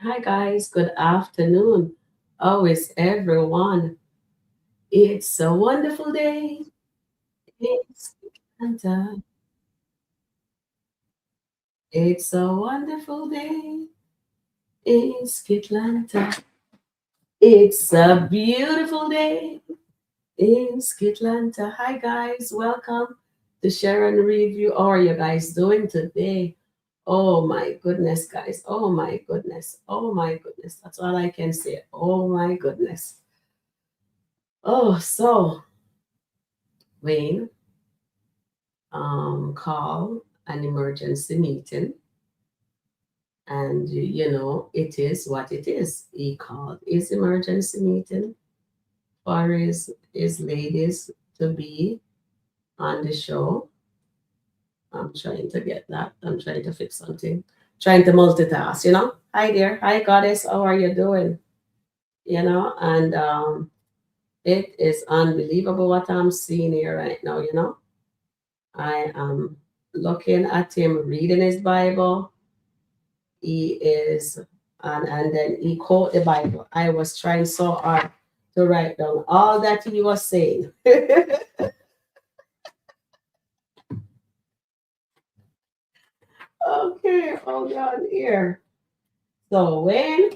Hi guys, good afternoon. How is everyone? It's a wonderful day. It's Skitland. It's a wonderful day in Skitlanta. It's a beautiful day in Skitlanta. Hi guys, welcome to Sharon Review. How are you guys doing today? Oh my goodness, guys. Oh my goodness. Oh my goodness. That's all I can say. Oh my goodness. So Wayne call an emergency meeting, and it is what it is. He called his emergency meeting for his ladies to be on the show. I'm trying to get that. I'm trying to fix something. Trying to multitask. Hi there. Hi goddess. How are you doing? And it is unbelievable what I'm seeing here right now. I am looking at him reading his Bible. He is, and then he quote the Bible. I was trying so hard to write down all that he was saying. Okay, hold on here. So when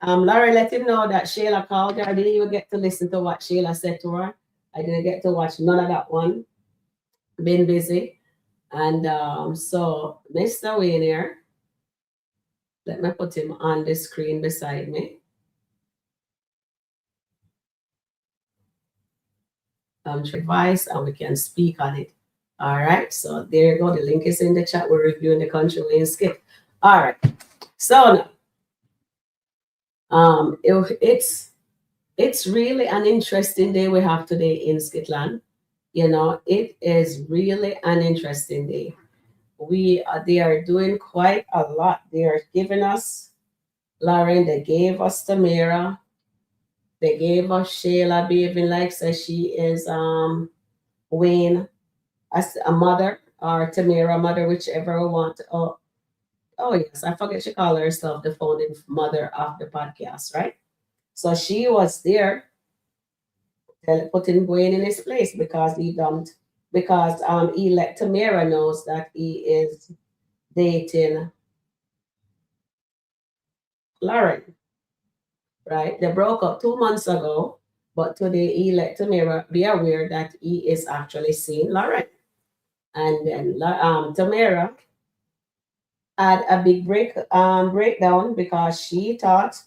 Laurie let him know that Shayla called her, I didn't even get to listen to what Shayla said to her. I didn't get to watch none of that one. Been busy. And so Mr. Wayne here, let me put him on the screen beside me. Advice, and we can speak on it. All right, so there you go. The link is in the chat. We're reviewing the Kountry Wayne skit. All right, so now, it's really an interesting day we have today in Skitland. It is really an interesting day. They are doing quite a lot. They are giving us Lauren. They gave us Tamara. They gave us Shayla behaving like says she is Wayne as a mother or Tamara mother, whichever we want. Oh yes, I forget she called herself the founding mother of the podcast, right? So she was there putting Wayne in his place because he let Tamara knows that he is dating Lauren, right? They broke up 2 months ago, but today he let Tamara be aware that he is actually seeing Lauren. And then Tamara had a big breakdown because she thought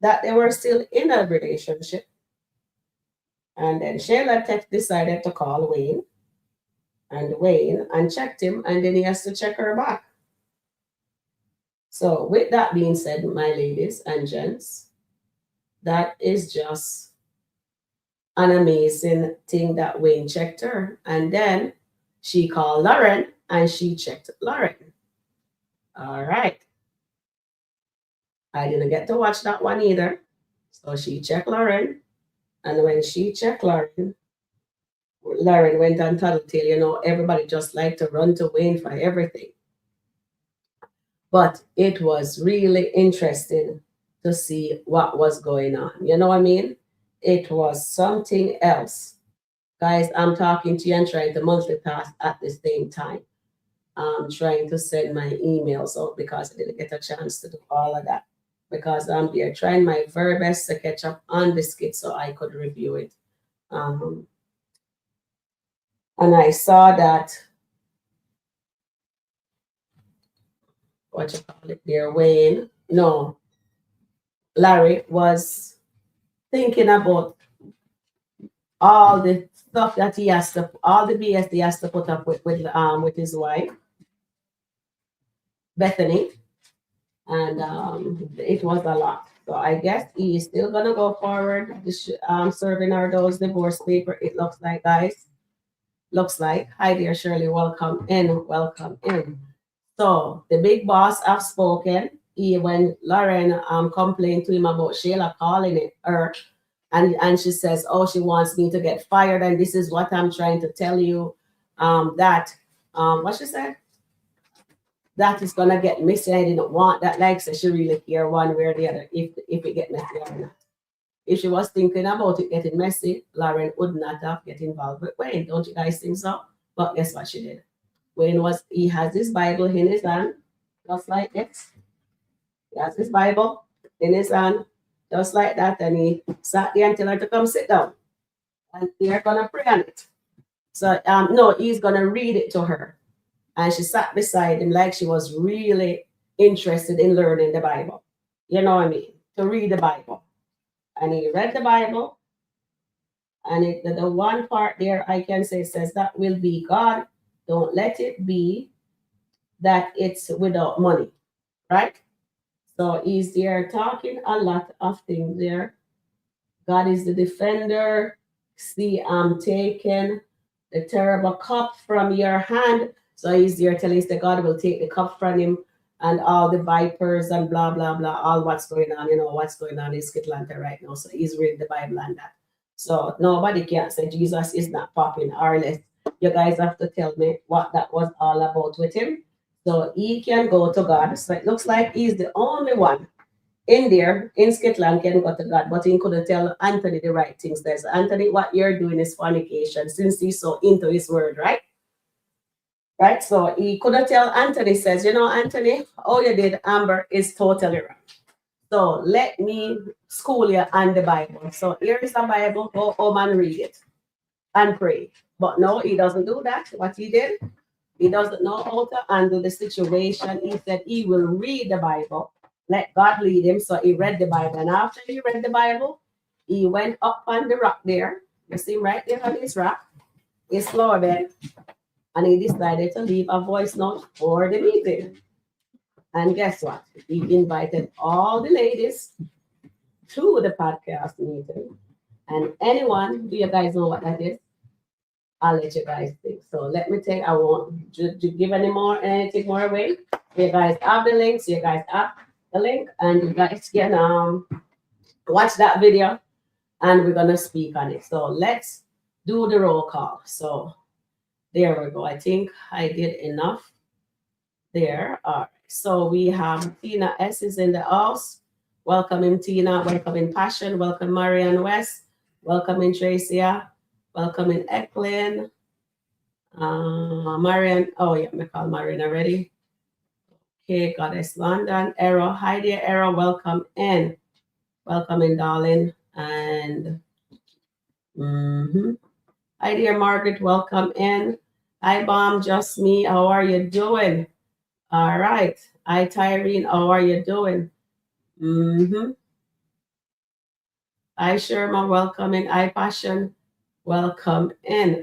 that they were still in a relationship. And then Shayla decided to call Wayne and checked him, and then he has to check her back. So, with that being said, my ladies and gents, that is just an amazing thing that Wayne checked her. And then she called Lauren and she checked Lauren. All right. I didn't get to watch that one either. So she checked Lauren. And when she checked Lauren went on tattletale. Everybody just like to run to Wayne for everything. But it was really interesting to see what was going on. You know what I mean? It was something else. Guys, I'm talking to you and trying to multitask at the same time. I'm trying to send my emails out because I didn't get a chance to do all of that. Because I'm there trying my very best to catch up on the skit so I could review it. And I saw that, what you call it there, Wayne, no, Larry was thinking about all the stuff that he has to, all the BS he has to put up with his wife, Bethany, and it was a lot. So I guess he is still gonna go forward, serving her those divorce paper. It looks like, guys. Looks like. Hi there, Shirley. Welcome in. Welcome in. So the big boss have spoken. When Lauren complained to him about Shayla calling it her, and she says, "Oh, she wants me to get fired, and this is what I'm trying to tell you." That what she said, that is gonna get messy. I didn't want that. Like, so she really care one way or the other if it get messy or not. If she was thinking about it getting messy, Lauren would not have get involved with Wayne. Don't you guys think so? But guess what she did? He has his Bible in his hand, just like this. He has his Bible in his hand, just like that, and he sat there and tell her to come sit down. And they're gonna pray on it. So no, he's gonna read it to her. And she sat beside him like she was really interested in learning the Bible. You know what I mean? To read the Bible. And he read the Bible. And the one part there I can say says that will be God. Don't let it be that it's without money. Right? So he's there talking a lot of things there. God is the defender. See, I'm taking the terrible cup from your hand. So he's there telling us that God will take the cup from him and all the vipers and blah, blah, blah, all what's going on, what's going on in SkitLanta right now. So he's reading the Bible and that. So nobody can say Jesus is not popping, or less. You guys have to tell me what that was all about with him. So he can go to God. So it looks like he's the only one in there, in Skitland, can go to God, but he couldn't tell Anthony the right things. There's Anthony, what you're doing is fornication, since he's so into his word, right? Right? So he couldn't tell Anthony, says, Anthony, all you did, Amber, is totally wrong. So let me school you on the Bible. So here is the Bible, go home and read it and pray. But no, he doesn't do that. What he did, he doesn't know how to handle the situation. He said he will read the Bible. Let God lead him. So he read the Bible. And after he read the Bible, he went up on the rock there. You see right there on this rock, his floor bed. And he decided to leave a voice note for the meeting. And guess what? He invited all the ladies to the podcast meeting. And anyone, do you guys know what that is? I'll let you guys think. So let me take, I won't give anything more away. You guys have the links, you guys have the link, and you guys can watch that video, and we're gonna speak on it. So let's do the roll call. So there we go. I think I did enough there. All right. So we have Tina S is in the house. Welcome in Tina. Welcome in Passion. Welcome Marianne West. Welcome in Tracia. Welcome in Eklund. Marianne. Oh yeah, I call Marianne already. Okay, Goddess London. Arrow. Hi there, Arrow. Welcome in. Welcome in, darling. And hi there, Margaret. Welcome in. Hi, Bomb. Just me. How are you doing? All right. Hi, Tyrene. How are you doing? Hi, Sherma. Welcome in. Hi, Passion. Welcome in.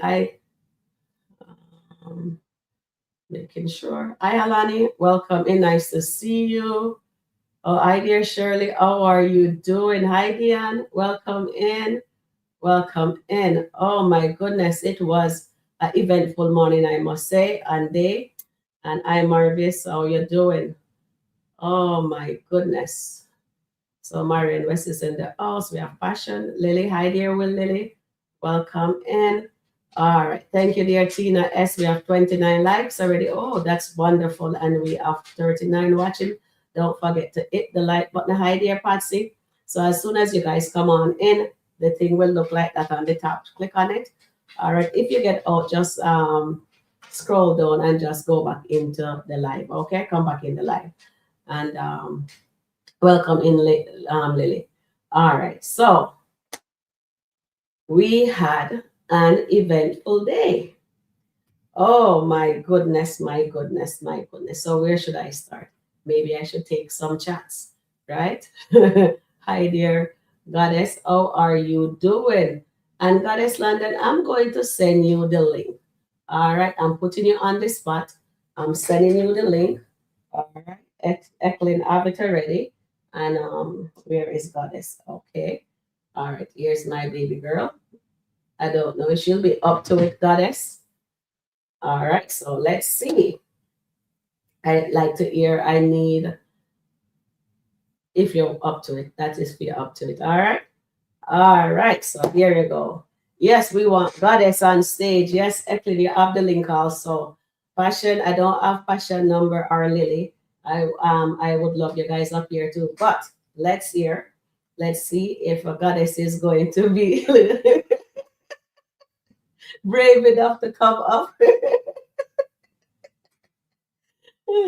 Making sure. Hi, Alani. Welcome in. Nice to see you. Oh, hi, dear Shirley. How are you doing? Hi, Diane. Welcome in. Welcome in. Oh, my goodness. It was an eventful morning, I must say, and day. And hi, Marvis. How you doing? Oh, my goodness. So Marian West is in the house. We have Passion. Lily. Hi, dear Will Lily. Welcome in. All right. Thank you, dear Tina S. We have 29 likes already. Oh, that's wonderful. And we have 39 watching. Don't forget to hit the like button. Hi, dear Patsy. So as soon as you guys come on in, the thing will look like that on the top. Click on it. All right. If you get out, just scroll down and just go back into the live. Okay. Come back in the live. And welcome in, Lily. All right. So we had an eventful day. Oh, my goodness, my goodness, my goodness. So where should I start? Maybe I should take some chats, right? Hi, dear Goddess. How are you doing? And Goddess London, I'm going to send you the link. All right. I'm putting you on the spot. I'm sending you the link. All right. Eklund, have it already. And where is Goddess? Okay. All right. Here's my baby girl. I don't know if she'll be up to it, Goddess. All right. So let's see. I'd like to hear, I need, if you're up to it. That is if you're up to it. All right. All right. So here you go. Yes, we want Goddess on stage. Yes, Eklund, you have the link also. Passion, I don't have passion number or Lily. I would love you guys up here too. But let's hear. Let's see if a goddess is going to be brave enough to come up.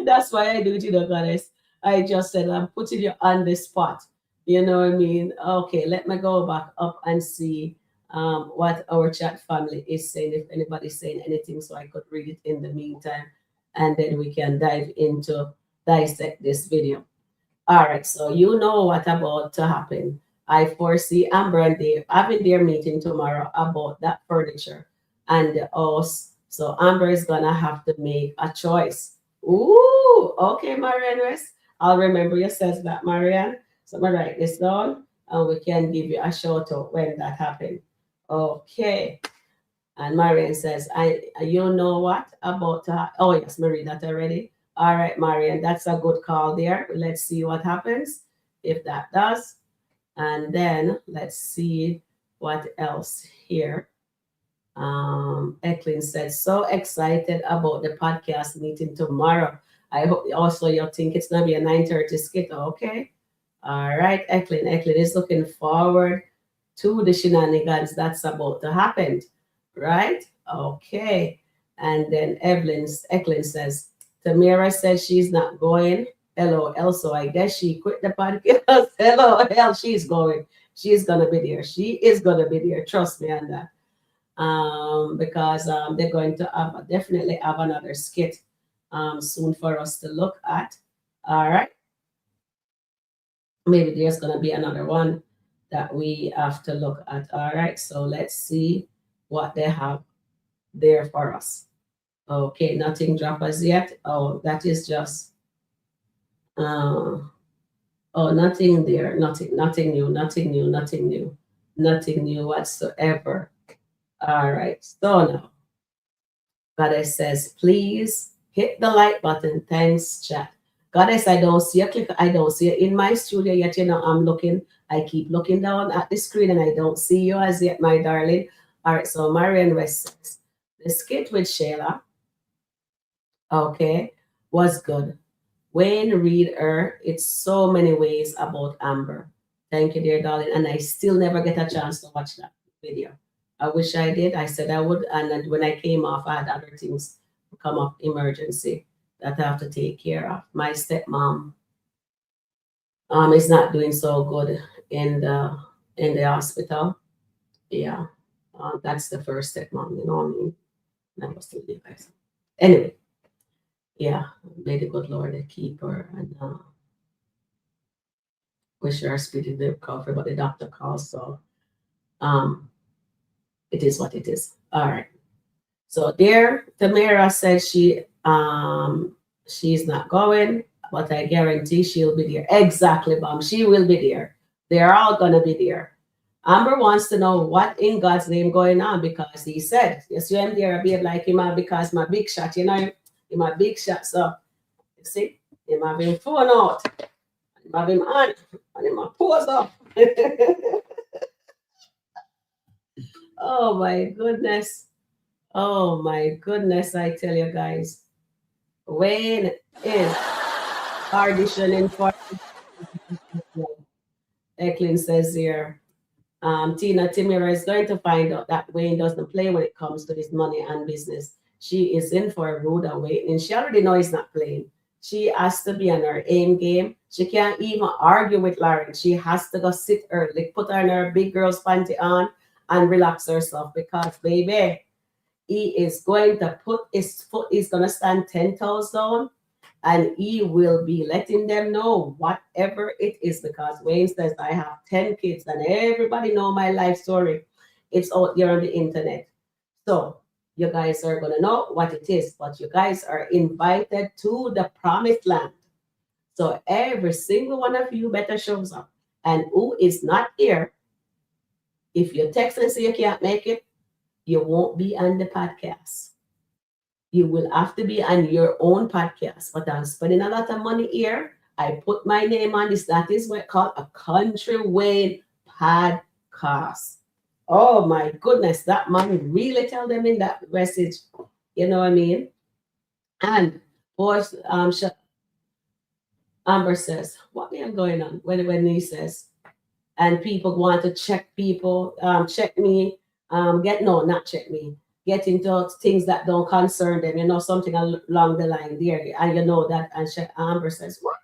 That's why I do it, goddess. I just said I'm putting you on the spot. You know what I mean? Okay, let me go back up and see what our chat family is saying, if anybody's saying anything, so I could read it in the meantime, and then we can dive into dissect this video. All right, so you know what about to happen. I foresee Amber and Dave having their meeting tomorrow about that furniture and the house. So Amber is gonna have to make a choice. Ooh, okay, Marianne West. I'll remember you says that, Marianne. So I'm gonna write this down and we can give you a shout out when that happened. Okay. And Marianne says, you know what about oh yes, Marie, that already. All right, Marianne, that's a good call there. Let's see what happens if that does. And then let's see what else here. Eklin says, so excited about the podcast meeting tomorrow. I hope also you think it's gonna be a 9:30 skit. Okay. All right, Eklin. Eklin is looking forward to the shenanigans that's about to happen. Right? Okay. And then Eklin says, Tamara says she's not going. LOL. So I guess she quit the podcast. LOL. She's going. She's gonna be there. She is gonna be there. Trust me on that. Because they're going to definitely have another skit soon for us to look at. All right. Maybe there's going to be another one that we have to look at. All right. So let's see what they have there for us. Okay. Nothing drop as yet. Oh, that is just, oh, nothing there. Nothing new, nothing new, nothing new, nothing new whatsoever. All right. So now, Goddess says, please hit the like button. Thanks, chat. Goddess, I don't see a click. I don't see it in my studio yet. You know, I'm looking. I keep looking down at the screen and I don't see you as yet, my darling. All right. So Marianne West says, the skit with Shayla, okay, was good. Wayne read her. It's so many ways about Amber. Thank you, dear darling. And I still never get a chance to watch that video. I wish I did. I said I would. And then when I came off, I had other things come up, emergency that I have to take care of. My stepmom is not doing so good in the hospital. Yeah. That's the first stepmom, you know what I mean? That was to you guys. Anyway, yeah, may the good Lord keep her and wish her a speedy recovery, but the doctor calls, so it is what it is. All right. So there, Tamara said she's not going, but I guarantee she'll be there. Exactly, Mom. She will be there. They're all gonna be there. Amber wants to know what in God's name going on because he said, yes, you am there, babe, like him because my big shot, you know, in my big shot. So you see, him have him phone out, him have him on, and him have pose up. Oh my goodness. Oh my goodness, I tell you guys. Wayne is auditioning for Eklin says here. Tina Timira is going to find out that Wayne doesn't play when it comes to his money and business. She is in for a rude awakening. She already knows he's not playing. She has to be on her aim game. She can't even argue with Lauren. She has to go sit early, put her in her big girl's panty on and relax herself because, baby, he is going to put his foot, he's going to stand 10 toes down and he will be letting them know whatever it is because Wayne says, I have 10 kids and everybody know my life story. It's out there on the internet. So you guys are going to know what it is, but you guys are invited to the promised land. So every single one of you better shows up. And who is not here, if you text and say you can't make it, you won't be on the podcast. You will have to be on your own podcast. But I'm spending a lot of money here. I put my name on this. That is what called a Kountry Wayne podcast. Oh my goodness, that man really tell them in that message. You know what I mean? And boys, Amber says, what the hell going on? When he says, and people want to check people, check me, get no, not check me, get into things that don't concern them, something along the line there, and you know that. And Amber says, what?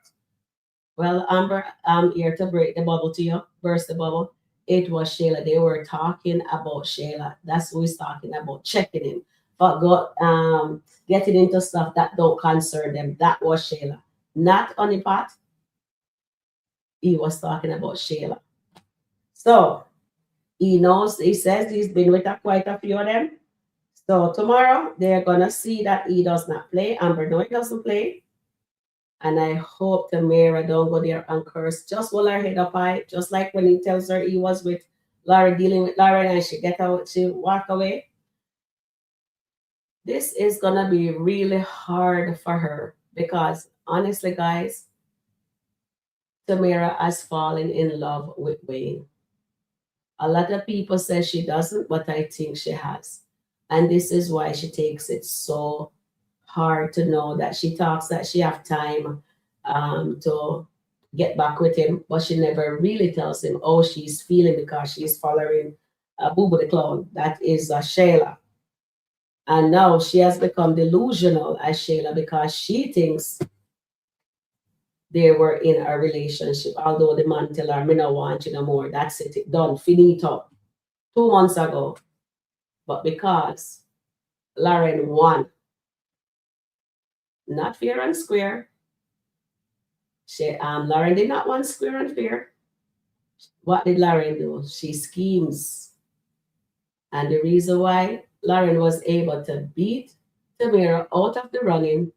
Well, Amber, I'm here to break the bubble to you, burst the bubble. It was Shayla. They were talking about Shayla. That's who he's talking about, checking him. But getting into stuff that don't concern them. That was Shayla. Not Honeypot. He was talking about Shayla. So he knows, he says he's been with quite a few of them. So tomorrow they're gonna see that he does not play. Amber no, he doesn't play. And I hope Tamara don't go there and curse. Just hold her head up high, just like when he tells her he was with Laura, dealing with Laura, and she get out, she walk away. This is gonna be really hard for her because honestly, guys, Tamara has fallen in love with Wayne. A lot of people say she doesn't, but I think she has. And this is why she takes it so hard to know that she talks that she have time to get back with him, but she never really tells him how she's feeling because she's following Boo Boo the Clown. That is Shayla. And now she has become delusional as Shayla because she thinks they were in a relationship, although the man tell her, me no want you no more. That's it, done, finito. 2 months ago. But because Lauren won, not fair and square. Lauren did not want square and fair. What did Lauren do? She schemes. And the reason why Lauren was able to beat Tamara out of the running,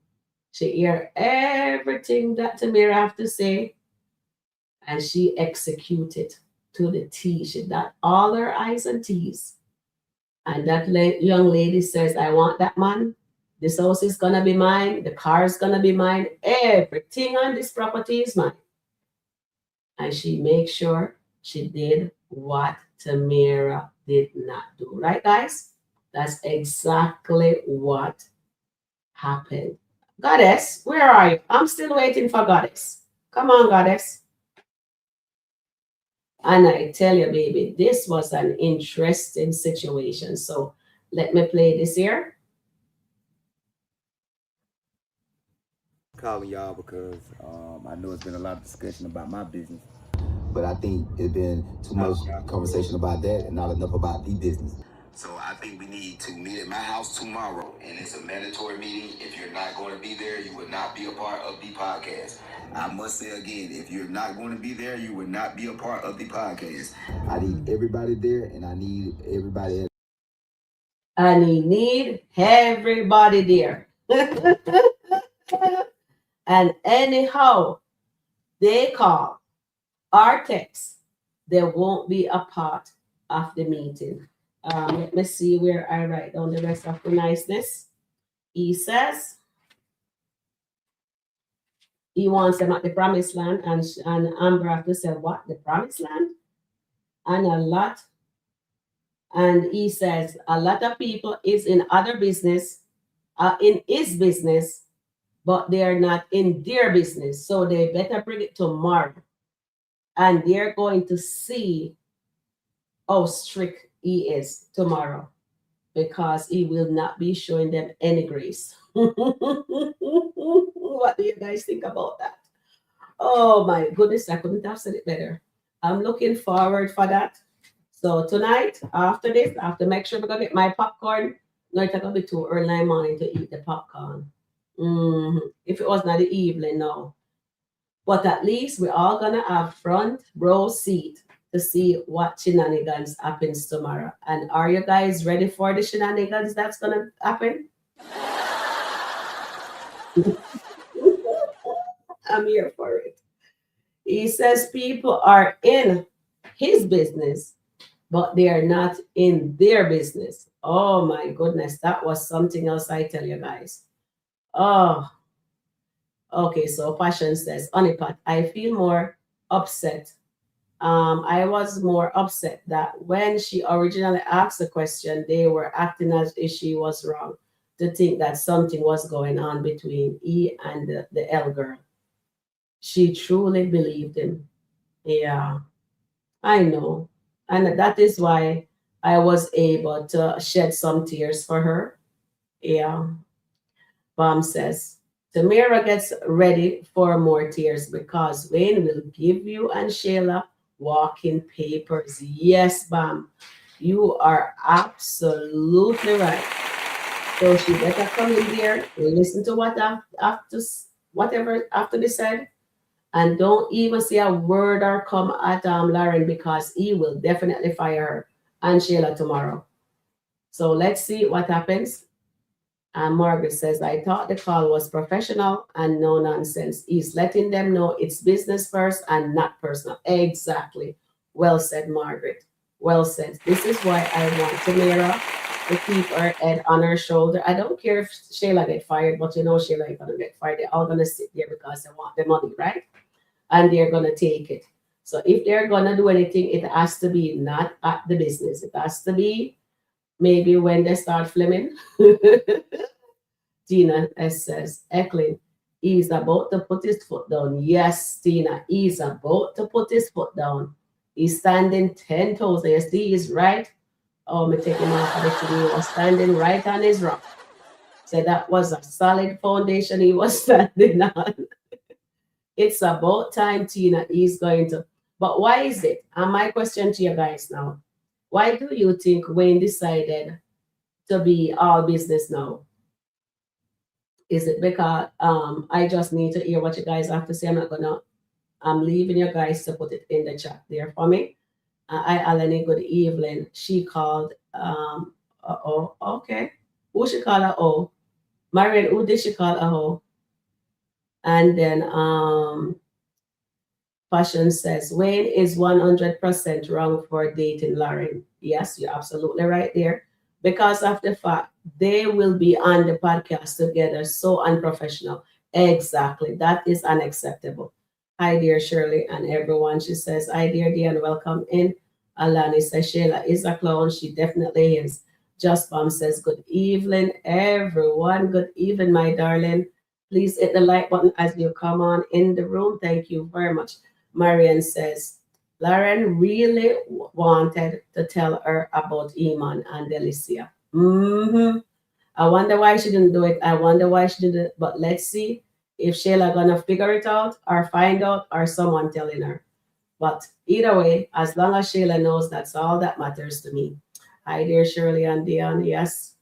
she hear everything that Tamara have to say, and she executed to the T. She dot all her I's and T's. And that young lady says, I want that man. This house is going to be mine. The car is going to be mine. Everything on this property is mine. And she makes sure she did what Tamara did not do. Right, guys? That's exactly what happened. Goddess, where are you? I'm still waiting for Goddess. Come on, Goddess. And I tell you, baby, this was an interesting situation. So let me play this here. Calling y'all because I know it's been a lot of discussion about my business, but I think it's been too much conversation about that and not enough about the business. So I think we need to meet at my house tomorrow, and it's a mandatory meeting. If you're not going to be there, you will not be a part of the podcast. I must say again, if you're not going to be there, you will not be a part of the podcast. I need everybody there, and I need everybody. And he need everybody there. And anyhow they call or text, they won't be a part of the meeting. Let me see where I write down the rest of the niceness. He says he wants them at the promised land, and Amber have to say, what, the promised land? And he says a lot of people is in other business, in his business, but they are not in their business. So they better bring it tomorrow. And they're going to see how strict he is tomorrow, because he will not be showing them any grace. What do you guys think about that? Oh my goodness, I couldn't have said it better. I'm looking forward for that. So tonight, after this, I have to make sure I'm gonna get my popcorn. No, it's gonna be too early in the morning to eat the popcorn. If it was not the evening, no. But at least we're all gonna have front row seat to see what shenanigans happens tomorrow. And are you guys ready for the shenanigans that's gonna happen? I'm here for it. He says people are in his business, but they are not in their business. Oh my goodness, that was something else, I tell you guys. Oh, okay. So Passion says, Honeypot, I feel more upset. I was more upset that when she originally asked the question, they were acting as if she was wrong. to think that something was going on between E and the L girl. She truly believed him. Yeah, I know. And that is why I was able to shed some tears for her. Yeah. Mom says, Tamara gets ready for more tears because Wayne will give you and Shayla walking papers. Yes, Bam. You are absolutely right. So she better come in there, listen to what after whatever after they said, and don't even say a word or come at Lauren because he will definitely fire her and Shayla tomorrow. So let's see what happens. And Margaret says, I thought the call was professional and no nonsense. He's letting them know it's business first and not personal. Exactly. Well said, Margaret. Well said. This is why I want Tamara to keep her head on her shoulder. I don't care if Shayla get fired, but you know Shayla ain't gonna get fired. They're all gonna sit there because they want the money, right? And they're gonna take it. So if they're gonna do anything, it has to be not at the business. It has to be maybe when they start flaming. Tina S says, Eklund, he's about to put his foot down. Yes, Tina, he's about to put his foot down. He's standing 10 toes. You see, he's right. Oh, me take him off of the tree. He was standing right on his rock. So that was a solid foundation he was standing on. It's about time, Tina, he's going to. But why is it? And my question to you guys now, why do you think Wayne decided to be all business now? Is it because I just need to hear what you guys have to say? I'm leaving you guys to put it in the chat there for me. Hi, Alani, good evening. She called, oh, okay. Who she called a O? Marian, who did she call a O? And then Passion says, Wayne is 100% wrong for dating Lauren. Yes, you're absolutely right there. Because of the fact they will be on the podcast together, so unprofessional. Exactly. That is unacceptable. Hi, dear Shirley, and everyone. She says, Hi, dear Diane, welcome in. Alani says, Shayla is a clown. She definitely is. Just Bomb says, Good evening, everyone. Good evening, my darling. Please hit the like button as you come on in the room. Thank you very much. Marian says, Lauren really wanted to tell her about Iman and Delicia. I wonder why she didn't do it. I wonder why she didn't. But let's see if Shayla gonna figure it out or find out or someone telling her. But either way, as long as Shayla knows, that's all that matters to me. Hi there, Shirley and Dion. Yes.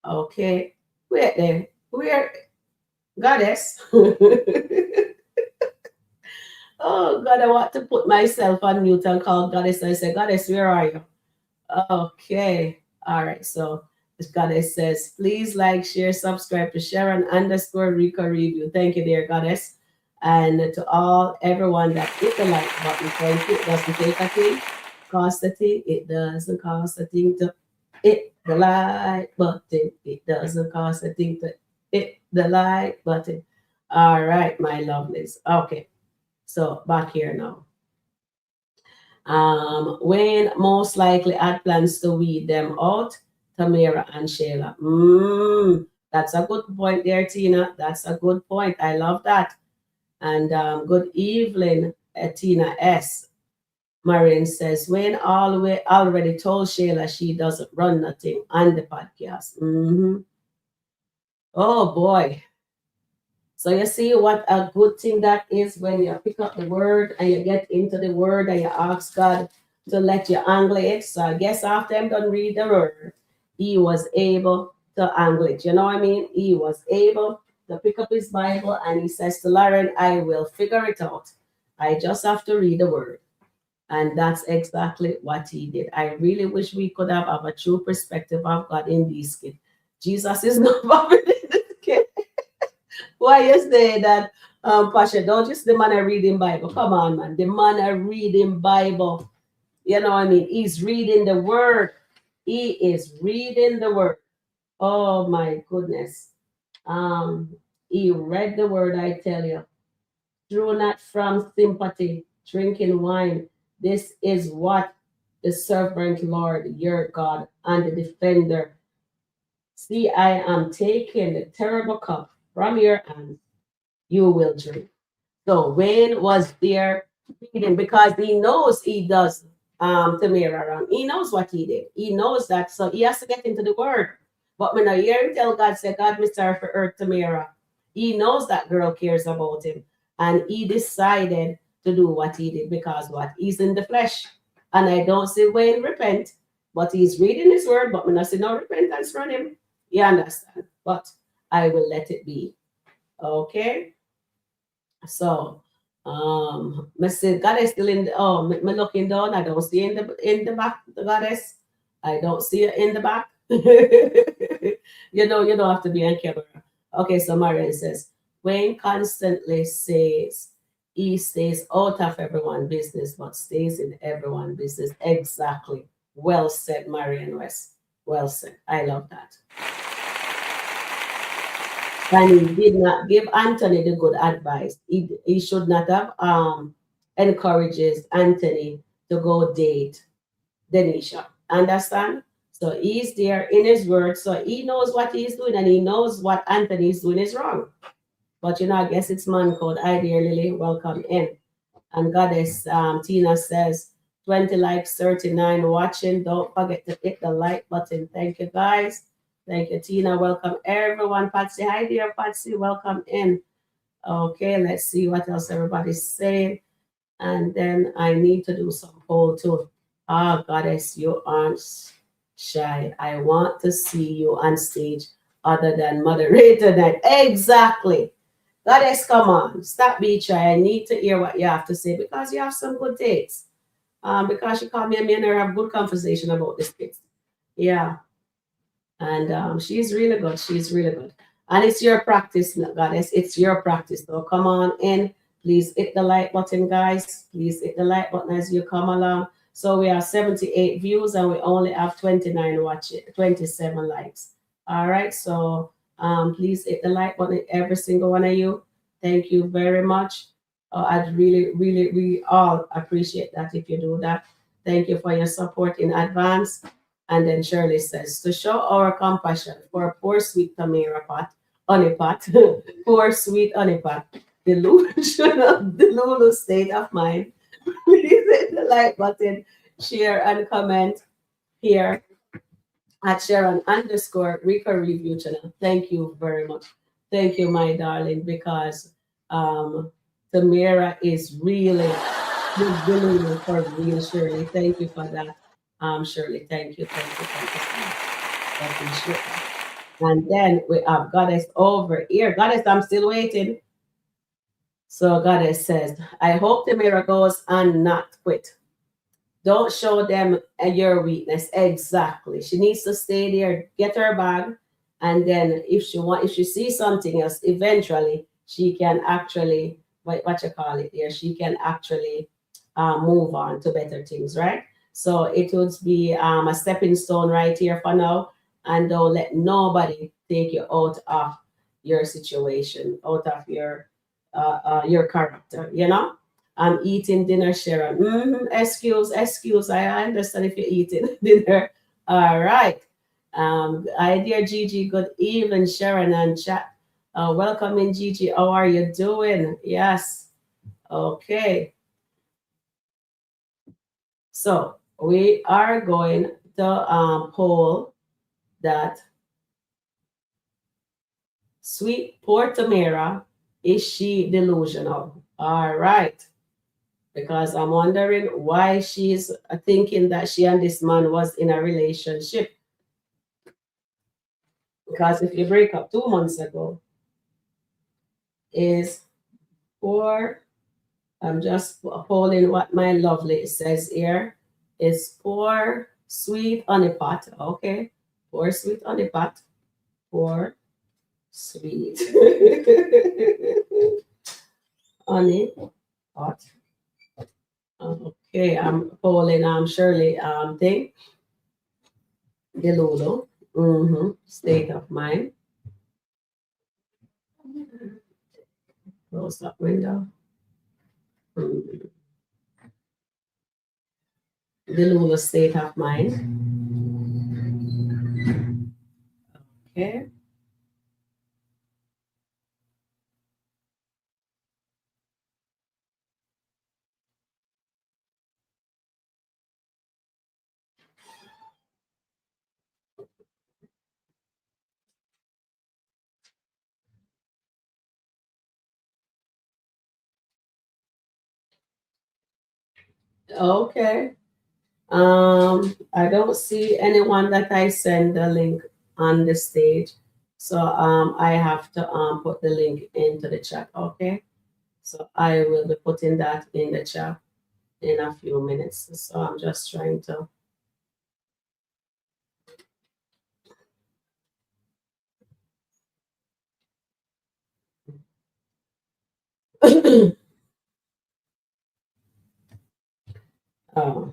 Okay. Wait there. Where? Goddess. Oh God, I want to put myself on mute and call Goddess. I say, Goddess, where are you? Okay. All right. So Goddess says, please like, share, subscribe to Sharon _Rico Review. Thank you, dear Goddess. And to everyone that hit the like button, thank you. It doesn't take a thing, cost a thing. It doesn't cost a thing to hit the like button. It doesn't cost a thing to hit the like button. All right, my lovelies. Okay. So back here now. Wayne most likely had plans to weed them out, Tamara and Shayla. That's a good point there, Tina. That's a good point. I love that. And good evening, Tina S. Maureen says, Wayne already told Shayla she doesn't run nothing on the podcast. Oh boy. So you see what a good thing that is when you pick up the word and you get into the word and you ask God to let you angle it. So I guess after I'm done read the word, he was able to angle it. You know what I mean? He was able to pick up his Bible and he says to Lauren, I will figure it out. I just have to read the word. And that's exactly what he did. I really wish we could have a true perspective of God in these kids. Jesus is not bothered in this kid. Why you say that, Pasha? Don't just the man reading Bible. Come on, man. The man reading Bible. You know what I mean? He's reading the word. He is reading the word. Oh my goodness. He read the word, I tell you. Drew not from sympathy, drinking wine. This is what the servant Lord, your God, and the defender See, I am taking the terrible cup from your hand. You will drink. So Wayne was there reading because he knows he does Tamara wrong. He knows what he did. He knows that. So he has to get into the word. But when I hear him tell God, say, God, me sorry for hurt Tamara. He knows that girl cares about him. And he decided to do what he did because what? He's in the flesh. And I don't see Wayne repent, but he's reading his word, but when I see no repentance from him, you understand. But I will let it be. Okay? So, Mr. Goddess still in the, oh, me looking down. I don't see in the back the goddess. I don't see it in the back. You know, you don't have to be on camera. Okay, so Marian says, Wayne constantly says he stays out of everyone's business, but stays in everyone's business. Exactly. Well said, Marian West. Well said. I love that. And he did not give Anthony the good advice. He should not have encourages Anthony to go date Denisha. Understand? So he's there in his word. So he knows what he's doing and he knows what Anthony is doing is wrong. But you know, I guess it's man code. Hi dear Lily, welcome in. And Goddess Tina says 20 likes, 39 watching. Don't forget to hit the like button. Thank you guys. Thank you, Tina. Welcome everyone. Patsy, hi dear Patsy. Welcome in. Okay, let's see what else everybody's saying. And then I need to do some poll too. Ah, Goddess, you aren't shy. I want to see you on stage other than moderator night. Exactly. Goddess, come on. Stop being shy. I need to hear what you have to say because you have some good takes. Because she called me and me and her have good conversation about this kids. Yeah. And she's really good. She's really good. And it's your practice, Goddess. It's your practice. So come on in. Please hit the like button, guys. Please hit the like button as you come along. So we have 78 views and we only have 29 watching, 27 likes. All right. So please hit the like button, every single one of you. Thank you very much. I'd really, really, we all appreciate that if you do that. Thank you for your support in advance. And then Shirley says, to show our compassion for poor sweet Tamara pot, honey pot, poor sweet honey pot, delusional, delulu state of mind. Please hit the like button, share and comment here at Sharon _ Rico Review channel. Thank you very much. Thank you, my darling, because Tamara is really delulu for real, Shirley. Thank you for that. Shirley, thank you, thank you, thank you so much. I appreciate that. And then we have Goddess over here. Goddess, I'm still waiting. So Goddess says, I hope Tamara goes and not quit. Don't show them your weakness. Exactly. She needs to stay there, get her bag, and then if she sees something else, eventually she can actually, what you call it there, she can actually move on to better things, right? So it would be a stepping stone right here for now, and don't let nobody take you out of your situation, out of your character, you know? I'm eating dinner, Sharon. Excuse. I understand if you're eating dinner. All right. Hi, dear Gigi. Good evening, Sharon and chat. Welcome in, Gigi. How are you doing? Yes. Okay. So we are going to poll that sweet poor Tamara, is she delusional? All right. Because I'm wondering why she's thinking that she and this man was in a relationship. Because if you break up 2 months ago, is poor, I'm just polling what my lovely says here, is poor sweet honey pot. Okay, poor sweet honey pot, poor sweet honey pot. Okay, I'm polling Shirley thing. Delulu. State of mind. Close that window. Delulu state of mind. Okay. I don't see anyone that I send the link on the stage. So I have to put the link into the chat, okay? So I will be putting that in the chat in a few minutes. So I'm just trying to uh,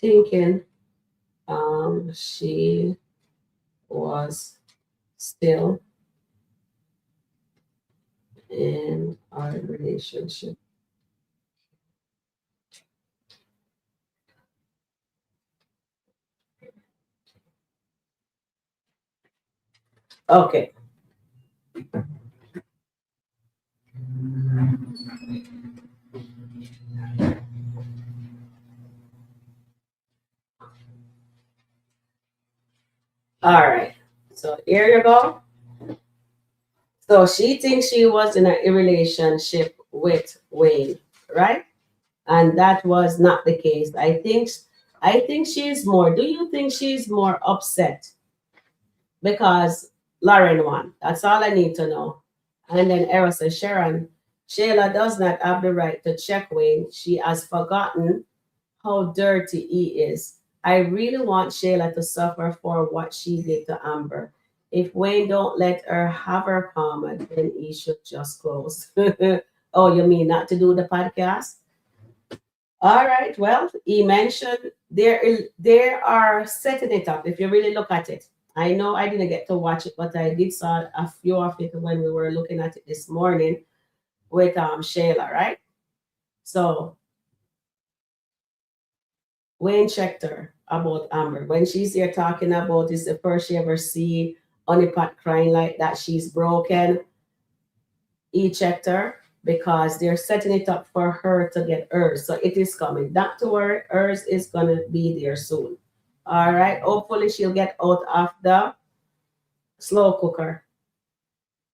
thinking she was still in our relationship. Okay. All right. So here you go. So she thinks she was in a relationship with Wayne, right? And that was not the case. I think she's more. Do you think she's more upset because Lauren won? That's all I need to know. And then Era says, Sharon, Shayla does not have the right to check Wayne. She has forgotten how dirty he is. I really want Shayla to suffer for what she did to Amber. If Wayne don't let her have her comment, then he should just close. Oh, you mean not to do the podcast? All right. Well, he mentioned they are setting it up. If you really look at it, I know I didn't get to watch it, but I did saw a few of it when we were looking at it this morning with Shayla, right? So Wayne checked her about Amber. When she's here talking about it's the first she ever see Honeypot crying like that, she's broken. He checked her because they're setting it up for her to get hers. So it is coming. Not to worry, hers is gonna be there soon. All right. Hopefully she'll get out of the slow cooker.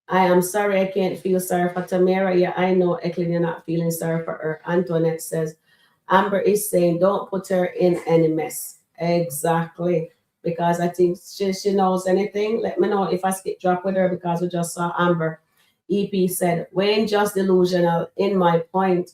I am sorry I can't feel sorry for Tamara. Yeah, I know, Eklund, you're not feeling sorry for her. Antoinette says, Amber is saying, don't put her in any mess. Exactly. Because I think she knows anything. Let me know if I skip drop with her because we just saw Amber. EP said, Wayne just delusional, in my point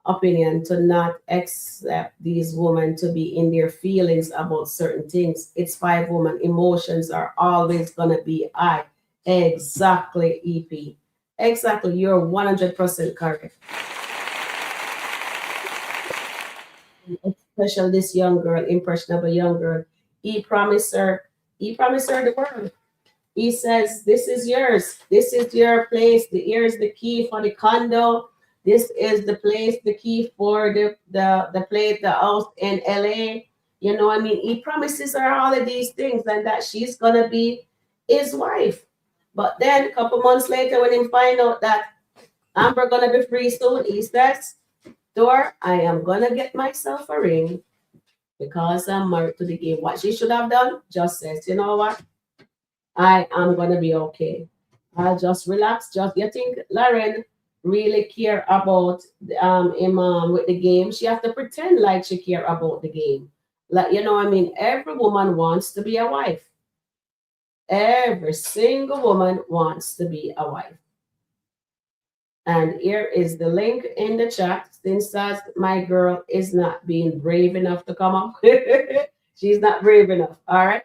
opinion, to not accept these women to be in their feelings about certain things. It's five women. Emotions are always going to be high. Exactly, EP. Exactly. You're 100% correct. Especially this young girl, impressionable young girl. He promised her, he promised her the world. He says, this is yours. This is your place. Here's the key for the condo. This is the place, the key for the place, the house in LA. You know, I mean, he promises her all of these things and that she's gonna be his wife. But then a couple months later, when he find out that Amber gonna be free soon, he says, Dor, I am gonna get myself a ring because I'm married to the game. What she should have done, just says, you know what? I am gonna be okay. I'll just relax. Just you think Lauren really care about him with the game? She have to pretend like she care about the game. Like you know, I mean, every woman wants to be a wife. Every single woman wants to be a wife. And here is the link in the chat. Since that my girl is not being brave enough to come up, she's not brave enough. All right.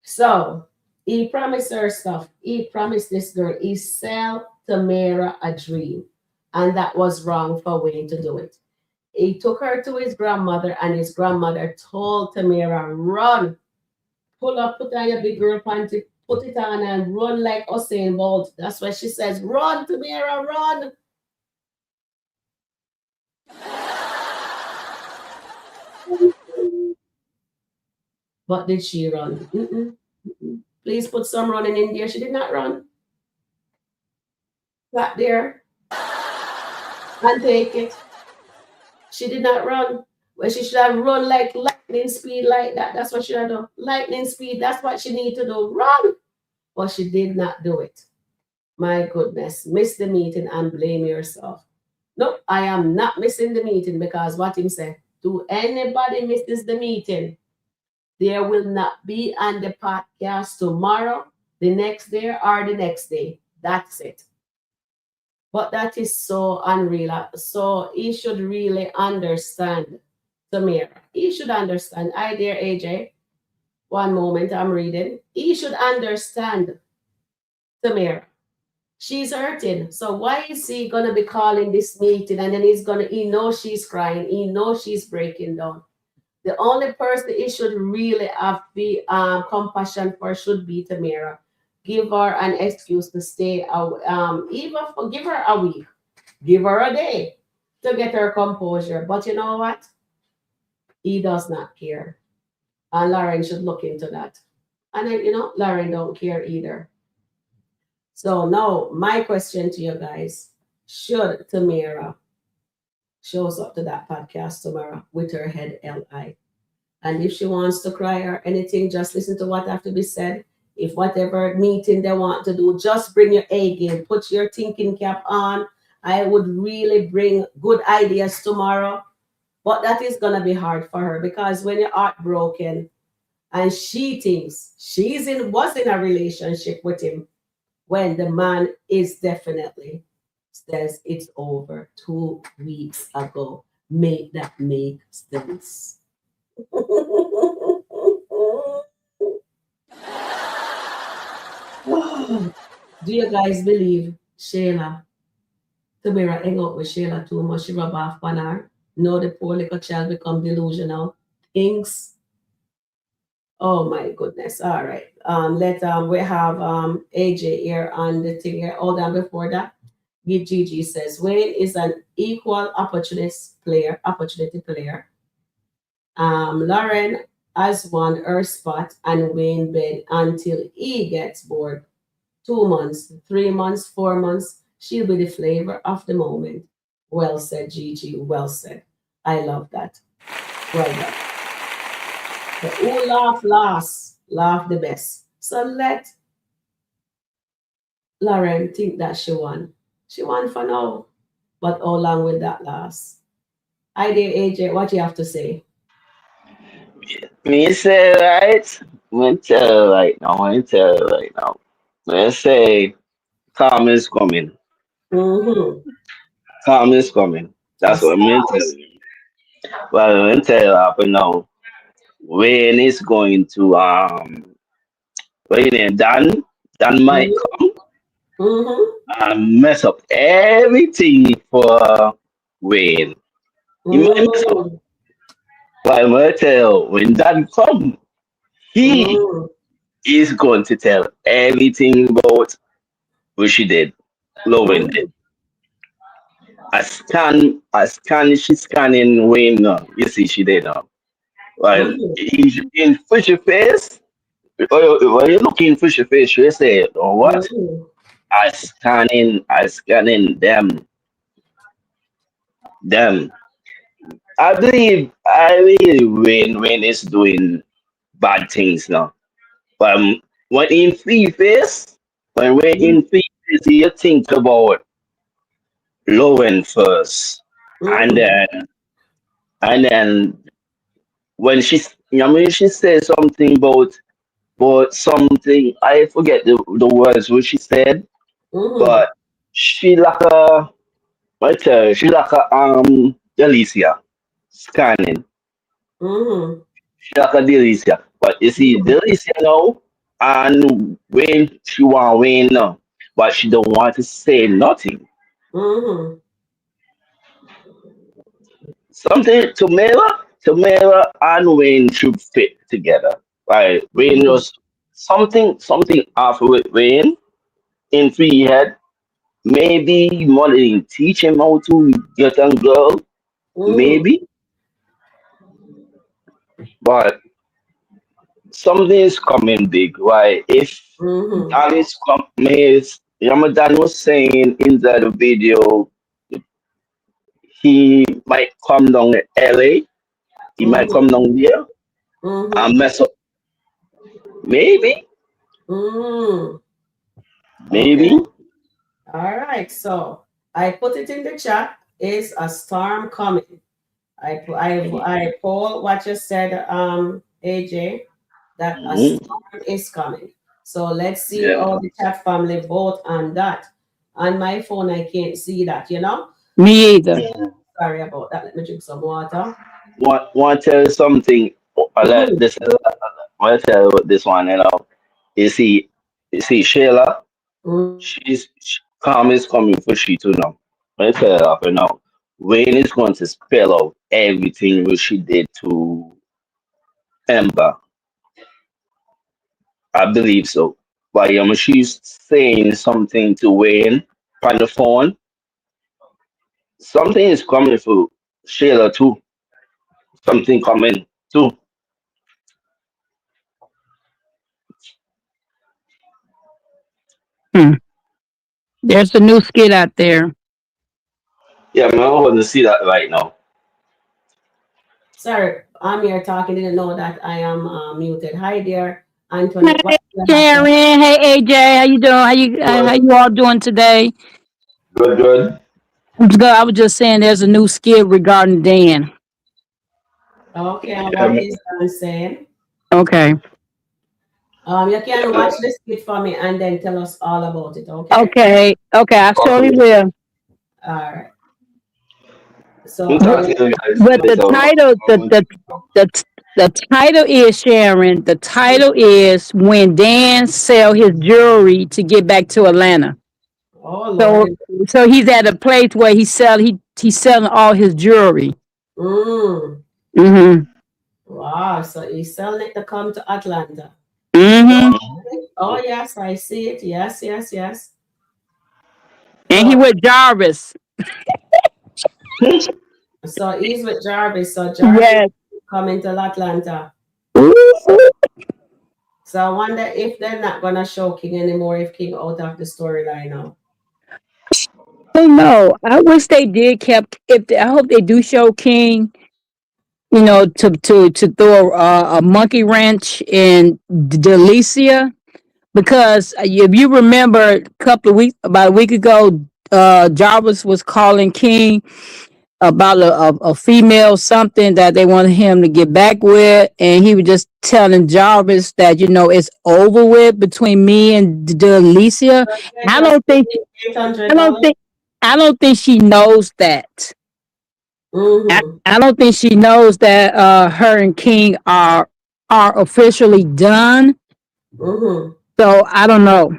So he promised her stuff. He promised this girl, he sell Tamara a dream. And that was wrong for Wayne to do it. He took her to his grandmother, and his grandmother told Tamara, run, pull up, put on your big girl panty, put it on and run like Usain Bolt. That's what she says. Run, Tamara, run. But did she run? Mm-mm, mm-mm. Please put some running in there. She did not run. Sat there and take it. She did not run. Well, she should have run like lightning speed like that. That's what she had done. Lightning speed. That's what she need to do. Run. But she did not do it. My goodness. Miss the meeting and blame yourself. No, I am not missing the meeting because what him said. Do anybody misses the meeting? There will not be on the podcast tomorrow, the next day, or the next day. That's it. But that is so unreal. So he should really understand, Tamara. He should understand. I dear AJ, one moment I'm reading. He should understand, Tamara. She's hurting. So why is he gonna be calling this meeting and then he knows she's crying, he knows she's breaking down. The only person he should really have the compassion for should be Tamara. Give her an excuse to stay. Even give her a week, give her a day to get her composure. But you know what? He does not care, and Lauren should look into that. And then Lauren don't care either. So now my question to you guys: should Tamara shows up to that podcast tomorrow with her head LI? And if she wants to cry or anything, just listen to what have to be said. If whatever meeting they want to do, just bring your A game, put your thinking cap on. I would really bring good ideas tomorrow. But that is gonna be hard for her because when you're heartbroken and she thinks was in a relationship with him when the man is definitely says it's over 2 weeks ago. Make that make sense. Do you guys believe Shayla, Tamara hang out with Shayla too much? She rub off on her. No, the poor little child become delusional. Things. Oh my goodness. All right. Let we have AJ here on the thing here. Hold on before that. Gigi says Wayne is an equal opportunity player. Lauren has won her spot and Wayne bed until he gets bored. 2 months, 3 months, 4 months, she'll be the flavor of the moment. Well said, Gigi. Well said. I love that. Well done. The who laugh last, laugh the best. So let Lauren think that she won. She won for now. But how long will that last? Hi there, AJ. What you have to say? Me say right. Me tell you right now. Me tell you right now. Me say calm is coming. Mm-hmm. Calm is coming. A That's what me tell start. you. Well, me tell you happen now. When is going to what you name Dan might Mm-hmm. come Mm-hmm. and mess up everything for Wayne. He might mess up. Mm-hmm. But me tell you, when Dan come, he Mm-hmm. is going to tell everything about what she did. Lauren did. Mm-hmm. She's scanning Wayne now. You see, she did now. Well, Mm-hmm. in Fisher face, when you look in Fisher face, she say, oh, what? Mm-hmm. I scanning them. I believe Wayne is doing bad things now. But when in free face, when we're in free face, you think about Lauren first. And Mm-hmm. then when she says something about something, I forget the words what she said, Mm-hmm. but she like a I tell you, she like a Delicia scanning. Mm-hmm. She like a Delicia. But you see, Mm-hmm. Delicia now and when she want win now, but she don't want to say nothing. Mm-hmm. Something Tamara and Wayne should fit together. Right? Wayne Mm-hmm. was something off with Wayne in free head. Maybe Molly teach him how to get a girl, Mm-hmm. maybe, but something is coming big. Why? If Mm-hmm. that is coming, Ramadan was saying in the video he might come down to LA. He might come Mm-hmm. down here Mm-hmm. and mess up. Maybe, Mm. Okay. maybe. All right. So I put it in the chat. Is a storm coming? I poll what you said, AJ, that a Mhm. storm is coming. So let's see Yeah. how the chat family vote on that. On my phone, I can't see that, you know? Me either. Sorry about that. Let me drink some water. Want to tell you something? Mm-hmm. This is. I want to tell you this one. You see, Sheila. Calm is coming for she too now. I tell her for now. Wayne is going to spell out everything what she did to Amber. I believe so. But she's saying something to Wayne on the phone. Something is coming for Sheila too. Something coming too. Hmm. There's a new skit out there. Yeah, man, I want to see that right now. Sorry, I'm here talking. Didn't know that I am muted. Hi there, Antoinette. Hey What do you have to? Sharon, hey AJ, how you doing? How Good, you all doing today? good, good. Good. I was just saying there's a new skit regarding Dan. Okay, and Yeah, what man. is Dan saying? Okay. You can watch the skit for me and then tell us all about it. Okay. Okay. Okay. I surely Okay. will. All right. So We'll talk to you guys But the later. title, the the title is Sharon. The title is When Dan Sell His Jewelry to Get Back to Atlanta. oh So Lord. so he's at a place where he's selling all his jewelry. Mm. Mm-hmm. Wow. So he's selling it to come to Atlanta. Mm-hmm. Okay. Oh yes, I see it. Yes, yes, yes. And he So with Jarvis. so he's with Jarvis. So Jarvis Yes. coming to Atlanta. Ooh. So I wonder if they're not gonna show King anymore if King out of the storyline now. Oh no! I wish they did kept. I hope they do show King. To throw a monkey wrench in Delicia, because if you remember about a week ago, Jarvis was calling King about a female something that they wanted him to get back with, and he was just telling Jarvis that it's over with between me and Delicia. They I just don't think eight hundred I don't dollars. think I don't think she knows that. Mm-hmm. I don't think she knows that her and King are officially done. Mm-hmm. So I don't know.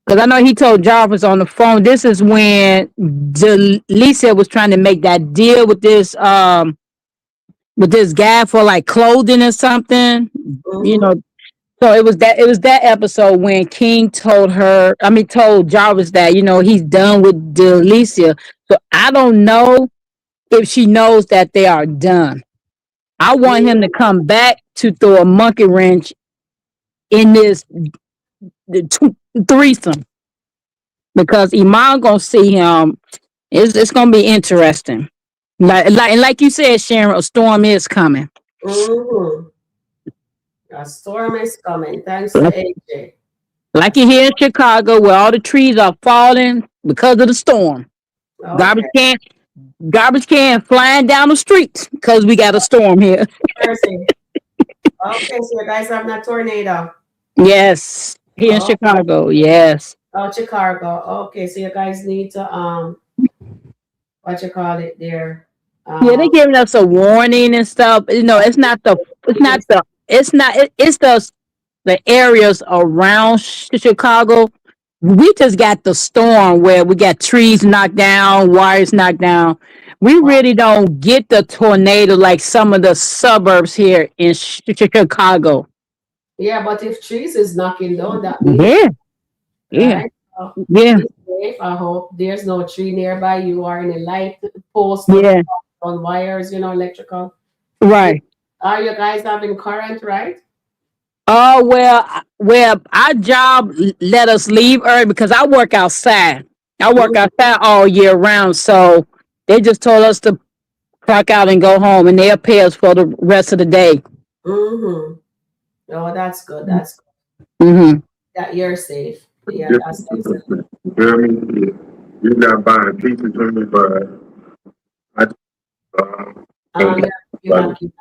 Because I know he told Jarvis on the phone. This is when Lisa was trying to make that deal with this guy for like clothing or something. You Mm-hmm. know, so it was that episode when King told Jarvis that he's done with Delicia. So I don't know if she knows that they are done. I want him to come back to throw a monkey wrench in this threesome, because Iman gonna see him. It's gonna be interesting. Like you said, Sharon, a storm is coming. Mm-hmm. A storm is coming. Thanks to Like, AJ. like you here in Chicago, where all the trees are falling because of the storm. Okay. Garbage can, garbage can flying down the streets because we got a storm here. Mercy. Okay, so you guys having a tornado. Yes, here in Oh, Chicago. Yes. oh, Chicago. Okay, so you guys need to what you call it there? Yeah, they Um, giving us a warning and stuff. It's the areas around Chicago. We just got the storm where we got trees knocked down, wires knocked down. We really don't get the tornado like some of the suburbs here in Chicago. yeah, but if trees is knocking down, that means Yeah, yeah, right. So yeah, be safe. I hope there's no tree nearby you or any light post yeah. on wires, electrical. Right. Are you guys having current, right? Oh well, our job let us leave early because I work outside. I work Mm-hmm. outside all year round, so they just told us to clock out and go home, and they'll pay us for the rest of the day. Mm-hmm. Oh, that's good. That's good. Hmm. That you're safe. Yeah, Just that's excellent. you feel me? You're not buying pieces from me, but I Yeah, you're like back in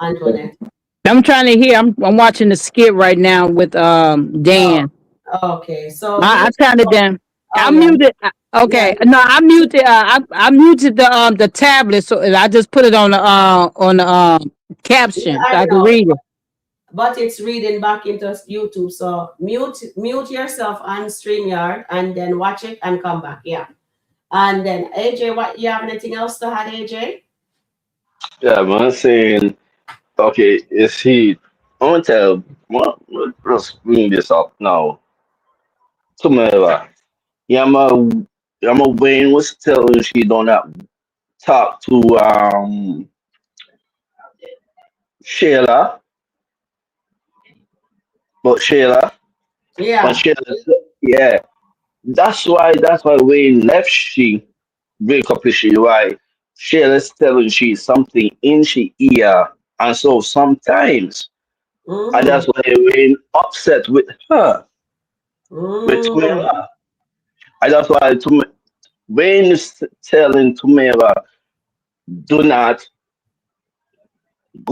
Antoinette. I'm trying to hear. I'm watching the skit right now with Oh, Dan. okay. So do I you? turned it down. Oh I yeah, muted. yeah. Okay, no, I muted. I muted the tablet, so I just put it on the Yeah, caption so I I can know. read it. But it's reading back into YouTube. So mute yourself on StreamYard and then watch it and come back. Yeah. And then AJ, what you have anything else to add, AJ? Yeah, man, saying, okay, is he, I want to tell, well, let's bring this up now. Tamara, Yama, Yama Wayne was telling she don't have talk to Sheila, but Sheila, but Yeah. Sheila, yeah, that's why Wayne left she break up with she, why Sheila's telling she something in she ear, and so sometimes, and Mm-hmm. that's why Wayne upset with her, with Mm-hmm. Tamara. And that's why Wayne is telling Tamara, do not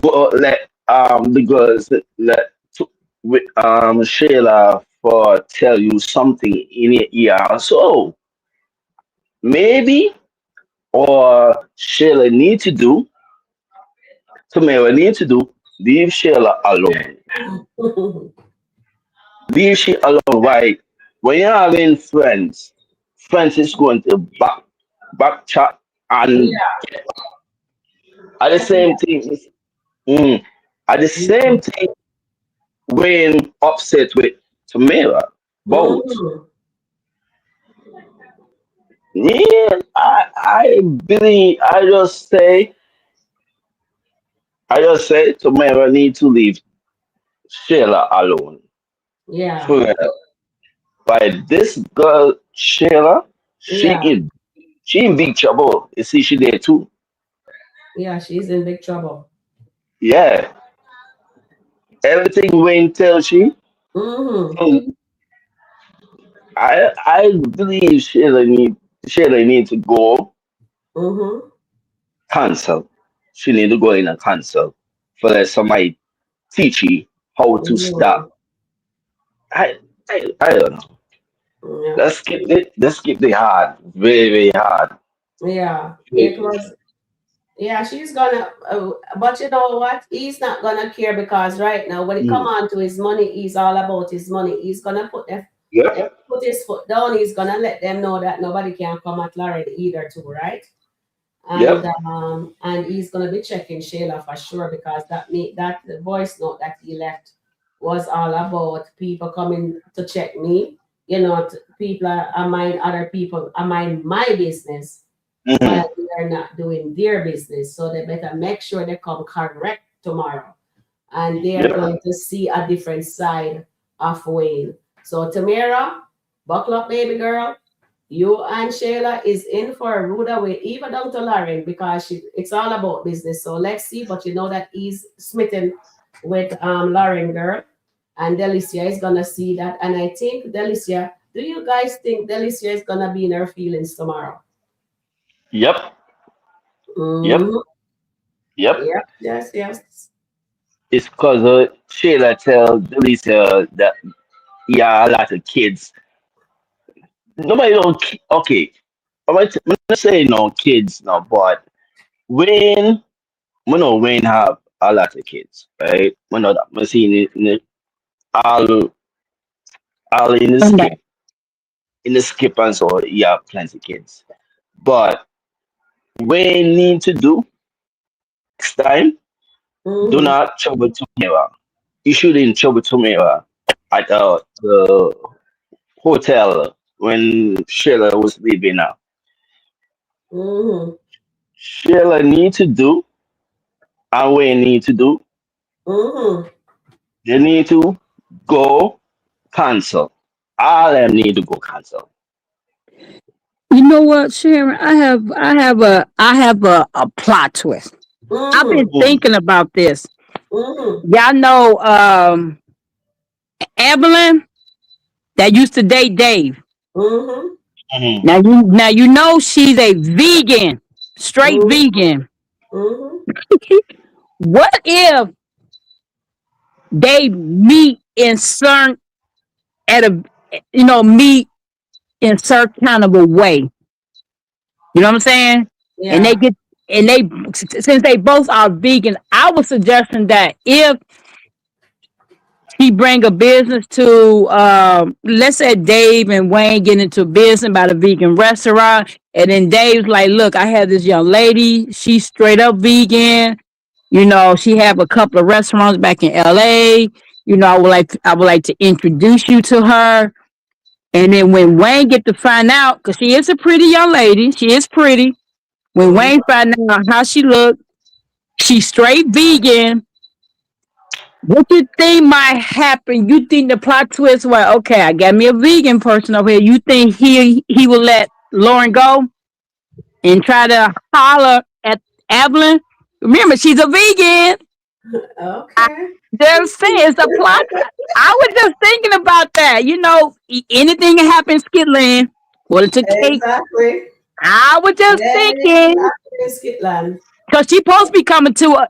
go let the girls let with Sheila for tell you something in your ear. So maybe or Sheila need to do, Tamara need to do, leave Sheila alone. Leave she alone. Why? When you're having friends, friends is going to back chat and Yeah. at the same thing. Mm, at the same time, when upset with Tamara, both. Mm-hmm. Yeah, I believe I just say Tamara need to leave Sheila alone. Yeah. For real. By this girl Sheila, she Yeah. in she in big trouble. You see, she there too. Yeah. She's in big trouble. Yeah, everything Wayne tells she. Mm-hmm. mm, I believe Sheila need to go Mm-hmm. cancel. She need to go in and cancel for let somebody teach you how to Mm-hmm. stop. I don't know. Yeah. Let's skip the hard, very very hard. Yeah. It was. Yeah, she's gonna. But you know what? He's not gonna care because right now, when it come Mm. on to his money, he's all about his money. He's gonna Yep. put his foot down. He's gonna let them know that nobody can come at Lauren either, too, right? Yep. And he's gonna be checking Shayla for sure because that the voice note that he left was all about people coming to check me. You know, people are mind other people. I mind my business while Hmm. they're not doing their business. So they better make sure they come correct tomorrow. And they are Yep. going to see a different side of Wayne. So Tamara, buckle up, baby girl. You and Shayla is in for a rude away, even down to Lauren, because it's all about business. So let's see. But you know that he's smitten with Lauren girl. And Delicia is gonna see that. And I think Delicia, do you guys think Delicia is gonna be in her feelings tomorrow? Yep. Yep. Mm-hmm. Yep. Yep. Yes. Yes. It's because Sheila tell Delisa that yeah, a lot of kids. Nobody don't. Okay, I'm not saying no kids, no, but when we know Wayne have a lot of kids, right? We know that we see all all in the skip and so yeah, plenty kids. But Wayne need to do next time. Do Mm-hmm. not trouble Tamara. You shouldn't trouble Tamara at the hotel when Sheila was leaving out. Mm-hmm. Sheila need to do and Wayne need to do. Mm-hmm. They need to go cancel. All them need to go cancel. You know what, Sharon? I have a plot twist. I've been Mm-hmm. Mm, thinking about this. Mm-hmm. Y'all know Evelyn that used to date Dave. Mm-hmm. mhm. Now you know she's a vegan, straight Mm-hmm. vegan. Mm-hmm. What if they meet in certain at a meet in certain kind of a way? You know what I'm saying? And they Yeah. get and they since they both are vegan, I was suggesting that if he bring a business to let's say Dave and Wayne get into business about a vegan restaurant, and then Dave's like, look, I have this young lady, she's straight up vegan. She have a couple of restaurants back in LA. I would like to introduce you to her. And then when Wayne get to find out, because she is a pretty young lady, she is pretty. When Mm-hmm. Wayne find out how she look, she's straight vegan. What you think might happen? You think the plot twist? Well, okay, I got me a vegan person over here. You think he will let Lauren go and try to holler at Evelyn? Remember, she's a vegan. Okay. They're saying it's a plot. I was just thinking about that. Anything can happen in Skitland. Well, it's a cake. Exactly. I was just Anything thinking happening in Skitland? because she's supposed to be coming to.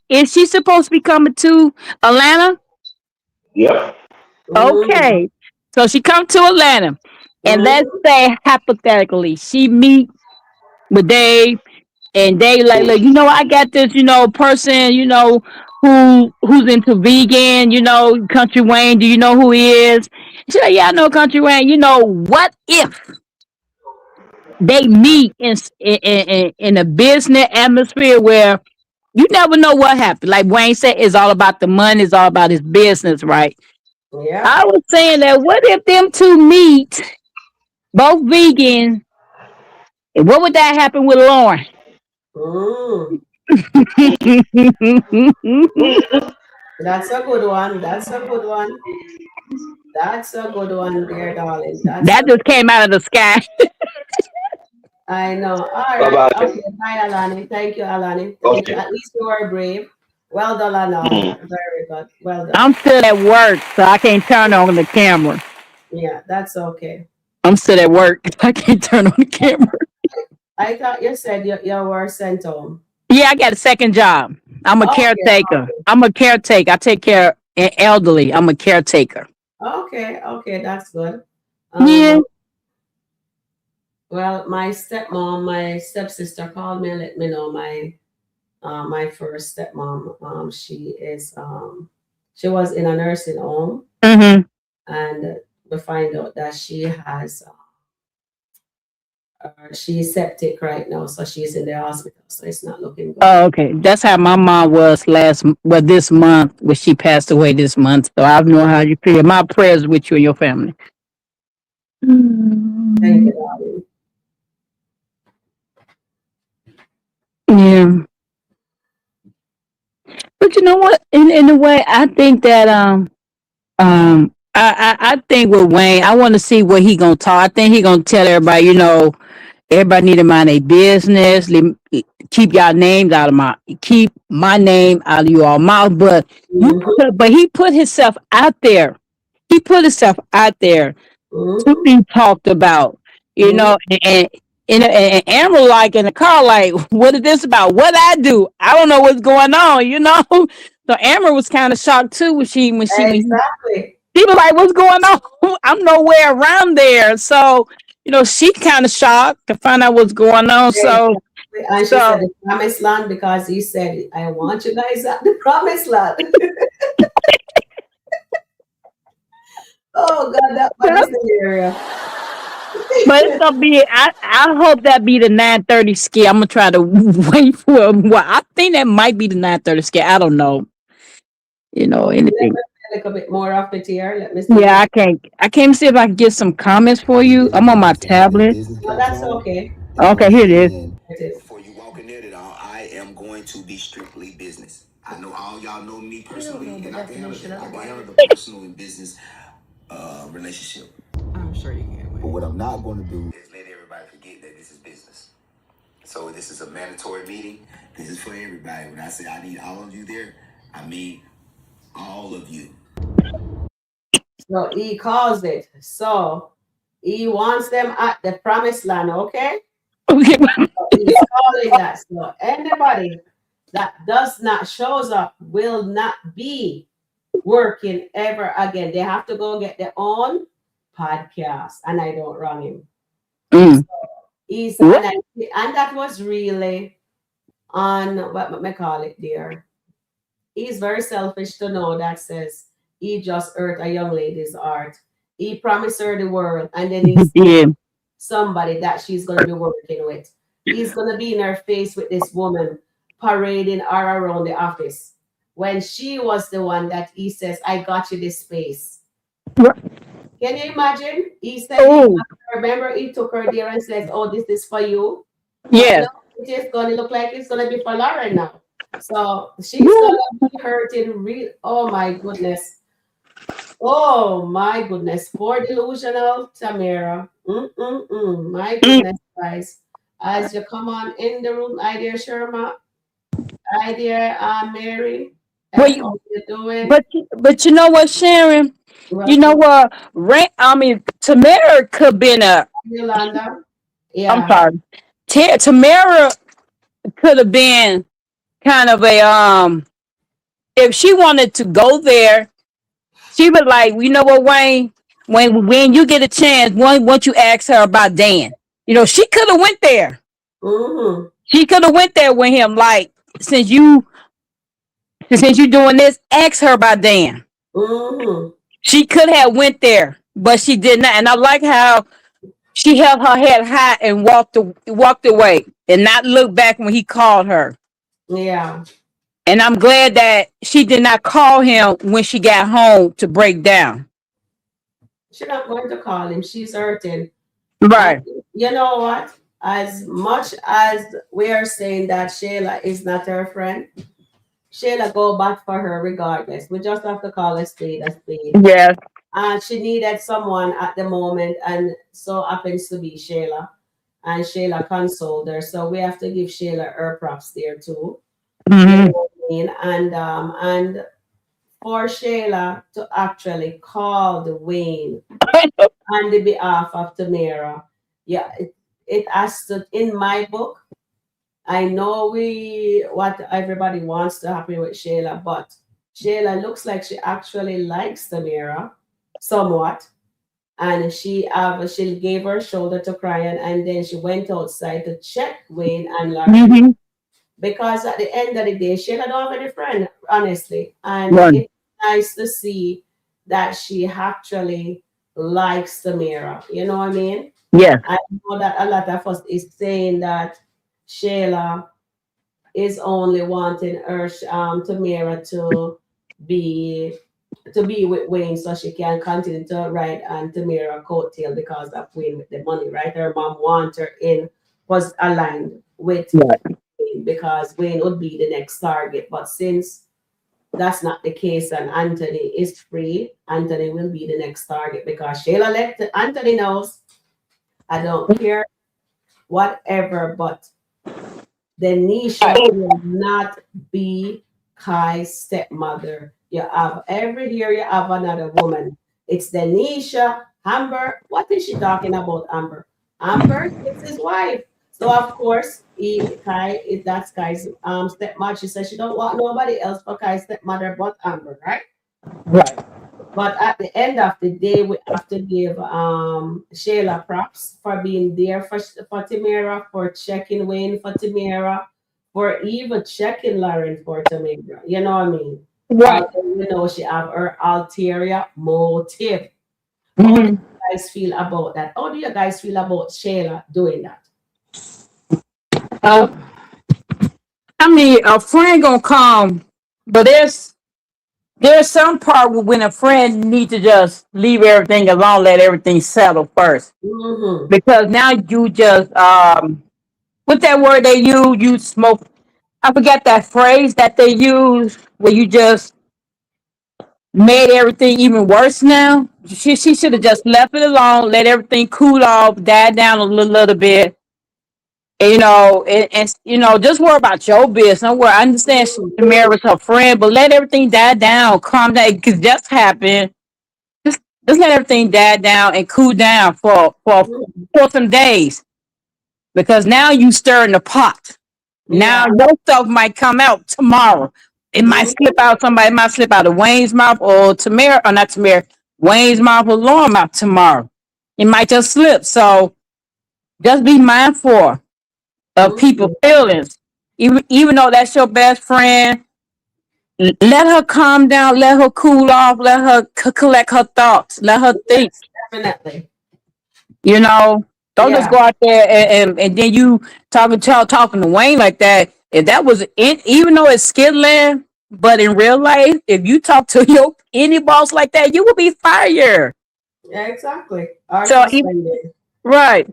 Is she supposed to be coming to Atlanta? Yep. Mm-hmm. Okay. So she come to Atlanta, and let's Mm-hmm. say hypothetically she meet with Dave, and Dave like, Mm, look, I got this, person, who's into vegan, Country Wayne. Do you know who he is? She like, yeah, I know Country Wayne. What if they meet in a business atmosphere where you never know what happened? Like Wayne said, it's all about the money. It's all about his business, right? I Yep. was saying that what if them two meet, both vegan, and what would that happen with Lauren? Mm. mm, That's a good one. That's a good one. That's a good one, dear darling. That's That a just good came out of the sky. I know. All right. bye-bye. Okay. Bye, Alani. Thank you, Alani. Thank you. Okay. At least you were brave. Well done, Alani. Mm. Very good. Well done. I'm still at work, so I can't turn on the camera. Yeah, that's okay. I'm still at work. I can't turn on the camera. I thought you said you were sent home. Yeah, I got a second job. I'm a Okay. caretaker. I'm a caretaker. I take care of elderly. I'm a caretaker. Okay. Okay. That's good. Yeah. Um, well, my stepmom, my stepsister called me and let me know my first stepmom. She was in a nursing home, Mm-hmm. and we find out that she's septic right now, so she's in the hospital. So it's not looking good. Oh, okay. That's how my mom was this month, when she passed away this month. So I know how you feel. My prayers with you and your family. Thank Mm, you, darling. yeah. But you know what? In a way, I think that I think with Wayne, I want to see what he gonna talk. I think he gonna tell everybody, everybody need to mind their business. Keep my name out of you all mouth. Mm-hmm. But he put himself out there. He put himself out there to Mm-hmm. be talked about. You Mm-hmm. know, and Amber like in the car, like, what is this about? What I do? I don't know what's going on. So Amber was kind of shocked too Exactly. she was like, what's going on? I'm nowhere around there. So, she kind of shocked to find out what's going on. So, Exactly. And she so said the promised land because he said, I want you guys at the promised land. Oh God, that one is the area. but it's gonna be. I hope that be the 9:30 skit. I'm gonna try to wait for. Well, I think that might be the 9:30 skit. I don't know. Okay, let Anything. me see a little bit more of it here. Let me see. Yeah, I can't. I can't see if I can get some comments for If you. this I'm on my becomes family tablet. business No, catch that's on, okay. then Okay, here it is. understand It is. before you walk in there that I am going to be strictly business. I know all y'all know me personally, know the and I can handle definition that. of I can handle wife. the personal and business relationship. I'm sure you can. But what I'm not going to do is let everybody forget that this is business. So this is a mandatory meeting. This is for everybody. When I say I need all of you there, I mean all of you. So he calls it. So he wants them at the promised land, okay? Okay. He's calling that. So anybody that does not shows up will not be working ever again. They have to go get their own podcast, and I don't run him. Mm. He's What? and that was really on what may call it there. He's very selfish to know that says he just hurt a young lady's heart. He promised her the world, and then he's Yeah. somebody that she's going to be working with. He's going to be in her face with this woman parading her around the office when she was the one that he says, I got you this space. Can you imagine? He said, Oh, remember, he took her there and says, oh, this is for you. But yes. no, it is going to look like it's going to be for Lauren now. So she's going Woo. to be hurting real. Oh, my goodness. Oh my goodness, poor delusional Tamara. My Mm. goodness, guys. As you come on in the room, hi there, Sherma. Hi there, Mary. Well, How you doing? but you know what, Sharon? You know Welcome, what? I mean, Tamara could been a. Yolanda. I'm Yeah. sorry. Tamara could have been kind of a if she wanted to go there, she would like, you know what, Wayne? When you get a chance, once you ask her about Dan, she could have went there. Mm-hmm. She could have went there with him. Like, since you doing this, ask her about Dan. Mm-hmm. She could have went there, but she did not. And I like how she held her head high and walked away and not look back when he called her. Yeah. And I'm glad that she did not call him when she got home to break down. She's not going to call him. She's hurting. And Right. you know what? As much as we are saying that Shayla is not her friend, Shayla go back for her regardless. We just have to call a spade a spade. Yes. And she needed someone at the moment, and so happens to be Shayla. And Shayla consoled her. So we have to give Shayla her props there too. You know Hmm. what I mean? And for Shayla to actually call the Wayne on the behalf of Tamara, yeah, it has to in my book. I know what everybody wants to happen with Shayla, but Shayla looks like she actually likes Tamara somewhat. And she gave her shoulder to cry on, and then she went outside to check Wayne and Lauren. Hmm. Because at the end of the day, Shayla don't have any friend, honestly. And Right. it's nice to see that she actually likes Tamara. You know what I mean? Yes. I know that a lot of us is saying that Shayla is only wanting her Tamara be to be with Wayne so she can continue to ride on Tamara coattail because of Wayne with the money, right? Her mom wants her in was aligned with Right. Wayne because Wayne would be the next target. But since that's not the case and Anthony is free, Anthony will be the next target because Shayla let Anthony knows I don't care whatever, but Denisha will not be Kai's stepmother. You have every year you have another woman. It's Denisha, Amber. What is she talking about, Amber? Amber is his wife. So of course, that's Kai's stepmother. She says she don't want nobody else for Kai's stepmother but Amber, right? Right. But at the end of the day, we have to give Shayla props for being there for Tamara, for checking Wayne for Tamara, for even checking Lauren for Tamara. You know what I mean? Right. Although you know she have her ulterior motive. How do Hmm. you guys feel about that? How do you guys feel about Shayla doing that? Uh, I mean, a friend gonna come, but there's some part when a friend need to just leave everything alone, let everything settle first, Mm-hmm. because now you just what's that word they use? You smoke. I forget that phrase that they use where you just made everything even worse now. She should have just left it alone, let everything cool off, die down a little bit. And, just worry about your business. Don't worry. I understand Tamara was her friend, but let everything die down, calm down, because just happened. Just let everything die down and cool down Mhm. for some days. Because now you stirring the pot. Now Yeah. your stuff might come out tomorrow. It might slip Mhm. out. Somebody might slip out of Wayne's mouth or Tamara, or not Tamara, Wayne's mouth or Lauren's mouth tomorrow. It might just slip. So just be mindful of people's Mhm. feelings. Even though that's your best friend, let her calm down, let her cool off, let her collect her thoughts, let her think. Yes, definitely. You know, don't just Yeah, go out there and then you talking to Wayne like that. If that was in, even though it's Skitland, but in real life, if you talk to your any boss like that, you will be fired. yeah, exactly. Or So suspended. right,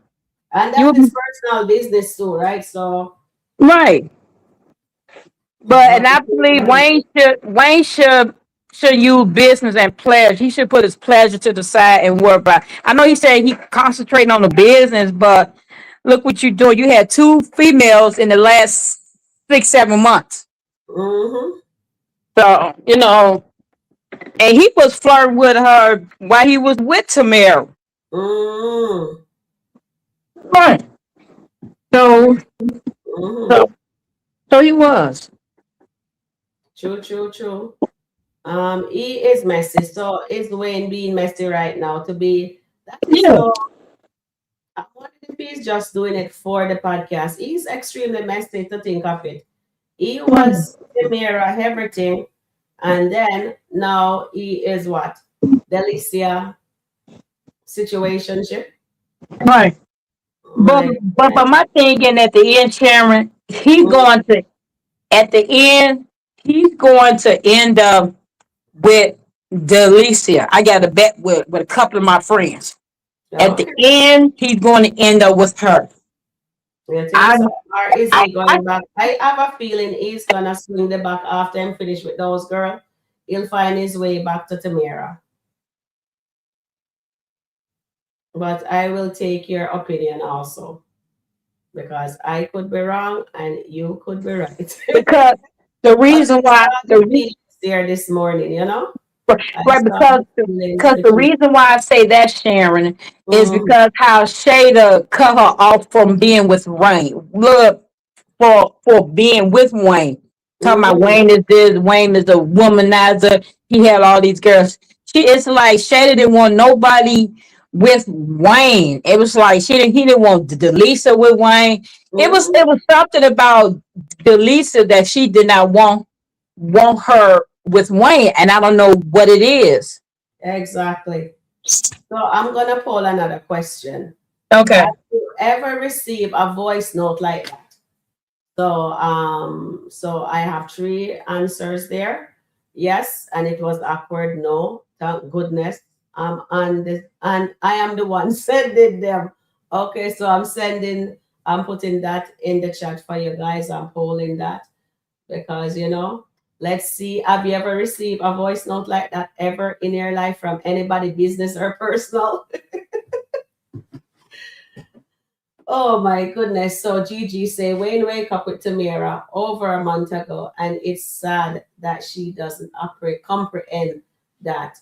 And you will that be is personal business too, right? So, right. But but and I believe Wayne should use business and pleasure. He should put his pleasure to the side and work about. I know he said he concentrating on the business, but look what you're doing. You had two females in the last 6, 7 months. mm-hmm, So and he was flirting with her while he was with Tamara. mm-hmm, Right. So mm-hmm. so so he was. True, true, true. He is messy. So is Wayne being messy right now? To be that is Yeah. so. I wonder if he's just doing it for the podcast. He's extremely messy to think of it. He Right. was Tamara everything, and then now he is what? Delicia situationship. Right. But My but goodness. my thinking at the end, Sharon, he's Mm, going to at the end, he's going to end up with Delicia. I got a bet with a couple of my friends. At the okay. end, he's going to end up with her. You think I, so? Or is I, he I going back? I have a feeling he's gonna swing the back after I'm finished with those girls. He'll find his way back to Tamara. But I will take your opinion also because I could be wrong and you could be right. because the But reason I why saw the feelings there this morning, you know? I right saw because the feelings because the between. reason why I say that, Sharon, is Mm, because how Shada cut her off from being with Rain. Look, for being with Wayne. Talking about mm, Wayne is this, Wayne is a womanizer. He had all these girls. It's like Shada didn't want nobody with Wayne. It was like he didn't want Delisa with Wayne. mm, It was something about Delisa that she did not want her with Wayne, and I don't know what it is. exactly. So I'm gonna pull another question. Okay. Have you ever received a voice note like that? So I have three answers there. Yes, and it was awkward. No, thank goodness. And I am the one sending them. Okay, so I'm putting that in the chat for you guys. I'm polling that because let's see. Have you ever received a voice note like that ever in your life from anybody, business or personal? Oh my goodness. So Gigi say Wayne wake up with Tamara over a month ago, and it's sad that she doesn't comprehend that.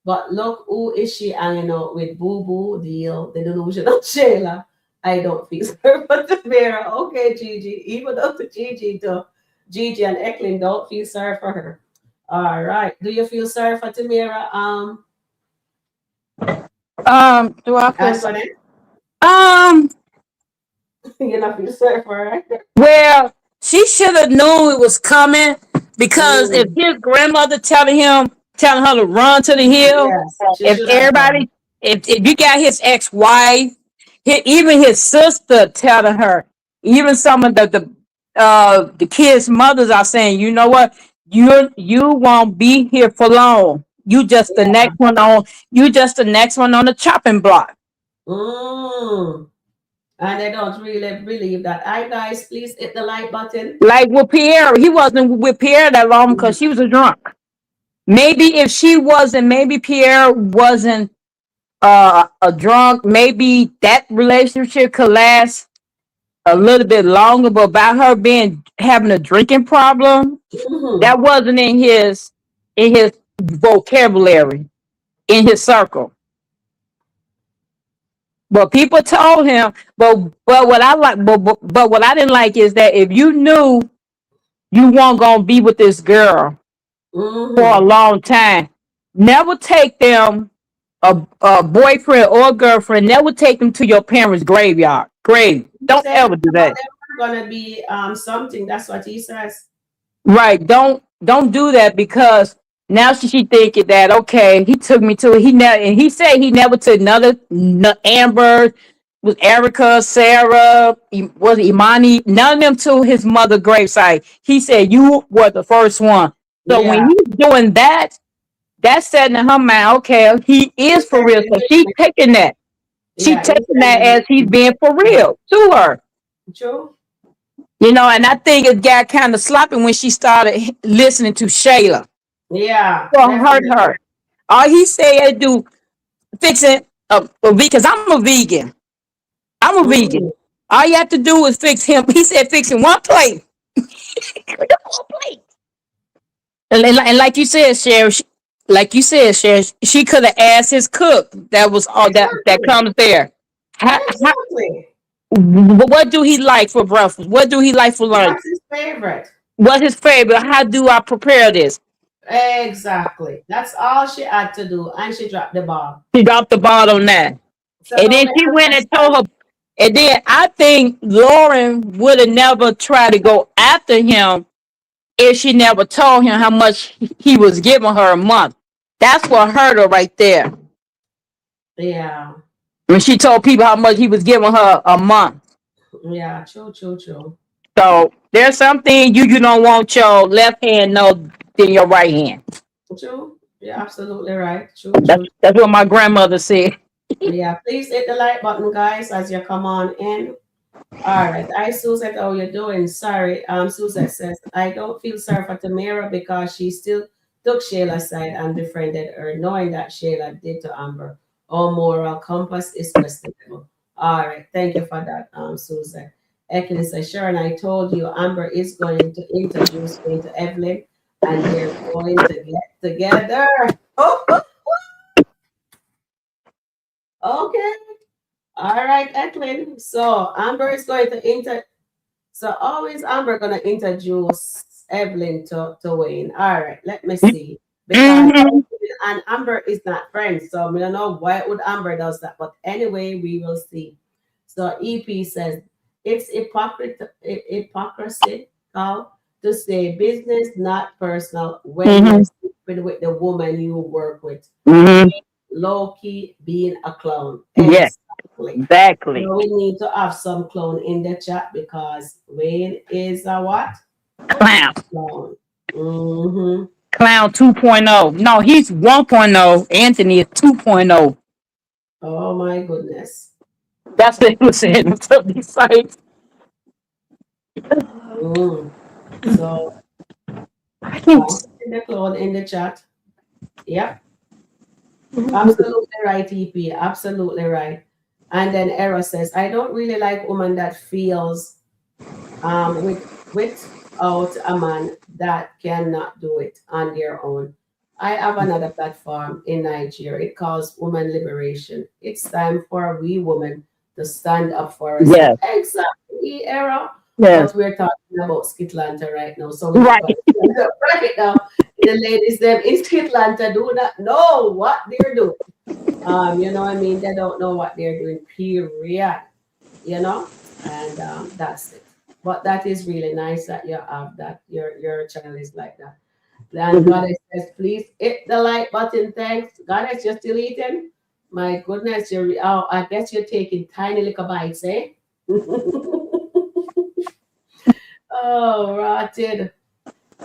But look, who is she hanging out with? Boo Boo Deal, the delusional Shayla. I don't feel sorry for Tamara. Okay, Gigi. Even though to Gigi and Eklund don't feel sorry for her. All right. Do you feel sorry for Tamara? Do I feel so? Antoinette, Um, you not feel sorry for her? Well, she should have known it was coming because if Mm, his grandmother telling her to run to the hill, yes, she if should have known. everybody, if you got his ex-wife, even his sister telling her, even some of the kids' mothers are saying, you know what, you won't be here for long. You just the next one on the chopping block. Mm. And I don't really believe that. Hi guys, please hit the like button. Like with Pierre, he wasn't with Pierre that long because she was a drunk. Maybe if she wasn't, maybe Pierre wasn't a drunk, maybe that relationship could last a little bit longer. But about her being having a drinking problem, Mm-hmm. that wasn't in his vocabulary, in his circle. But people told him, but what I like, but what I didn't like is that if you knew you weren't gonna be with this girl for a Mm-hmm. long time, never take them a boyfriend or a girlfriend. Never take them to your parents' grave. He Don't said ever do some of that. them are gonna be something. That's what he says. Right? Don't do that because now she thinking that okay, he took me to he never and he said he never took Amber, was Erica, Sarah, was Imani, none of them to his mother gravesite. He said you were the first one. So when Yeah. he's doing that, that's setting in her mind, okay, he He is for said real. he So she will. taking that. She Yeah, he taking said that as he's he being for will. real to her. True. And I think it got kind of sloppy when she started listening to Shayla. Yeah, Well, hurt definitely. her. All he said do fixing because I'm a vegan. I'm a vegan. Mm-hmm. All you have to do is fix him. He said fixing one plate. One plate. And like you said, Sharon, she could have asked his cook. That was all that Exactly. comes there. Exactly. What do he like for breakfast? What do he like for lunch? What's his favorite? What's his favorite? How do I prepare this? Exactly. That's all she had to do, and she dropped the ball. She dropped the ball on that. So And now then we she went and told understand. her. And then I think Lauren would have never tried to go after him if she never told him how much he was giving her a month. That's what hurt her right there. Yeah. When she told people how much he was giving her a month. Yeah. True. True. True. So there's something you don't want your left hand know than your right hand. True. You're absolutely right. True. That's True. that's what my grandmother said. Yeah. Please hit the like button, guys, as you come on in. All right. Hi, Suzette. How you doing? Sorry. Suzette says, I don't feel sorry for Tamara because she still took Shayla's side and befriended her, knowing that Shayla did to Amber. Our moral compass is questionable. All right. Thank you for that, Suzette. Eklund says, Sharon, I told you Amber is going to introduce me to Evelyn and they're going to get together. Oh, okay. All right, Eklund. So Amber is going to So always Amber gonna introduce Evelyn to Wayne. All right, let me see. Because Mm-hmm. Evelyn and Amber is not friends, so we don't know why would Amber does that. But anyway, we will see. So EP says it's hypocrisy to say business, not personal, when you're Mm-hmm. sleeping with the woman you work with. Mm-hmm. Low key being a clown. Yes, Exactly. exactly. So we need to have some clown in the chat because Wayne is a what? Clown. Clown. Mm-hmm. Clown 2.0. No, he's 1.0. Anthony is 2.0. Oh my goodness. That's what he was saying to these sites. Mm. So I can't. in the clown in the chat. Yep. Absolutely right, EP. Absolutely right. And then Era says, I don't really like woman that feels without a man that cannot do it on their own. I have another platform in Nigeria. It calls Woman Liberation. It's time for we women to stand up for ourselves. Yes, Exactly, Era. yes. But we're talking about SkitLanta right now. So we need Right. to stand up right now. The ladies them in SkitLanta do not know what they're doing. You know what I mean? They don't know what they're doing, period. You know? And that's it. But that is really nice that you have that. Your channel is like that. And Goddess says, please hit the like button. Thanks. Goddess, you're still eating? My goodness, I guess you're taking tiny little bites, eh? Oh, rotted.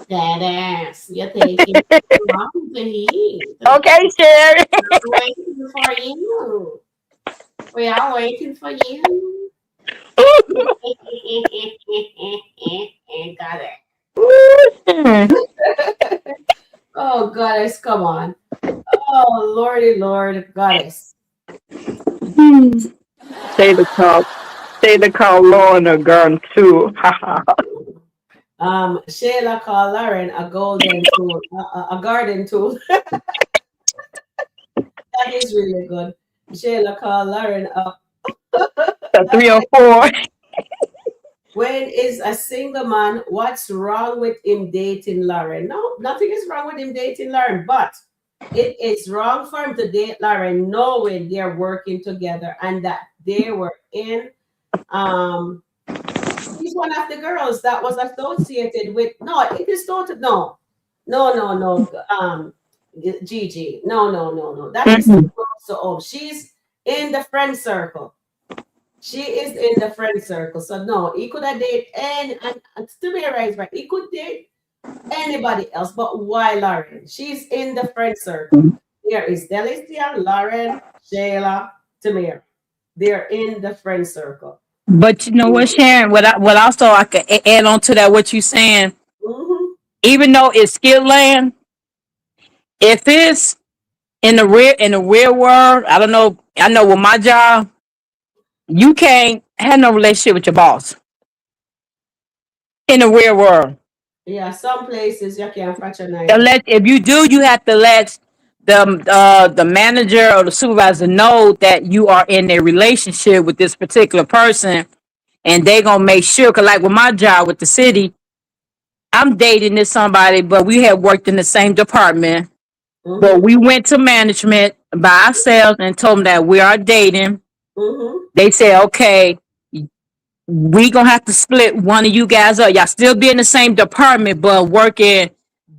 That ass. You're taking too long to eat. Okay, Sherry. I'm waiting for you. We are waiting for you. Got it. Sharon. Oh, goddess, come on. Oh, lordy, Lord, goddess. Say the call. Say the call Lauren a gun too. Shayla called Lauren a golden tool, a garden tool. That is really good. Shayla called Lauren a. A 304. When is a single man? What's wrong with him dating Lauren? No, nothing is wrong with him dating Lauren, but it is wrong for him to date Lauren knowing they're working together and that they were in. She's one of the girls that was associated with. No, it is total. No, no, no, no. Gigi. No, no, no, no. That is too close to home. She's in the friend circle. She is in the friend circle. So no, he could have dated and Tamara is right. He could date anybody else, but why Lauren? She's in the friend circle. There is Delicia, Lauren, Shayla, Tamara. They're in the friend circle. But you know what, Sharon? What also I could add on to that, what you saying, Mm-hmm. even though it's Skitland, if it's in the real world, I don't know. I know with my job, you can't have no relationship with your boss in the real world. Yeah, some places you can fraternize it. Unless if you do, you have to let the manager or the supervisor know that you are in a relationship with this particular person, and they gonna make sure. Cause like with my job with the city, I'm dating this somebody, but we had worked in the same department. But Mm-hmm. we went to management by ourselves and told them that we are dating. Mm-hmm. They said, okay, we gonna have to split one of you guys up. Y'all still be in the same department, but working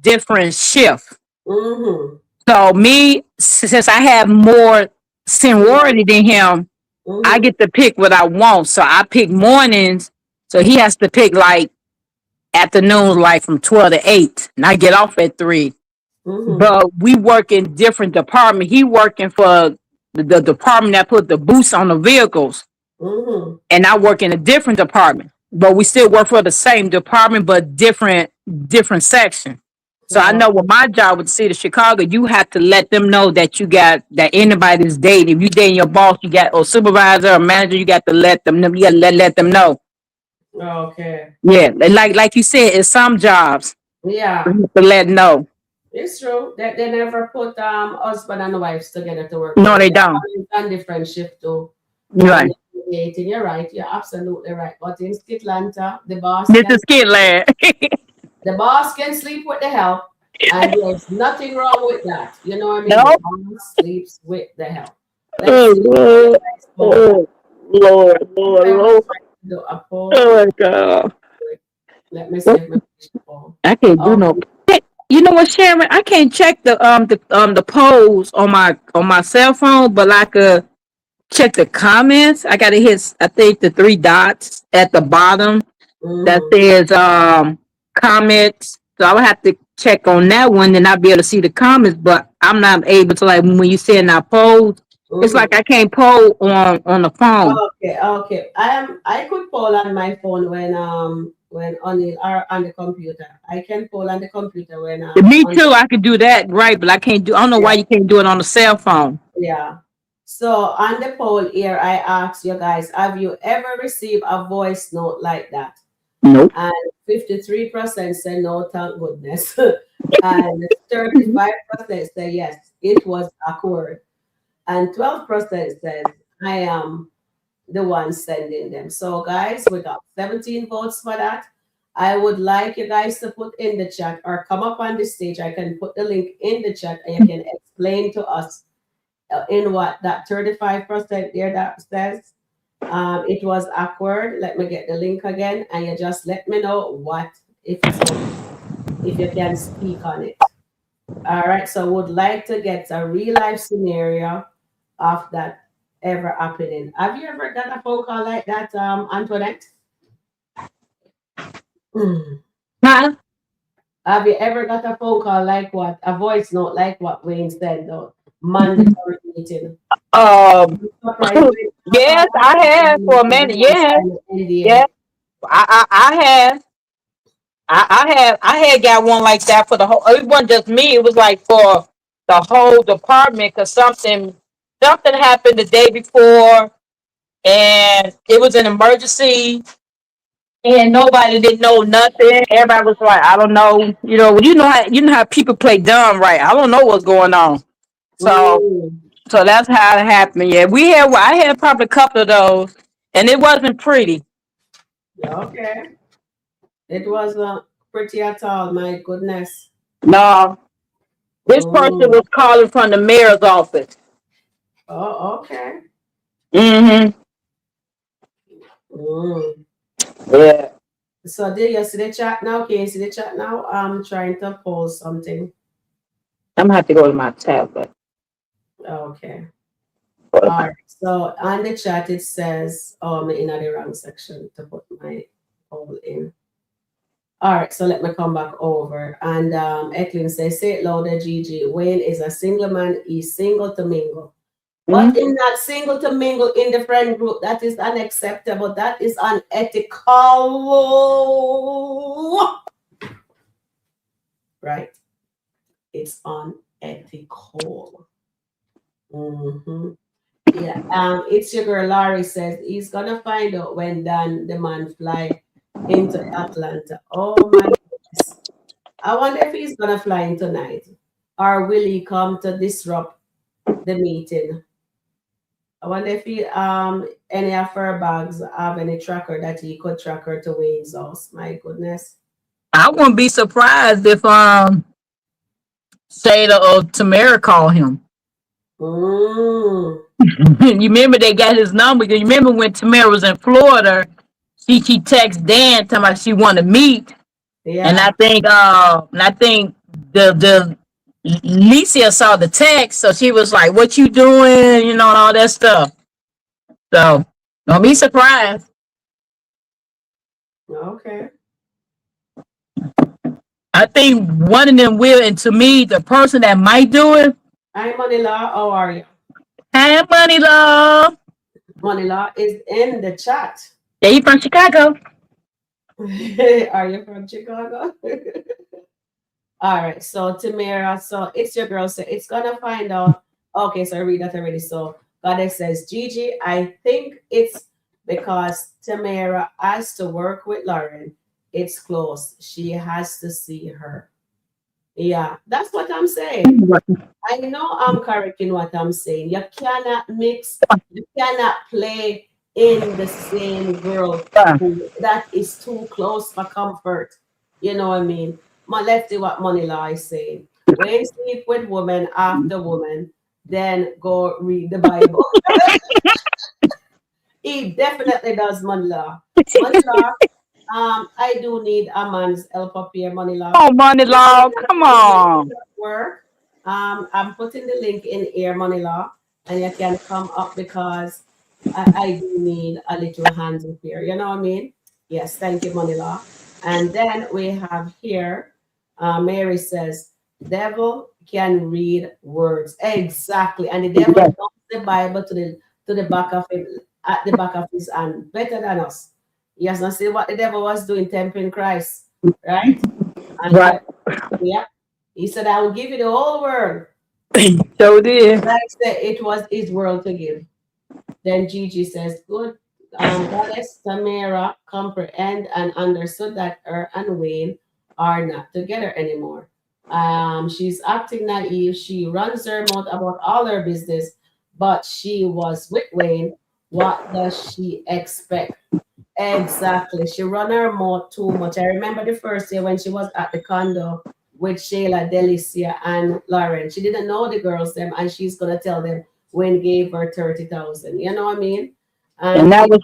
different shift. Mm-hmm. So me, since I have more Yeah. seniority than him, I Mm-hmm. get to pick what I want. So I pick mornings. So he has to pick like afternoons, like from 12 to 8, and I get off at 3. Mm-hmm. But we work in different department. He working for the department that put the boots on the vehicles, Mm-hmm. and I work in a different department. But we still work for the same department, but different section. So I So know with my job with the city of Chicago, you have to let them know that you got that anybody's dating. If you dating your boss, you got or supervisor or manager, you got to let them know. You got to let them know. okay. Yeah, like you said, in some jobs, Yeah. you have to let know. It's true that they never put husband and wives together to work No, they together. don't. And on different shift too. And Right. dating, you're right. You're absolutely right. But in SkitLanta, This is Skitland. the boss can sleep with the help, and there's nothing wrong with that. You know what I mean? The No. boss sleeps with the help. Let's Oh see how you Lord, guys vote. oh Lord, I Lord, was Lord. trying to do a poll. Oh my God. Let me see What? if my poll. I can't do Oh, no. You know what, Sharon? I can't check the polls on my cell phone, but I could check the comments. I gotta hit I think the 3 dots at the bottom that mm-hmm, says comments. So I would have to check on that one, then I'll be able to see the comments. But I'm not able to, like, when you send out polls. It's mm-hmm. like I can't poll on the phone. Okay, okay. I could poll on my phone when on the or on the computer. I can poll on the computer when Me on too. I could do that, right? But I can't do. I don't know yeah, why you can't do it on the cell phone. yeah. So on the poll here, I asked you guys, have you ever received a voice note like that? Nope. And 53% say no, thank goodness. And 35% say yes, it was awkward. And 12% says I am the one sending them. So, guys, we got 17 votes for that. I would like you guys to put in the chat or come up on the stage. I can put the link in the chat and you can explain to us in what that 35% there that says. It was awkward. Let me get the link again, and you just let me know what if it's if you can speak on it. All right. So, would like to get a real life scenario of that ever happening. Have you ever got a phone call like that, Antoinette? Hmm. Huh? Have you ever got a phone call like what? A voice note like what Wayne said, though? mandatory meeting. Surprised you Yes, I have for a minute. Yes, yes, I have. I had got one like that for the whole. It wasn't just me. It was like for the whole department because something happened the day before, and it was an emergency, and nobody didn't know nothing. Everybody was like, I don't know. You know how people play dumb, right? I don't know what's going on. So Mm, so that's how it happened. Yeah, I had probably a couple of those, and it wasn't pretty. okay. It wasn't pretty at all, my goodness. No, this person Mm. was calling from the mayor's office. Oh, okay. Mm-hmm. Mm. Yeah. So did you see the chat now? Can you see the chat now? I'm trying to post something. I'm gonna have to go to my tablet. Okay. Go to All my- right. So on the chat it says, oh, I'm in the wrong section to put my poll in. All right, so let me come back over. And Eklund says, say it louder, Gigi. Wayne is a single man, he's single to mingle. But in that single to mingle in the friend group, that is unacceptable. That is unethical. Right? It's unethical. Mm-hmm. Yeah. It's your girl Larry says he's gonna find out when Dan the man fly into Atlanta. Oh my goodness. I wonder if he's gonna fly in tonight. Or will he come to disrupt the meeting? I wonder if he any of her bags have any tracker that he could track her to Wayne's house. My goodness. I wouldn't be surprised if Shada or Tamara call him. Mm, You remember they got his number. You remember when Tamara was in Florida, she texted Dan talking about she wanted to meet. And yeah. I think the Licia saw the text, so she was like, "What you doing?" And all that stuff. So don't be surprised. Okay. I think one of them will, and to me, the person that might do it, Hi Manila, how are you? hey, Money Love. Manila is in the chat. Yeah, he from Chicago. Are you from Chicago? All right, so Tamara, so it's your girl. So it's gonna find out. Okay, so I read that already. So Goddess says, Gigi, I think it's because Tamara has to work with Lauren. It's close. She has to see her. Yeah, that's what I'm saying. I know I'm correct in what I'm saying. You cannot mix, you cannot play in the same world that is too close for comfort. You know what I mean? Let's see what Money Law is saying. When you sleep with woman after woman, then go read the Bible. He definitely does Money Law. Money Law, I do need a man's help up here, Money Law. Oh, Money Love, come on. Work. I'm putting the link in Air Money Law, and you can come up because I do need a little hands up here. You know what I mean? Yes, thank you, Money Law. And then we have here, Mary says, devil can read words. Exactly. And the devil knows the Bible to the back of it, at the back of his hand, better than us. He has not seen what the devil was doing, tempting Christ, right? And Right. yeah, he said, I will give you the whole world. So did. Like I said, it was his world to give. Then Gigi says, good. Goddess Tamara comprehend and understood that her and Wayne are not together anymore. She's acting naive. She runs her mouth about all her business, but she was with Wayne. What does she expect? Exactly. She run her mouth too much. I remember the first year when she was at the condo with Shayla, Delicia, and Lauren. She didn't know the girls them, and she's gonna tell them when gave her 30,000. You know what I mean? And And that was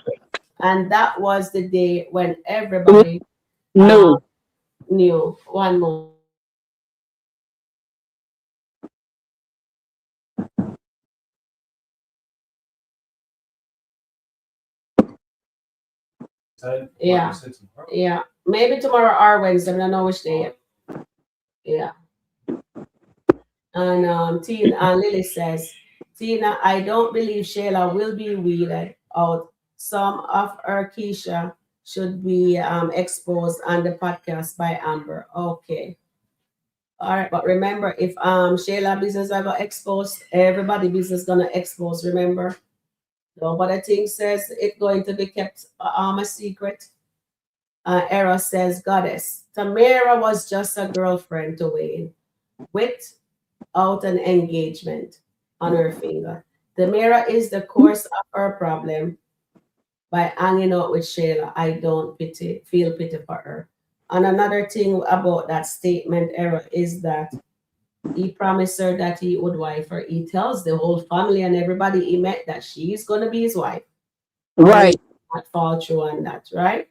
that was the day when everybody uh, new. knew. One more. Yeah, yeah. Maybe tomorrow or Wednesday. I don't know which day. Yeah. And Tina and Lily says, Tina, I don't believe Shayla will be weeded out. Some of her Keisha should be exposed on the podcast by Amber. Okay. All right, but remember, if Shayla business I got exposed, everybody business gonna expose. Remember, nobody thing says it going to be kept a secret. Era says, Goddess, Tamara was just a girlfriend to Wayne without an engagement on her finger. Tamara is the cause of her problem by hanging out with Shayla. I don't feel pity for her. And another thing about that statement, Era, is that he promised her that he would wife her. He tells the whole family and everybody he met that she's going to be his wife. And he Right. not fall through on that, right?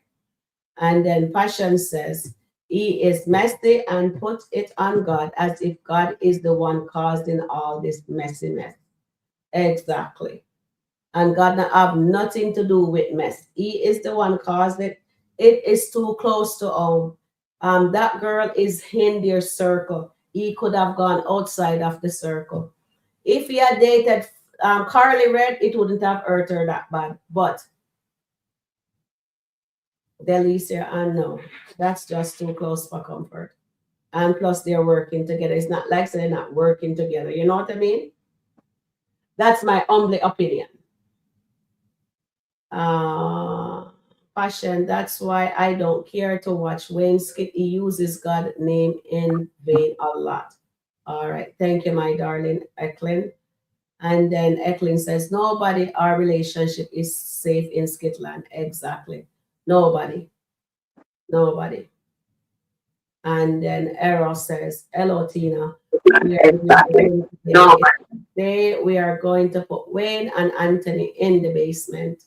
And then Passion says, he is messy and put it on God as if God is the one causing all this messiness. Exactly. And God not have nothing to do with mess. He is the one caused it. It is too close to home. That girl is in their circle. He could have gone outside of the circle. If he had dated Carly Red, it wouldn't have hurt her that bad. But Delicia, and no, that's just too close for comfort. And plus, they're working together. It's not like they're not working together. You know what I mean? That's my humble opinion. uh Passion. That's why I don't care to watch Wayne skit. He uses God name in vain a lot. All right, thank you, my darling Eklund. And then Eklund says, nobody, our relationship is safe in Skitland. Exactly. Nobody. Nobody. And then Errol says, hello, Tina. We are going to put Wayne and Anthony in the basement.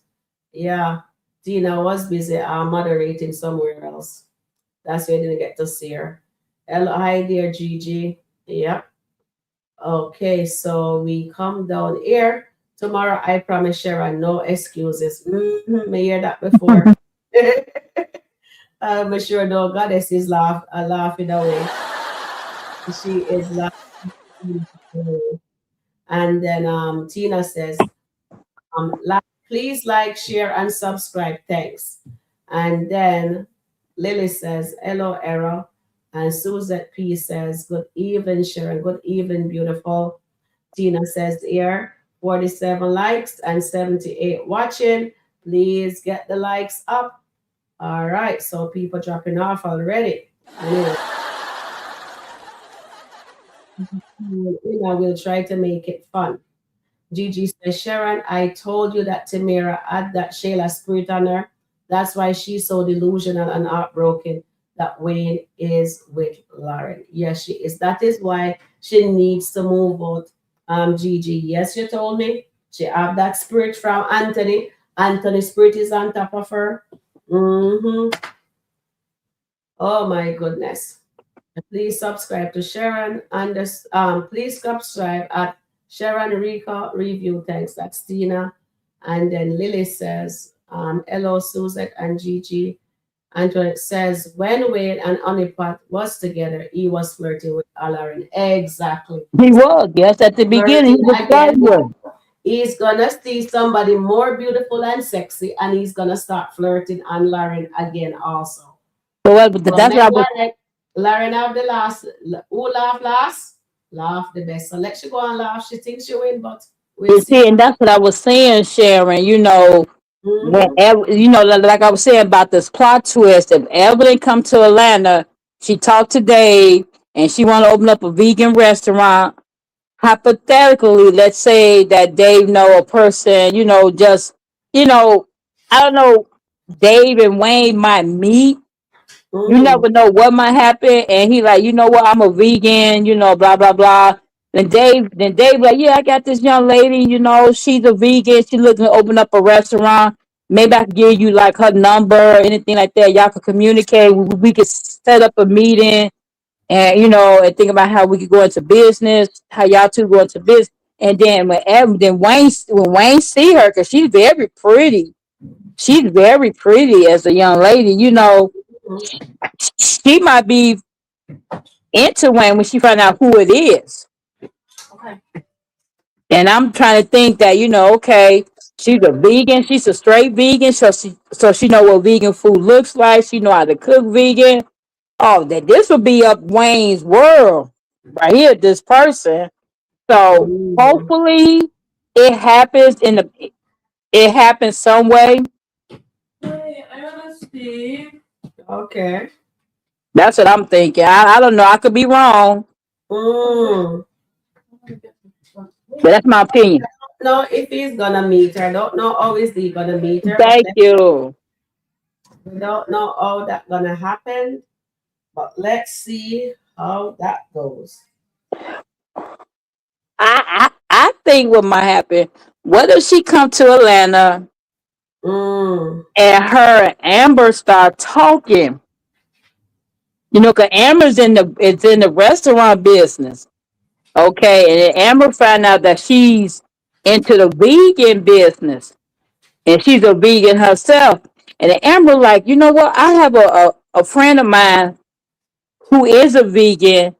Yeah, Tina was busy moderating somewhere else. That's why I didn't get to see her. Hello, hi, dear Gigi. Yep. Okay, so we come down here. Tomorrow, I promise Sharon, no excuses. Mm-hmm, I hear that before. I'm sure no goddess is laughing away. She is laughing away. And then Tina says, please like, share, and subscribe. Thanks. And then Lily says, hello, Errol. And Suzette P says, good evening, Sharon. Good evening, beautiful. Tina says, here, 47 likes and 78 watching. Please get the likes up. All right. So people dropping off already. Anyway, we'll try to make it fun. Gigi says, Sharon, I told you that Tamara had that Shayla spirit on her. That's why she's so delusional and heartbroken that Wayne is with Lauren. Yes, she is. That is why she needs to move out. Gigi, yes, you told me. She have that spirit from Anthony. Anthony's spirit is on top of her. Mm-hmm. Oh my goodness. Please subscribe to Sharon and please subscribe at Sharon Review. Thanks. That's Tina. And then Lily says, hello, Suzette and Gigi. Antoinette says, when Wade and Honeypot was together, he was flirting with Alarin. Exactly. He was. Yes, at the beginning, Flirting he was again. flirting. He's gonna see somebody more beautiful and sexy, and he's gonna start flirting on Lauren again also. But Well, that's let what I was. Lauren have the last. Who laugh last? Laugh the best. So let she go and laugh. She thinks she win, but we'll You see. see, and that's what I was saying, Sharon. Mm-hmm. Whenever like I was saying about this plot twist, if Evelyn come to Atlanta, she talked to Dave, and she want to open up a vegan restaurant. Hypothetically, let's say that Dave know a person, just you know, I don't know, Dave and Wayne might meet. You Mm-hmm. never know what might happen. And he like, what, I'm a vegan, blah blah blah. Then Dave like, yeah, I got this young lady, she's a vegan, she looking to open up a restaurant. Maybe I could give you like her number or anything like that. Y'all could communicate. We could set up a meeting and and think about how we could go into business, how y'all two go into business. And then when Wayne see her, because she's very pretty as a young lady, she might be into Wayne when she find out who it is. And I'm trying to think that, okay, she's a vegan, she's a straight vegan, so she know what vegan food looks like, she know how to cook vegan. Oh, that this would be up Wayne's world right here, this person. So Mhm. hopefully it happens it happens some way. Okay. That's what I'm thinking. I don't know. I could be wrong, Mm. but that's my opinion. No, if he's gonna meet her, I don't know how is he gonna meet her, but Thank you. we don't know how that gonna happen. But let's see how that goes. I think what might happen. What if she come to Atlanta Mm. and her and Amber start talking? Cause Amber's in the restaurant business. Okay, and then Amber found out that she's into the vegan business, and she's a vegan herself. And then Amber like, you know what? I have a friend of mine who is a vegan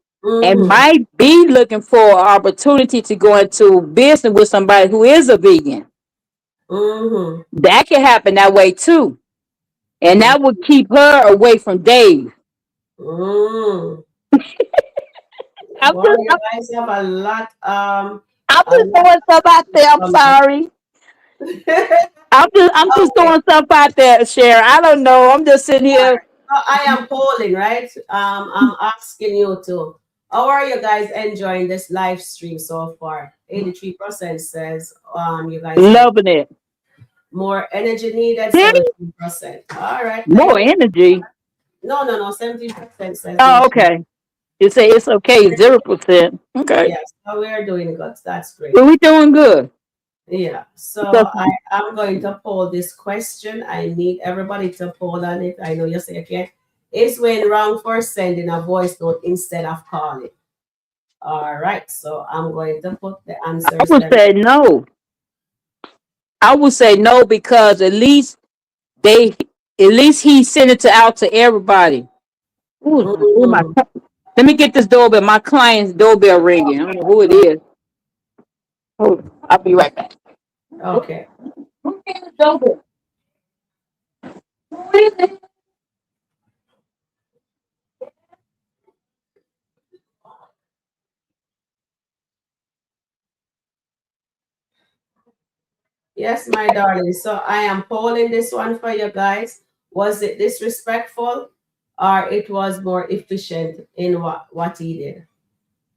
and Mm-hmm. might be looking for an opportunity to go into business with somebody who is a vegan. Mm-hmm. That can happen that way too. And that would keep her away from Dave. Mm. I'm Boy, just, you guys have a lot I'm a just lot throwing stuff out there. I'm coming. sorry. I'm just Okay. throwing stuff out there, Sharon. I don't know. I'm just sitting All here. right. So I am polling, right? I'm asking you to, how are you guys enjoying this live stream so far? 83% says you guys have Loving it. more energy needed, Hmm? 17%. All right, thank More you. energy. No, 17% says Oh, more. okay. You say it's okay, 0%. Okay. Yes, so we are doing good. That's Well, great. we doing good. Yeah, so Because I am going to poll this question. I need everybody to poll on it. I know you say you can't. Is when wrong for sending a voice note instead of calling. All right, so I'm going to put the I answers would there. say no. I would say no because they, at least he sent it out to everybody. Mm, Let me get this doorbell. My client's doorbell ringing. I don't know who it is. Hold on. I'll be right back. okay. Who is the doorbell? Who is it? Yes, my darling. So I am polling this one for you guys. Was it disrespectful or it was more efficient in what he did?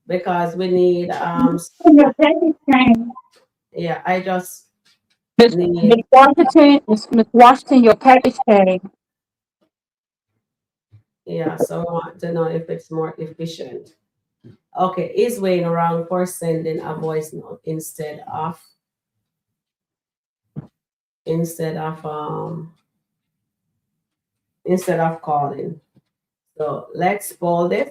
Because we need Your package came. yeah, I just Miss need Washington, Miss Washington, your package came. yeah, so I want to know if it's more efficient. Okay, is Wayne wrong for sending a voice note instead of instead of calling? So let's poll this.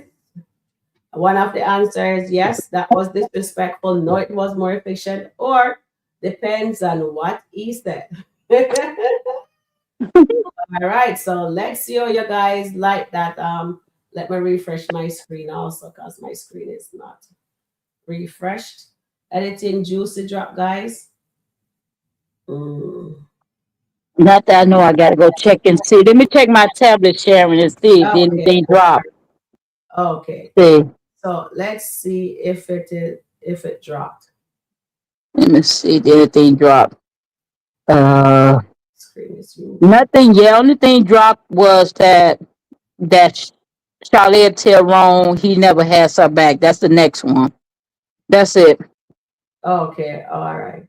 One of the answers, yes, that was disrespectful. No, it was more efficient, or depends on what he said. All right, so let's see how you guys like that. Let me refresh my screen also because my screen is not refreshed. Editing juicy drop, guys. Mm. Not that I know I gotta go check and see. Let me check my tablet, Sharon, and see if Okay, anything dropped. okay. See. So let's see if it dropped. Let me see if anything dropped. Uh Screen is moving. Nothing. Yeah, only thing dropped was that Charlotte tell Ron he never has her back. That's the next one. That's it. Okay, all right.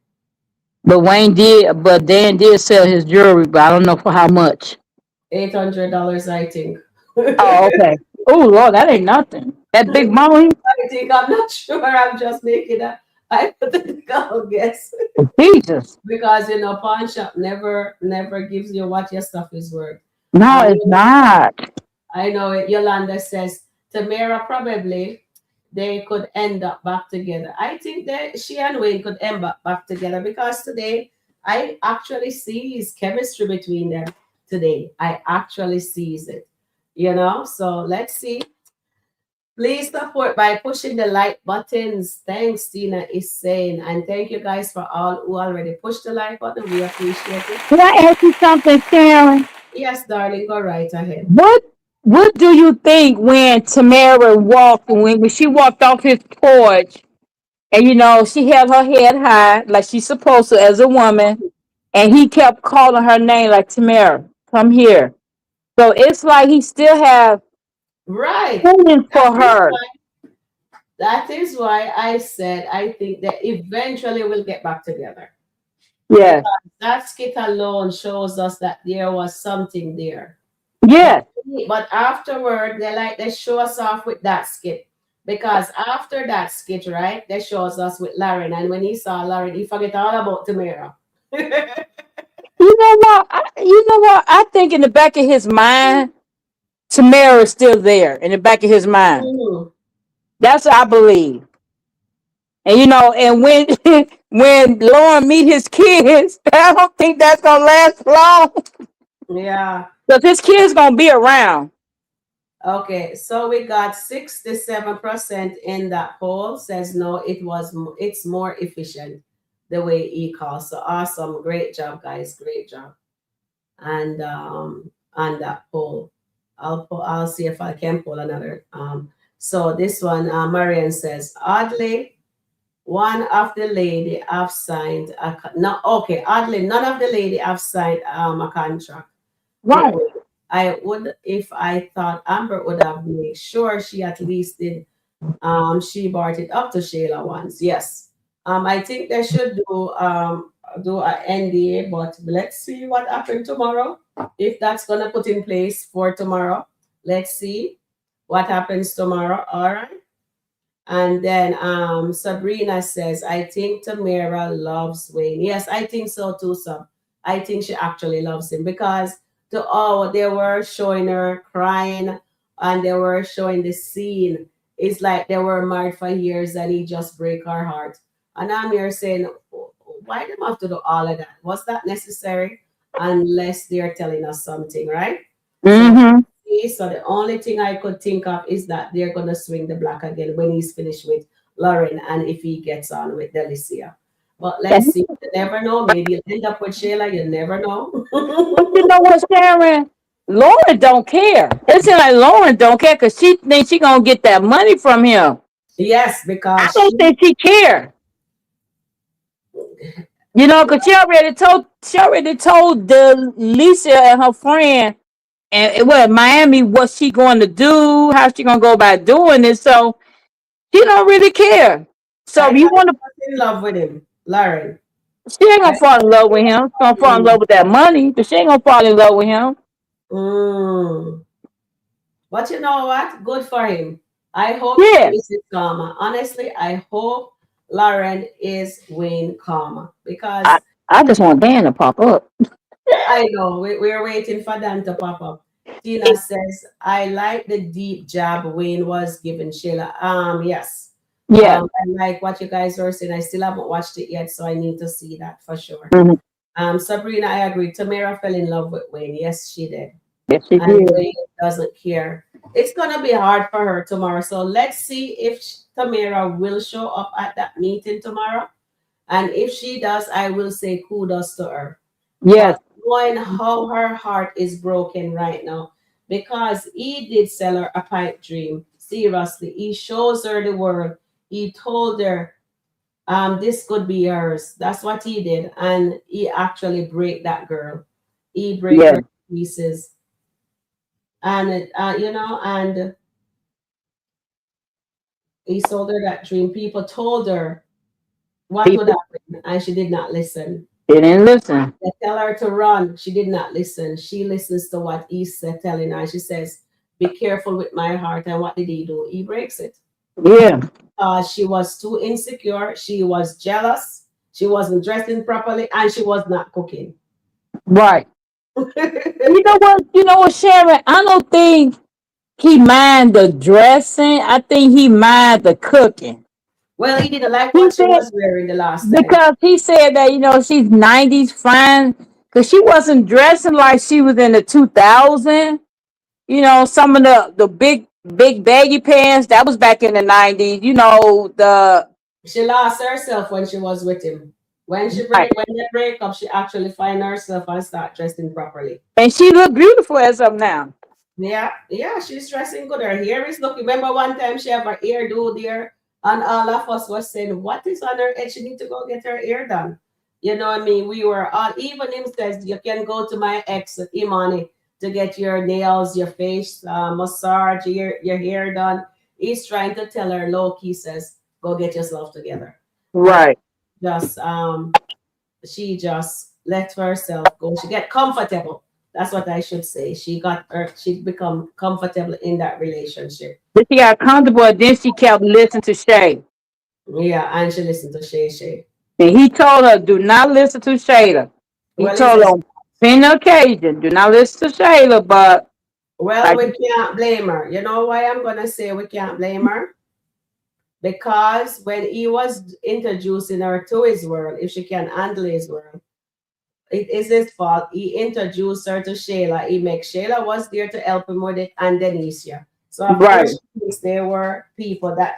But Dan did sell his jewelry, but I don't know for how much. $800, I think. Oh, I okay. Oh Lord, that ain't nothing. That big money. think I'm not sure. I'm just making a hypothetical guess Jesus. because pawn shop never gives you what your stuff is worth. No, it's not. I know it. Yolanda says Tamara probably they could end up back together. I think that she and Wayne could end up back together because today I actually sees chemistry between them. Today I actually sees it. So let's see. Please support by pushing the like buttons. Thanks, Tina is saying. And thank you guys for all who already pushed the like button. We appreciate it. Can I ask you something, Sharon? Yes, darling, go right ahead. What do you think when Tamara walked when she walked off his porch and she held her head high like she's supposed to as a woman, and he kept calling her name like Tamara, come here. So it's like he still have Right. feelings That for is her. why that is why I said I think that eventually we'll get back together. Yes. Because that skit alone shows us that there was something there. But Yes. but afterward, they show us off with that skit. Because after that skit, right, they shows us with Lauren. And when he saw Lauren, he forget all about Tamara. You know what? I think in the back of his mind, Tamara is still there in the back of his mind. Mhm. That's what I believe. And when when Lauren meet his kids, I don't think that's gonna last long Yeah. because his kids gonna be around. Okay, so we got 67% in that poll says no, it's more efficient the way he calls. So awesome, great job, guys, great job. And on that poll, I'll see if I can pull another. So this one, Marian says, oddly, one of the lady have signed no, okay, oddly, none of the lady have signed a contract with Right. Wade. I would if I thought Amber would have made sure she at least did. She brought it up to Shayla once. Yes. I think they should do a NDA, but let's see what happened tomorrow. If that's gonna put in place for tomorrow, let's see what happens tomorrow. All right. And then Sabrina says, I think Tamara loves Wayne. Yes, I think so too, Sub. I think she actually loves him because they were showing her crying and they were showing the scene. It's like they were married for years and he just break her heart. And I'm here saying, why them have to do all of that? Was that necessary? Unless they're telling us something, right? So Mm-hmm. so the only thing I could think of is that they're gonna swing the black again when he's finished with Lauren and if he gets on with Delicia. But let's see. You never know. Maybe you'll end up with Shayla. You never know. But you know what, Sharon? Lauren don't care. It seems like Lauren don't care because she thinks she gonna get that money from him. Yes, I because don't think she care. Because she already told the Lisa and her friend and what Miami what she going to do, how she gonna go about doing it. So she don't really care. So I if you thought want she to, was in love with him, Lauren. she ain't I gonna fall thought in she love with was him. She's gonna fall in falling in love love. with that money, but she ain't gonna fall in love with him. Mm. But you know what? Good for him. I hope she Yeah, is his karma. Honestly, I hope Lauren is Wayne karma I because I just want Dan to pop up. I know we're waiting for them to pop up. Tina says, I like the deep jab Wayne was giving Sheila. Yes. Yeah. I like what you guys are saying. I still haven't watched it yet, so I need to see that for sure. Mhm. Sabrina, I agree. Tamara fell in love with Wayne. Yes, she did. Yes, she And did. Wayne doesn't care. It's gonna be hard for her tomorrow. So let's see if Tamara will show up at that meeting tomorrow. And if she does, I will say kudos to her. Yes. But knowing how her heart is broken right now, because he did sell her a pipe dream. Seriously, he shows her the world. He told her, this could be hers. That's what he did, and he actually break that girl. He break her Yes. to pieces, and and he sold her that dream. People told her what would People happen, and she did not listen. didn't listen. They tell her to run. She did not listen. She listens to what he's telling her. She says, be careful with my heart. And what did he do? He breaks it. Yeah. She was too insecure. She was jealous. She wasn't dressing properly. And she was not cooking. Right. You know what? You know what, Sharon? I don't think he mind the dressing. I think he mind the cooking. Well, he didn't like He what she said was wearing the last time. because he said that she's 90s fine because she wasn't dressing like she was in the 2000. Some of the big big baggy pants. That was back in the 90s. You know, the She lost herself when she was with him. right. When they break up, she actually find herself and start dressing properly. And she looked beautiful as of now. Yeah, yeah, she's dressing good. Her hair is looking. Remember one time she have her hair do there, and all of us was saying, "What is on her head? She need to go get her hair done." You know what I mean? We were all. Even him says you can go to my ex Imani to get your nails, your face massage, your hair done. He's trying to tell her low key says, "Go get yourself together," and Right. just she just let herself go. She get comfortable. That's what I should say. She become comfortable in that relationship. But she got comfortable, and then she kept listening to Shay. Yeah, and she listened to Shay Shay. And he told her, do not listen to Shayla. He Well, he told her says, on any occasion, do not listen to Shayla, but well, like we can't blame her. You know why I'm gonna say we can't blame her? Because when he was introducing her to his world, if she can handle his world, it is his fault. He introduced her to Shayla. He make Shayla was there to help him with it and Denicia. So of right, course she thinks they were people that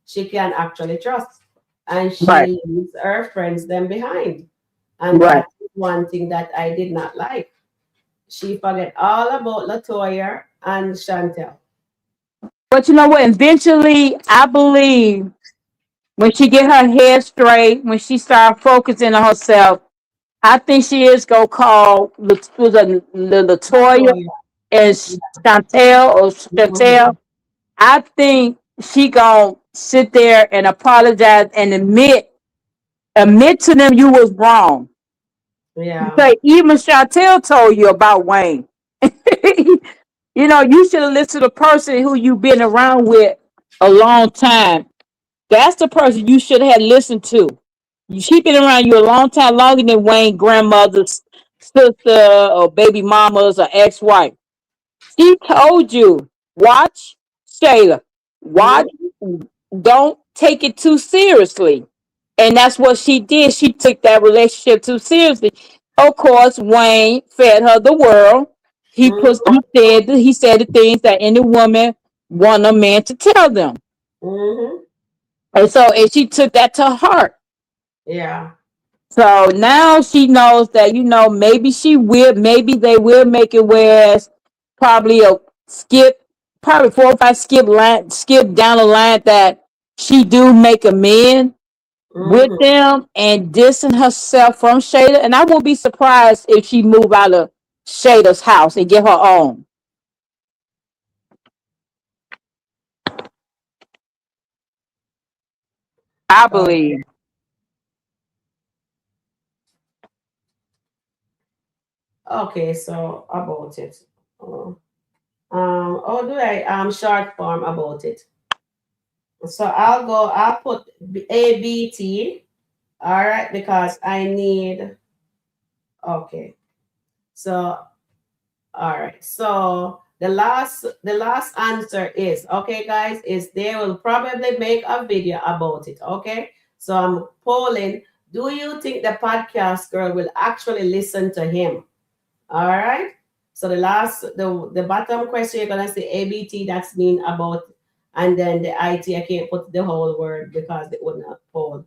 she can actually trust. And right, she leaves her friends them behind. And right. that's one thing that I did not like. She forget all about Latoya and Chantel. But you know what? Eventually, I believe when she get her head straight, when she start focusing on herself, I think she is gonna call was a Latoya Latoya. and Chantel or Mhm. Chantel. I think she gonna sit there and apologize and admit to them you was wrong. Yeah. Say even Chantel told you about Wayne. You know, you should have listened to the person who you've been around with a long time. That's the person you should have listened to. She been around you a long time, longer than Wayne grandmother's sister or baby mama's or ex-wife. She told you, watch Shayla. Watch, Mhm. don't take it too seriously. And that's what she did. She took that relationship too seriously. Of course, Wayne fed her the world. Mhm. He said the things that any woman want a man to tell them. Mhm. And she took that to heart. Yeah. So now she knows that, maybe they will make it, whereas probably a skip, probably 4 or 5 skip down the line that she do make amends with Mhm. them and dissing herself from Shada. And I won't be surprised if she move out of Shada's house and get her own. I Okay. believe. Okay. So about it. Oh. How do I short form about it? So I'll put ABT, all right, because I need, okay. So, all right. So the last answer is, okay, guys, is they will probably make a video about it, okay? So I'm polling, do you think the podcast girl will actually listen to him? All right. So the bottom question you're gonna say ABT. That's mean about, and then the IT. I can't put the whole word because it would not pull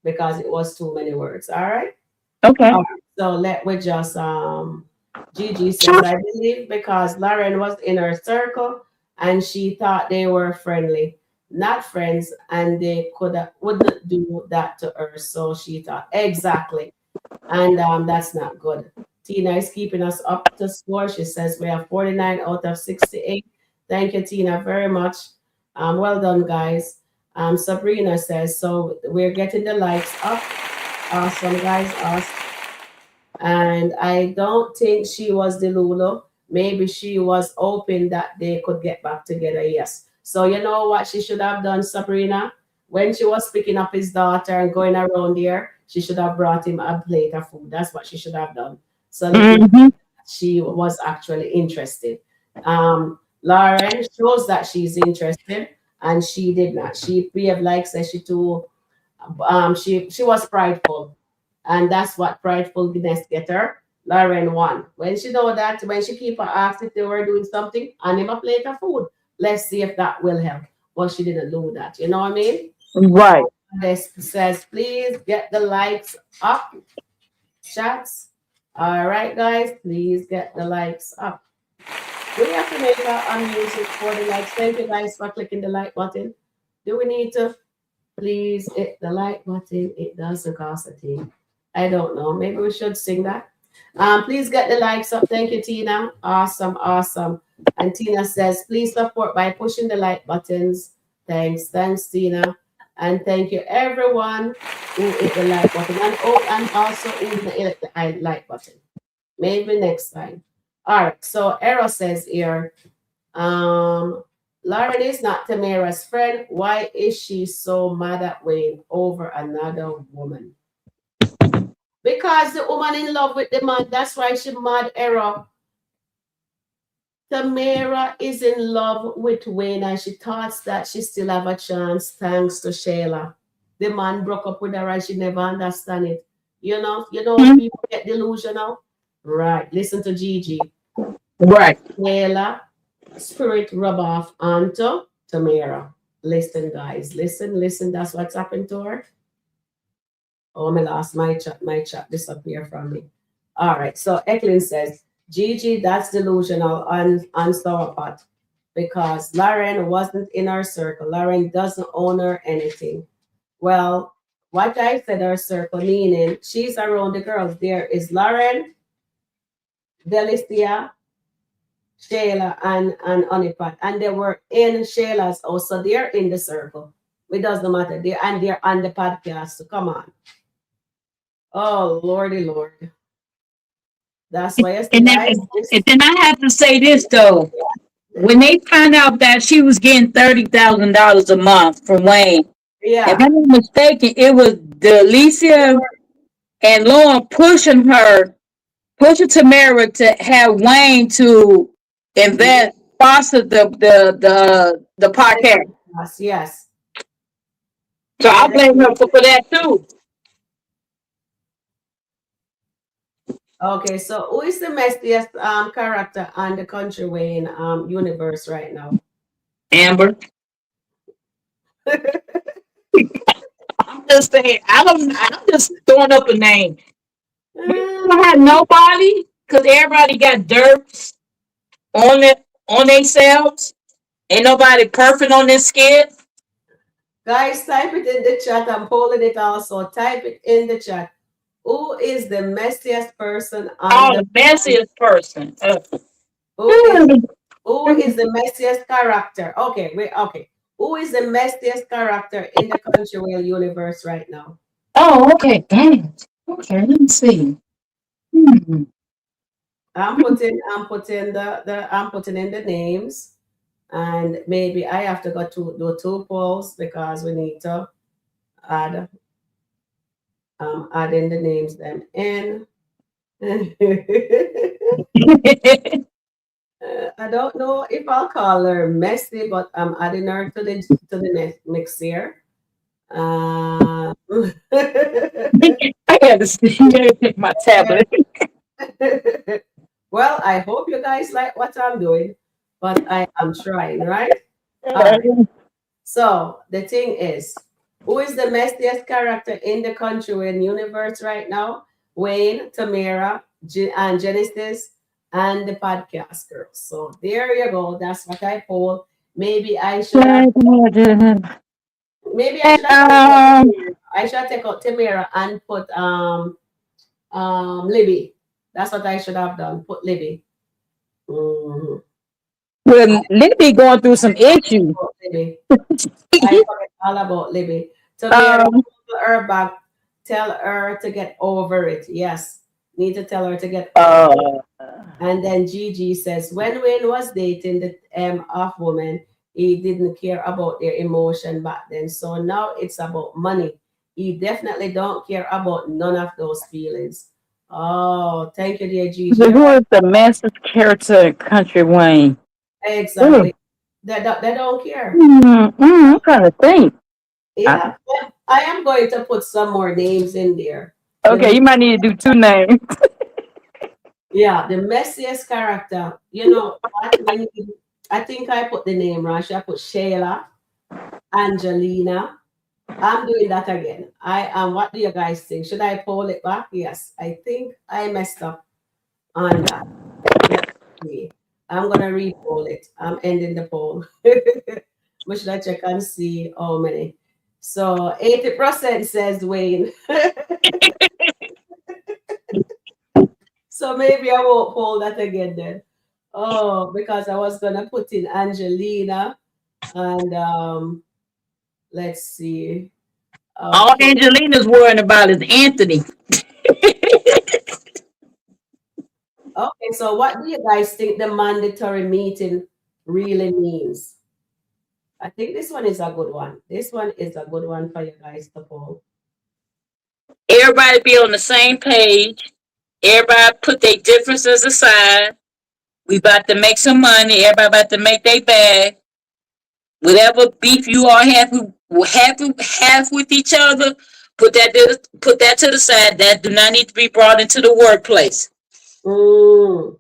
because it was too many words. All right. Okay. Okay. So let we just Gigi says I believe because Lauren was in her circle and she thought they were friendly, not friends, and they wouldn't do that to her. So she thought exactly, and that's not good. Tina is keeping us up to score. She says we have 49 out of 68. Thank you, Tina, very much. Well done, guys. Sabrina says so. We're getting the likes up. Awesome, guys. Awesome. And I don't think she was the Lulu. Maybe she was hoping that they could get back together. Yes. So you know what she should have done, Sabrina? When she was picking up his daughter and going around there, she should have brought him a plate of food. That's what she should have done. So let him Hmm. she was actually interested. Lauren shows that she's interested, and she did not. She behaved like says she too. She was prideful, and that's what pridefulness get her. Lauren won when she know that when she keep her asked if they were doing something and him a plate of food. Let's see if that will help. Well, she didn't do that. You know what I mean? Right. This says, please get the likes up, chats. All right, guys, please get the likes up. Do we have to make a music for the likes? Thank you guys for clicking the like button. Do we need to please hit the like button? It doesn't cost a thing. I don't know. Maybe we should sing that. Please get the likes up. Thank you, Tina. Awesome, awesome. And Tina says, please support by pushing the like buttons. Thanks, Tina. And thank you, everyone who hit the like button. And also who didn't hit the like button. Maybe next time. All right. So Eros says here, Lauren is not Tamara's friend. Why is she so mad at Wayne over another woman? Because the woman in love with the man, that's why she mad. Error. Tamara is in love with Wayne and she thought that she still have a chance thanks to Shayla. The man broke up with her and she never understand it. You know, people get delusional. Right. Listen to Gigi. Right. Shayla spirit rub off onto Tamara. Listen, guys. Listen. That's what's happened to her. Oh, my lost my chat disappeared from me. All right. So Eklund says, Gigi, that's delusional on Sourpot because Lauren wasn't in our circle. Lauren doesn't own her anything. Well, what I said our circle, meaning she's around the girls. There is Lauren, Delicia, Shayla, and Honeypot. And they were in Shayla's house. So they're in the circle. It doesn't matter. They're on the podcast. So come on. Oh, Lordy Lord. That's why I said, And then I have to say this though. When they found out that she was getting $30,000 a month from Wayne, yeah, if I'm not mistaken, it was Delicia and Lauren pushing Tamara to have Wayne to invest, sponsor the podcast. yes. So I blame her for that too. Okay, so who is the messiest character on the Kountry Wayne universe right now? Amber. I'm just saying, I'm just throwing up a name. We don't have nobody because everybody got dirt on it on themselves. Ain't nobody perfect on this skit. Guys, type it in the chat. I'm polling it also. Type it in the chat. Who is the messiest person on the messiest person? Who is the messiest character? Okay, okay. Who is the messiest character in the Kountry Wayne universe right now? Oh, okay, dang. Okay, let me see. I'm putting in the names, and maybe I have to go to do 2 polls because we need to add in the names them in. I don't know if I'll call her messy, but I'm adding her to the mix here. I gotta see my tablet. Well, I hope you guys like what I'm doing, but I am trying, right? All right. So the thing is, who is the messiest character in the Kountry Wayne universe right now? Wayne, Tamara, and Genesis, and the podcast girls. So there you go. That's what I poll. Maybe I should have. Maybe I should take out Tamara and put Libby. That's what I should have done. Put Libby. Mm-hmm. Well, Libby going through some issues. I forget all about Libby. Tamara, her back. Tell her to get over it. Yes. Need to tell her to get over it. And then Gigi says, when Wayne was dating the off woman, he didn't care about their emotion back then. So now it's about money. He definitely don't care about none of those feelings. Oh, thank you, dear Gigi. Who is the massive character in Kountry Wayne? Exactly. They don't care. I'm trying to think. Yeah, I am going to put some more names in there. Okay, you might need to do 2 names. Yeah, the messiest character. You know what? I think I put the name wrong. Should I put Shayla, Angelina? I'm doing that again. I am. What do you guys think? Should I poll it back? Yes, I think I messed up on that. Let's see. I'm gonna re-poll it. I'm ending the poll. But should I check and see how many? So 80% says Wayne. So maybe I won't poll that again then. Oh, because I was gonna put in Angelina and let's see. All Okay. Angelina's worrying about is Anthony. Okay, so what do you guys think the mandatory meeting really means? I think this one is a good one. This one is a good one for you guys to poll. Everybody be on the same page. Everybody put their differences aside. We about to make some money. Everybody about to make their bag. Whatever beef you all have with each other, put that to the side. That do not need to be brought into the workplace. Mm,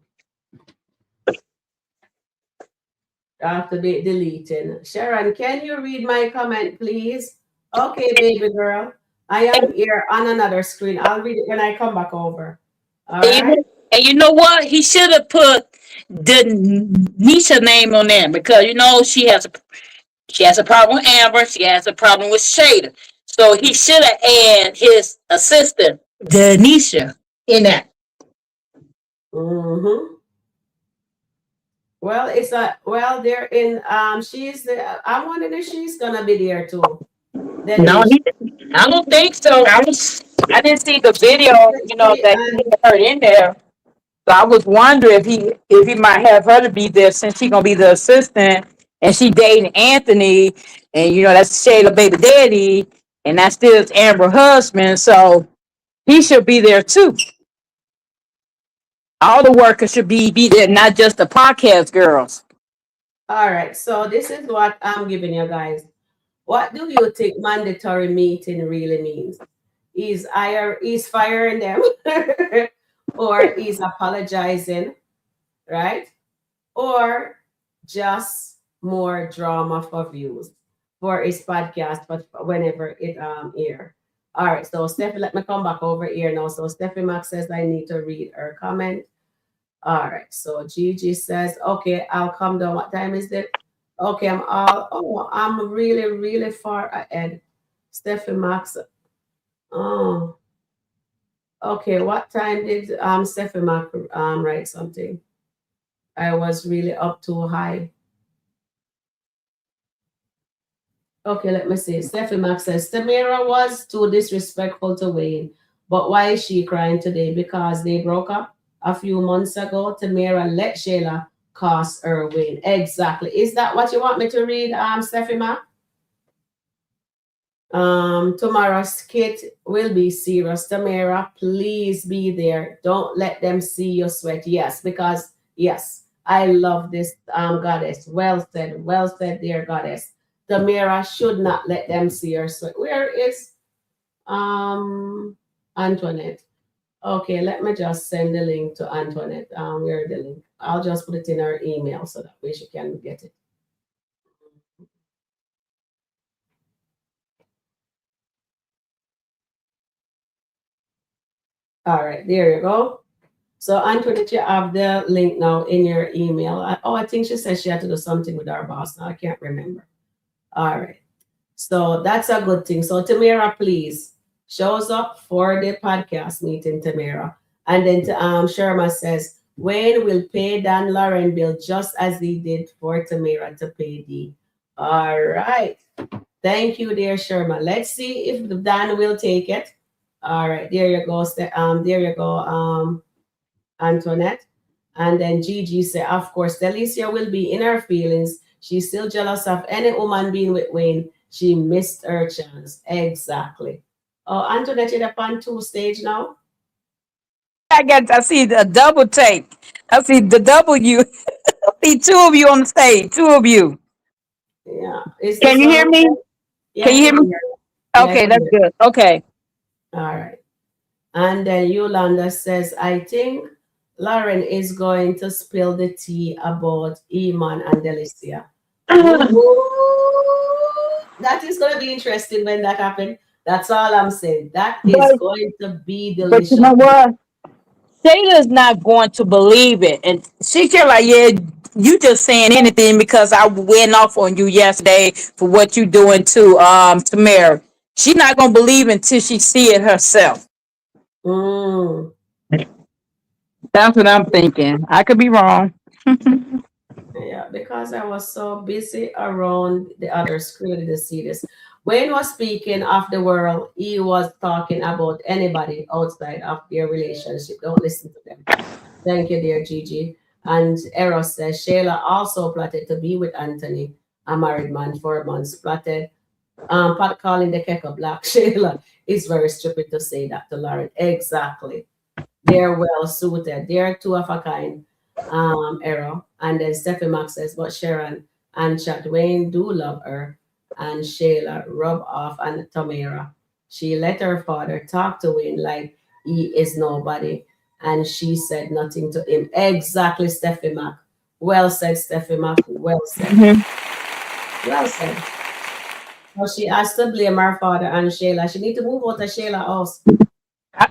after be deleting. Sharon, can you read my comment, please? Okay, baby girl. I am here on another screen. I'll read it when I come back over. All And you right. know, and you know what? He should have put the Nisha name on there because you know she has a problem with Amber. She has a problem with Shada. So he should have added his assistant, Denisha, in that. Mm-hmm. Well, it's a well. They're in. She's. I'm wondering if she's gonna be there too. No, Denise. I don't think so. I didn't see the video, Let's see. that he had her in there. So I was wondering if he might have her to be there since she gonna be the assistant and she dating Anthony and that's Shayla baby daddy and that's still Amber husband. So he should be there too. All the workers should be there, not just the podcast girls. All right. So this is what I'm giving you guys. What do you think mandatory meeting really means? Is firing them, or is apologizing, right? Or just more drama for views for his podcast, but whenever it air. All right, so Steffi, let me come back over here now. So Steffi Max says I need to read her comment. All right, so Gigi says, okay, I'll come down. What time is it? Okay, I'm really, really far ahead. Steffi Max. Oh, okay. What time did Steffi Max write something? I was really up too high. Okay, let me see. Steffi Max says Tamara was too disrespectful to Wayne, but why is she crying today? Because they broke up a few months ago. Tamara let Shayla cost her Wayne. Exactly. Is that what you want me to read, Steffi Max? Tomorrow's skit will be serious. Tamara, please be there. Don't let them see you sweat. Yes, because yes, I love this goddess. Well said, dear goddess. Tamara should not let them see her sweat. Where is Antoinette? Okay, let me just send the link to Antoinette. Where the link? I'll just put it in her email so that way she can get it. All right, there you go. So Antoinette, you have the link now in your email. I think she said she had to do something with our boss. Now I can't remember. All right. So that's a good thing. So Tamara, please shows up for the podcast meeting, Tamara. And then Sherma says, Wayne will pay Dan Lauren bill just as he did for Tamara to pay D. All right. Thank you, dear Sherma. Let's see if Dan will take it. All right, there you go. There you go, Antoinette. And then Gigi said, of course, Delicia will be in her feelings. She's still jealous of any woman being with Wayne. She missed her chance. Exactly. Oh, Antoinette, you're up on two stage now? I see the double take. I see the W. I see two of you on the stage. Two of you. Yeah. Is Can this you one hear me? okay? Yeah, Can I you hear can me? hear you. Yeah, I Okay, can that's hear good. Okay. you. All right. And then Yolanda says, I think Lauren is going to spill the tea about Iman and Delicia. Ooh, that is going to be interesting when that happens. That's all I'm saying. That is but going to be but you delicious. know what? Shayla's not going to believe it, and she's just like, yeah, you just saying anything because I went off on you yesterday for what you doing to Tamara. She's not gonna believe until she see it herself. Mm. That's what I'm thinking. I could be wrong. Yeah, because I was so busy around the other screen, I didn't see this. Wayne was speaking of the world. He was talking about anybody outside of their relationship. Don't listen to them. Thank you, dear Gigi. And Eros says Shayla also plotted to be with Anthony, a married man, 4 months. Plotted. Pat calling the Keka black. Shayla is very stupid to say that to Lauren. Exactly. They're well suited. They're two of a kind. Error. And then Steffi Max says, but Sharon and Chad Wayne do love her. And Shayla rub off on Tamara. She let her father talk to Wayne like he is nobody. And she said nothing to him. Exactly, Steffi Mac. Well said, Steffi Mac. Well said. Mhm. Well said. So she has to blame her father and Shayla. She need to move out of Shayla house.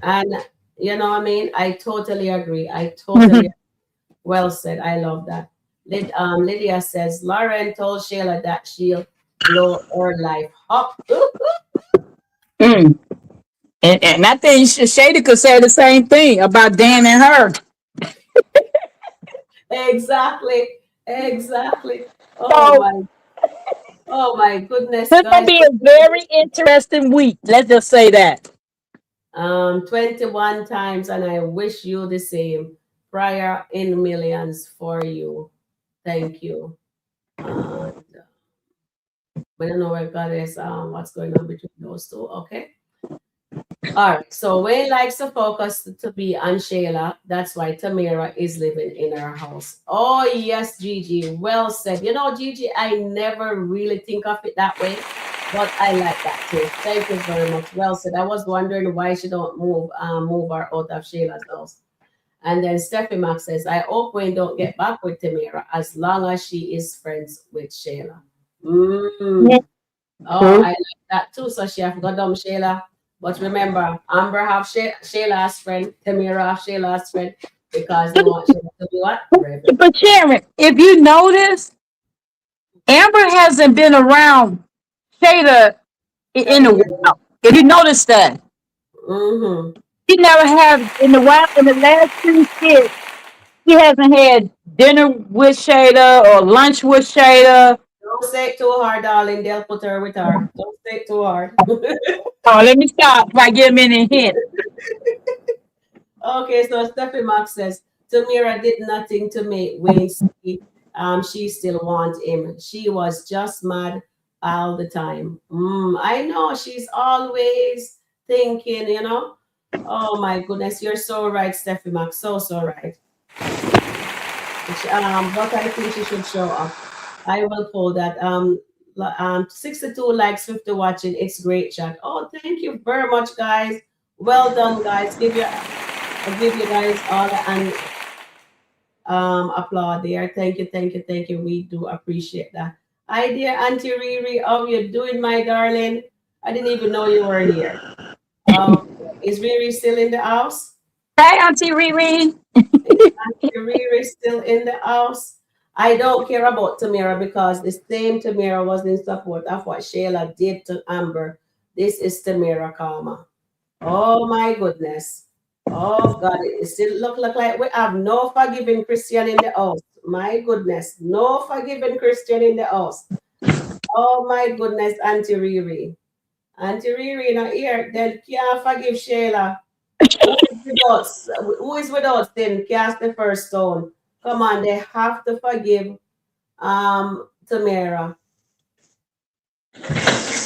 And you know what I mean? I totally agree. I totally well said. I love that. Lydia says Lauren told Shayla that she'll blow her life up. Mm. And I think Shady could say the same thing about Dan and her. Exactly. Exactly. So Oh my goodness, it's gonna guys. be a very interesting week. Let's just say that. 21 times, and I wish you the same. Prayer in millions for you. Thank you. And we don't know where God is, what's going on between those two. Okay. All right. So Wayne likes to focus to be on Shayla. That's why Tamara is living in her house. Oh yes, Gigi. Well said. You know, Gigi, I never really think of it that way, but I like that too. Thank you very much. Well said. I was wondering why she don't move her out of Shayla's house. And then Steffi Max says, I hope Wayne don't get back with Tamara as long as she is friends with Shayla. Yeah, Mm. Oh, true. I like that too. So she have got dumb Shayla. But remember, Amber have Shayla's friend, Tamira have Shayla's friend, because they want Shayla to be what? Rebel. But Sharon, if you notice, Amber hasn't been around Shada in a 7 years. while. If you notice that, Mm-hmm. she never have in the while in the last 2 years. She hasn't had dinner with Shada or lunch with Shada. Don't say it too hard, darling. They'll put her with her. Don't say it too hard. Oh, let me stop if I give him any hint. Okay, so Steffi Max says, Tamira did nothing to make Wayne see she still want him. She was just mad all the time. I know she's always thinking, you know. Oh my goodness, you're so right, Steffi Max. So, so right. But I think she should show up. I will pull that. 62 likes, 50 watching. It's great chat. Oh, thank you very much, guys. Well done, guys. I give you guys all and applaud there. Thank you, thank you, thank you. We do appreciate that. Hi, dear Auntie Riri. How you doing, my darling? I didn't even know you were here. Oh, is Riri still in the house? Hey, Auntie Riri. Is Auntie Riri still in the house? I don't care about Tamara because the same Tamara was in support of what Shayla did to Amber. This is Tamara Karma. Oh my goodness. Oh God, it still look like we have no forgiving Christian in the house. My goodness, no forgiving Christian in the house. Oh my goodness, Auntie Riri. Auntie Riri not here, then can't forgive Shayla. Who is with us? Who is with us then? Cast the first stone. Come on, they have to forgive Tamara.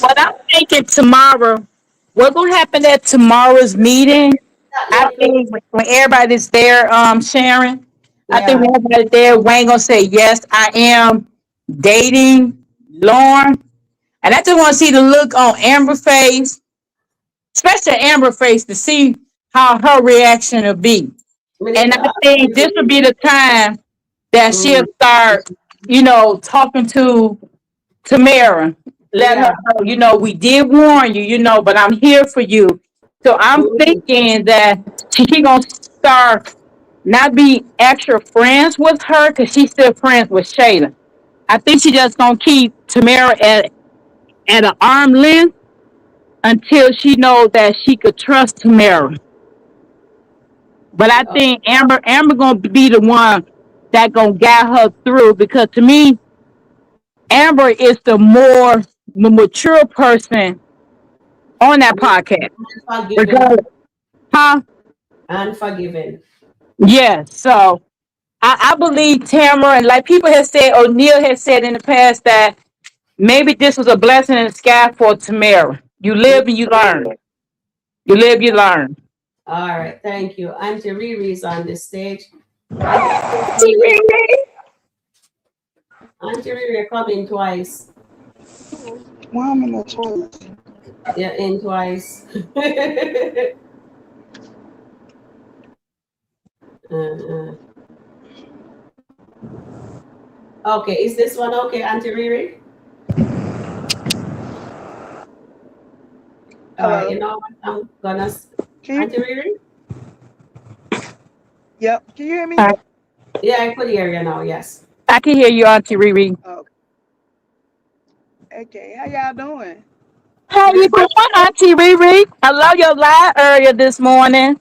What I'm thinking tomorrow, what's gonna happen at tomorrow's meeting? That I little clip. think when everybody's there, Sharon, I think Yeah. when everybody's there, Wayne gonna say, yes, I am dating Lauren. And I just want to see the look on Amber's face, especially Amber's face, to see how her reaction will be. And I think this would be the time that she'll start, talking to Tamara. Let her know, we did warn you, but I'm here for you. So I'm thinking that she gonna start not be extra friends with her because she's still friends with Shayla. I think she just gonna keep Tamara at an arm length until she knows that she could trust Tamara. But I think Amber gonna be the one that gonna guide her through because to me, Amber is the more mature person on that podcast. Unforgiven. Regardless. Huh? Unforgiven. Yes. So I believe Tamara, and like people have said, O'Neill has said in the past that maybe this was a blessing in the sky for Tamara. You live and you learn. You live, you learn. All right, thank you. Auntie Riri's on the stage. Auntie Riri, coming twice. Why am I in the toilet? Yeah, in twice. Okay, is this one okay, Auntie Riri? All right, you know what? I'm gonna. Auntie Riri? Yep. Can you hear me? Yeah, I could hear you now. Yes. I can hear you, Auntie Riri. Okay. How y'all doing? How you doing, Auntie Riri? I love your live earlier this morning.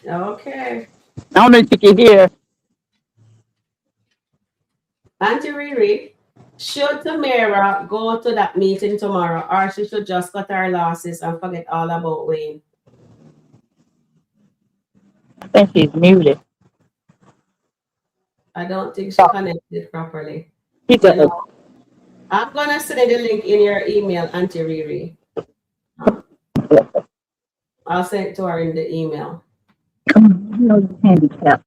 Okay. I don't know if you can hear. Auntie Riri, should Tamara go to that meeting tomorrow, or she should just cut her losses and forget all about Wayne? I think she's muted. I don't think she connected properly. I'm gonna send the link in your email, Auntie Riri. I'll send it to her in the email. Handicap.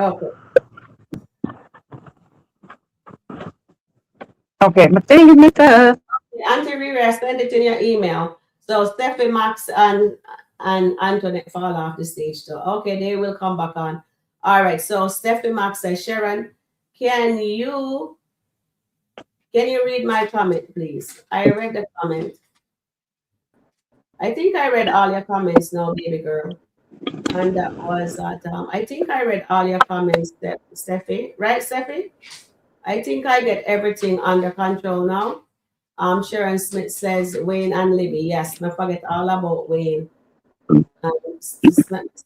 Okay. Okay, my thing is messed up. Auntie Riri, I send it in your email. So Steffi, Max, and Antoinette fall off the stage too. Okay, they will come back on. All right. So Steffi Max says, Sharon, can you read my comment, please? I read the comment. I think I read all your comments now, baby girl. And that was that. I think I read all your comments, Steffi. Right, Steffi? I think I get everything under control now. Sharon Smith says Wayne and Libby. Yes, don't forget all about Wayne. Let me see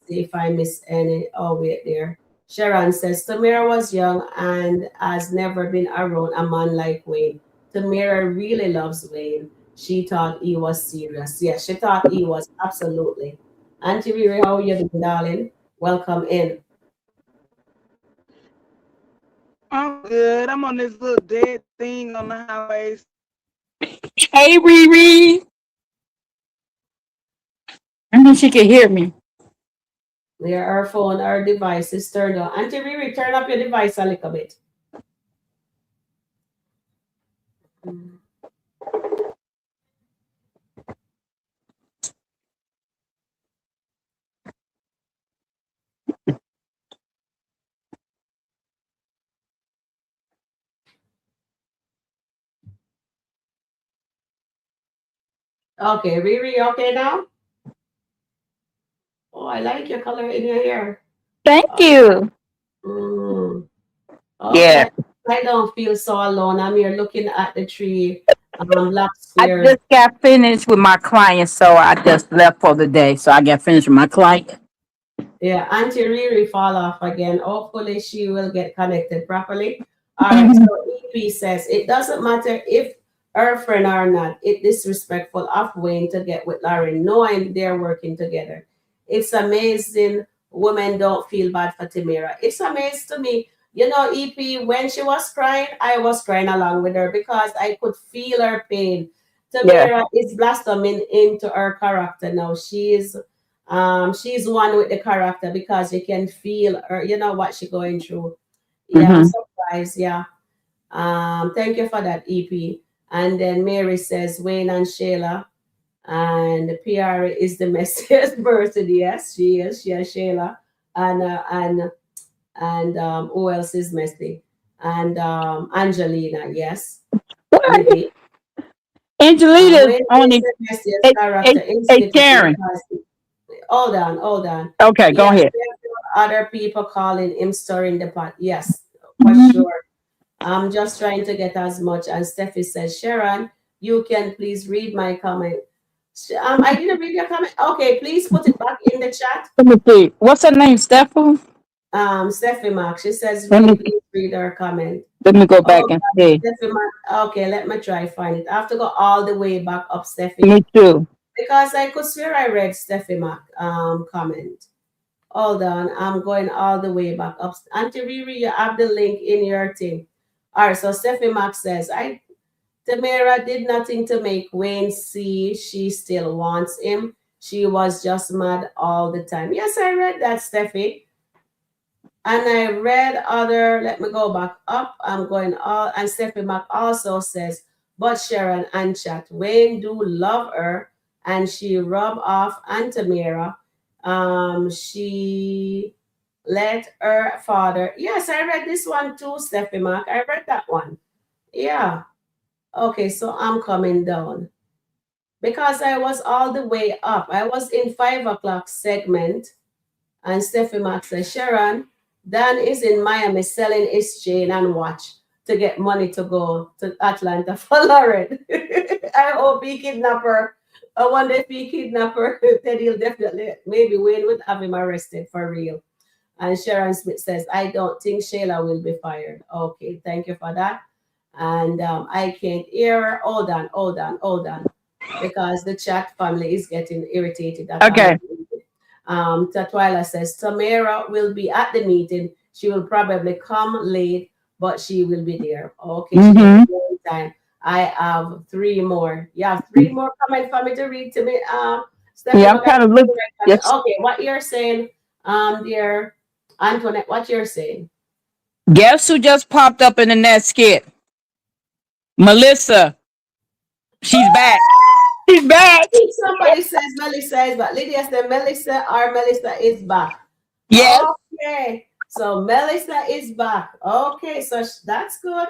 if I miss any. Oh, wait there. Sharon says Tamara was young and has never been around a man like Wayne. Tamara really loves Wayne. She thought he was serious. Yes, she thought he was absolutely. Auntie Riri, how are you doing, darling? Welcome in. I'm good. I'm on this little dead thing on the highways. Hey, Riri. I mean, she can hear me. Yeah, our phone, our device is turned on. Auntie Riri, turn up your device a little bit. Okay, Riri, okay now? Oh, I like your color in your hair. Thank you. Okay. Yeah. I don't feel so alone. I'm here looking at the tree. Black I square. just got finished with my client, so I just left for the day. So I got finished with my client. Yeah, Auntie Riri fall off again. Hopefully she will get connected properly. All right, so EP says, it doesn't matter if her friend or not. It's disrespectful of Wayne to get with Lauren, knowing they're working together. It's amazing women don't feel bad for Tamara. It's amazing to me. You know, EP, when she was crying, I was crying along with her because I could feel her pain. Tamara is blossoming into her character now. She's one with the character because you can feel her, you know what she's going through. Yeah, I'm surprised. Yeah. Thank you for that, EP. And then Mary says Wayne and Shayla. And PR is the messiest person. Yes, she is. She is Shayla. And who else is messy? And Angelina, yes. What? Libby. Angelina's Wayne is only the messiest character in Skit Sharon. because hold on, hold on. Okay, go Yes, ahead. there are other people calling him stirring the pot. Yes, for Mhm. sure. I'm just trying to get as much. And Steffi says, Sharon, you can please read my comment. I didn't read your comment. Okay, please put it back in the chat. Let me see. What's her name? Stefan? Steffi Mark, she says, Let me please read her comment. let me go back Oh, and see. Steffi Mark. Okay, let me try find it. I have to go all the way back up, Me Steffi, too. because I could swear I read Steffi Mark comment. Hold on, I'm going all the way back up. Auntie Riri, you have the link in your thing. All right, so Steffi Mark says, Tamara did nothing to make Wayne see she still wants him. She was just mad all the time. Yes, I read that, Steffi. And I read other, let me go back up. I'm going all, and Steffi Mac also says, but Sharon and Chat, Wayne do love her, and she rub off Aunt Tamara. She let her father. Yes, I read this one too, Steffi Mac. I read that one. Yeah. Okay, so I'm coming down because I was all the way up. I was in 5 o'clock segment, and Steffi Max says, Sharon, Dan is in Miami selling his chain and watch to get money to go to Atlanta for Lauren. I hope he kidnap her. I wonder if he kidnap her, then he'll definitely, maybe Wayne would have him arrested for real. And Sharon Smith says, I don't think Shayla will be fired. Okay, thank you for that. And I can't hear her. Hold on, hold on, hold on. Because the chat family is getting irritated that I'm Okay. not. Tatwila says Tamara will be at the meeting. She will probably come late, but she will be there. Okay, she will be Mm-hmm. there in time. I have three more. You have three more comments for me to read to me. Stephanie, Yeah, I'm kind of look. Yes. okay, what you're saying, dear Antoinette, what you're saying. Guess who just popped up in the net skit? Melissa. She's back. She's back. Somebody says Melissa is back. Lydia said Melissa is back. Yes. Okay, so Melissa is back. Okay, so that's good.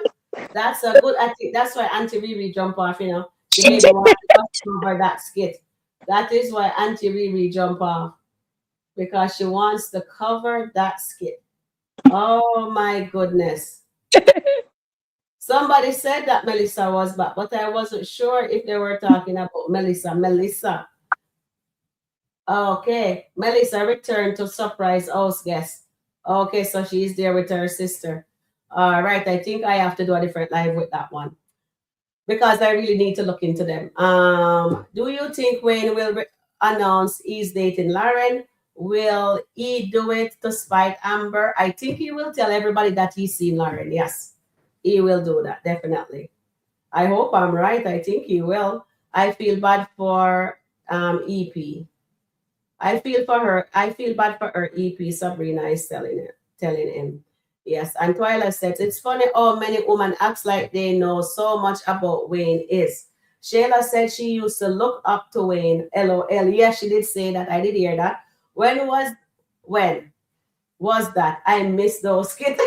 That's a good. I think that's why Auntie Riri jump off. She maybe want to just cover that skit. That is why Auntie Riri jump off because she wants to cover that skit. Oh my goodness! Somebody said that Melissa was back, but I wasn't sure if they were talking about Melissa. Melissa. Okay, Melissa returned to surprise house guest. Okay, so she's there with her sister. All right, I think I have to do a different live with that one because I really need to look into them. Do you think Wayne will announce he's dating Lauren? Will he do it to spite Amber? I think he will tell everybody that he's seen Lauren. Yes, he will do that definitely. I hope I'm right. I think he will. I feel bad for EP. I feel for her. I feel bad for her. EP Sabrina is telling him. Yes, and Twyla says it's funny how many women acts like they know so much about Wayne is. Shayla said she used to look up to Wayne. LOL. Yes, she did say that. I did hear that. When was that? I missed those skits.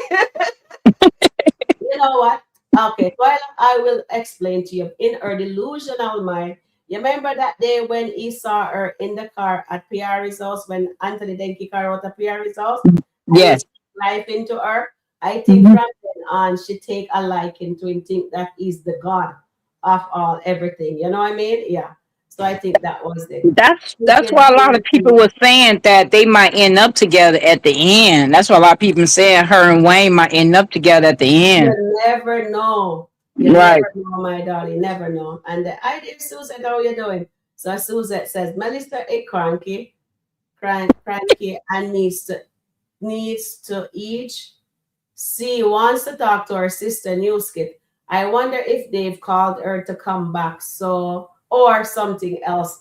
You know what? Okay, well, I will explain to you. In her delusional mind, you remember that day when he saw her in the car at Piari's house when Anthony Denki car out of Piari's house and he Yes. life into her? I think Mhm. from then on she take a liking to him, think that he's the God of all everything. You know what I mean? Yeah. So I think that was it. That's why a lot of people were saying that they might end up together at the end. That's why a lot of people saying her and Wayne might end up together at the end. You never know. You Right. never know, my darling. Never know. And the idea, Suzette, how you doing? So Suzette says, Melissa is cranky, and needs to each see wants to talk to her sister Newskip. I wonder if they've called her to come back. So or something else.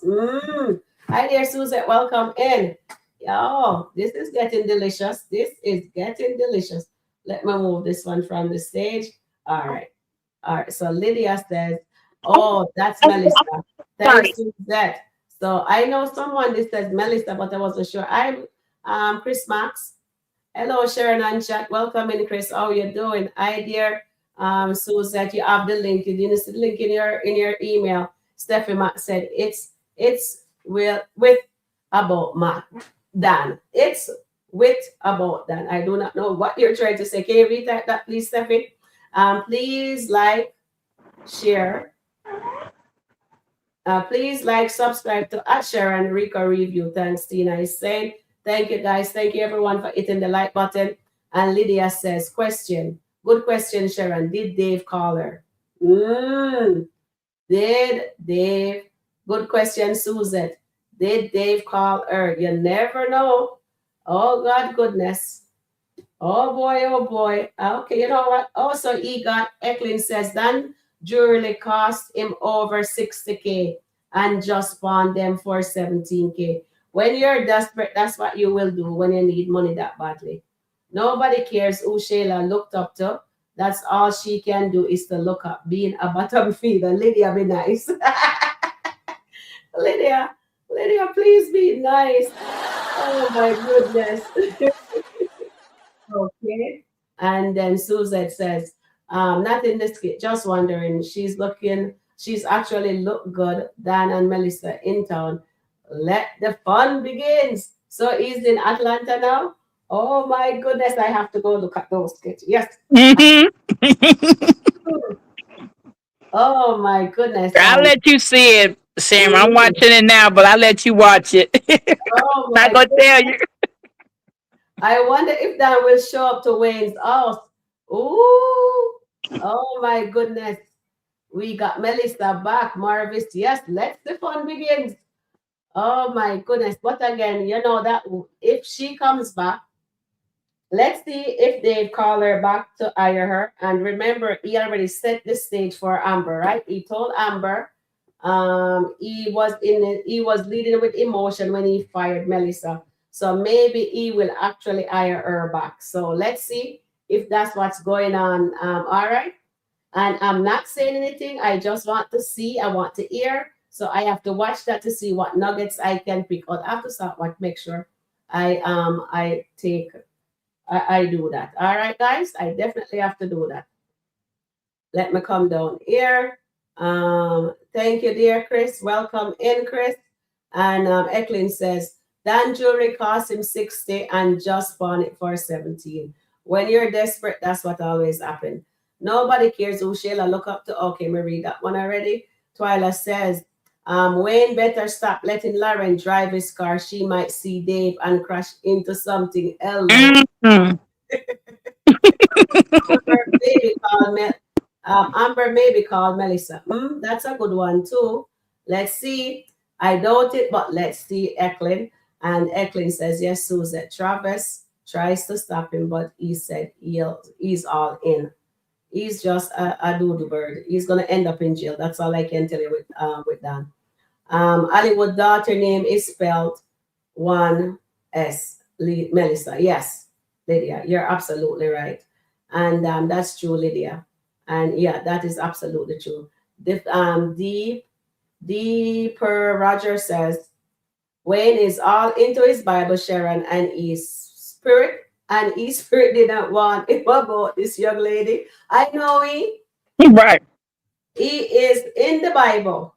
Hi there, Suzette. Welcome in. Yo, this is getting delicious. This is getting delicious. Let me move this one from the stage. All right. All right. So Lydia says, oh, that's Melissa. Thanks to that. So I know someone that says Melissa, but I wasn't sure. I'm Chris Max. Hello, Sharon and chat. Welcome in, Chris. How you doing? Hi, dear. Suzette, you have the link. You didn't see the link in your email. Stephanie Mac said it's with about Mac Dan. It's with about Dan. I do not know what you're trying to say. Can you read that please, Stephanie? Please like, share. Please like, subscribe to Sharon Review. Thanks, Tina is saying. Thank you, guys. Thank you, everyone, for hitting the like button. And Lydia says, question. Good question, Sharon. Did Dave call her? Did Dave? Good question, Suzette. Did Dave call her? You never know. Oh, God, goodness. Oh, boy, oh, boy. Okay, you know what? Also, Eklund says, then jewelry cost him over 60K and just pawn them for 17K. When you're desperate, that's what you will do when you need money that badly. Nobody cares who Shayla looked up to. That's all she can do is to look up. Being a bottom feeder. Lydia, be nice. Lydia, please be nice. Oh, my goodness. Okay. And then Suzette says, not in this skit, just wondering. She's actually look good. Dan and Melissa in town. Let the fun begins. So he's in Atlanta now. Oh my goodness, I have to go look at those skits. Yes. Oh my goodness. I'll let you see it, Sam. I'm watching it now, but I'll let you watch it. Oh my Not gonna tell you. I wonder if that will show up to Wayne's house. Ooh. Oh my goodness. We got Melissa back. Marvis. Yes, let the fun begins. Oh my goodness. But again, you know that if she comes back, let's see if they call her back to hire her. And remember, he already set the stage for Amber, right? He told Amber he was leading with emotion when he fired Melissa. So maybe he will actually hire her back. So let's see if that's what's going on. All right. And I'm not saying anything. I just want to see. I want to hear. So I have to watch that to see what nuggets I can pick out. I have to start make sure I do that. All right, guys. I definitely have to do that. Let me come down here. Thank you, dear Chris. Welcome in, Chris. And Eklund says, Dan jewelry cost him 60 and just bought it for 17. When you're desperate, that's what always happens. Nobody cares who Shayla look up to. Okay, me read that one already. Twyla says, Wayne better stop letting Lauren drive his car. She might see Dave and crash into something else. Amber maybe called Melissa. That's a good one too. Let's see. I doubt it, but let's see Eklund. And Eklund says, yes, Suzette. Travis tries to stop him, but he said he's all in. He's just a doodle bird. He's gonna end up in jail. That's all I can tell you with Dan. Hollywood daughter name is spelled 1S. Melissa. Yes, Lydia, you're absolutely right. And that's true, Lydia. And yeah, that is absolutely true. D per Roger says, Wayne is all into his Bible, Sharon, and his spirit didn't want him about this young lady. I know Right. he is in the Bible,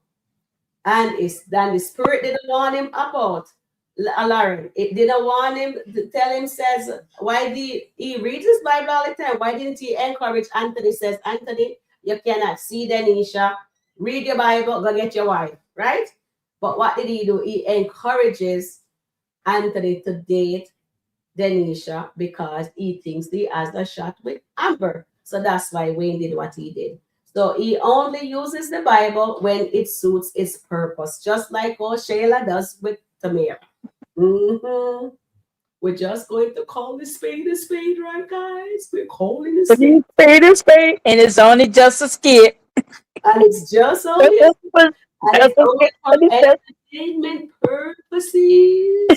and the spirit didn't want him about Lauren. It didn't want him to tell him, says, why did he read his Bible all the time? Why didn't he encourage Anthony? Says, Anthony, you cannot see Denisha. Read your Bible, go get your wife, right? But what did he do? He encourages Anthony to date Denisha because he thinks he has a shot with Amber. So that's why Wayne did what he did. So he only uses the Bible when it suits its purpose, just like what Shayla does with Tamara. We're just going to call the spade a spade, right, guys? We're calling it spade. Spade is spade, and it's only just a skit. And it's just only and it's only for entertainment purposes.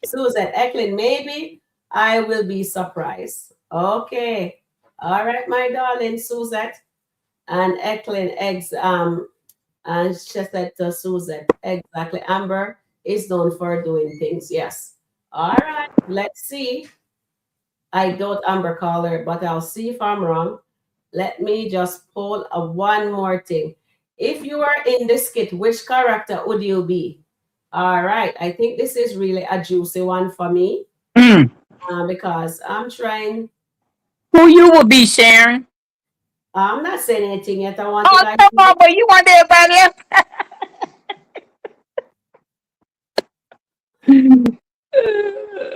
Susan Eklund, maybe I will be surprised. Okay. All right, my darling Suzette and Eklund eggs. And she said to Suzette, exactly. Amber is known for doing things. Yes. All right. Let's see. I don't Amber caller, but I'll see if I'm wrong. Let me just pull one more thing. If you are in the skit, which character would you be? All right. I think this is really a juicy one for me Mm. because I'm trying. Who you will be, Sharon? I'm not saying anything yet. I want you Oh, guys come to. on, but you want everybody else?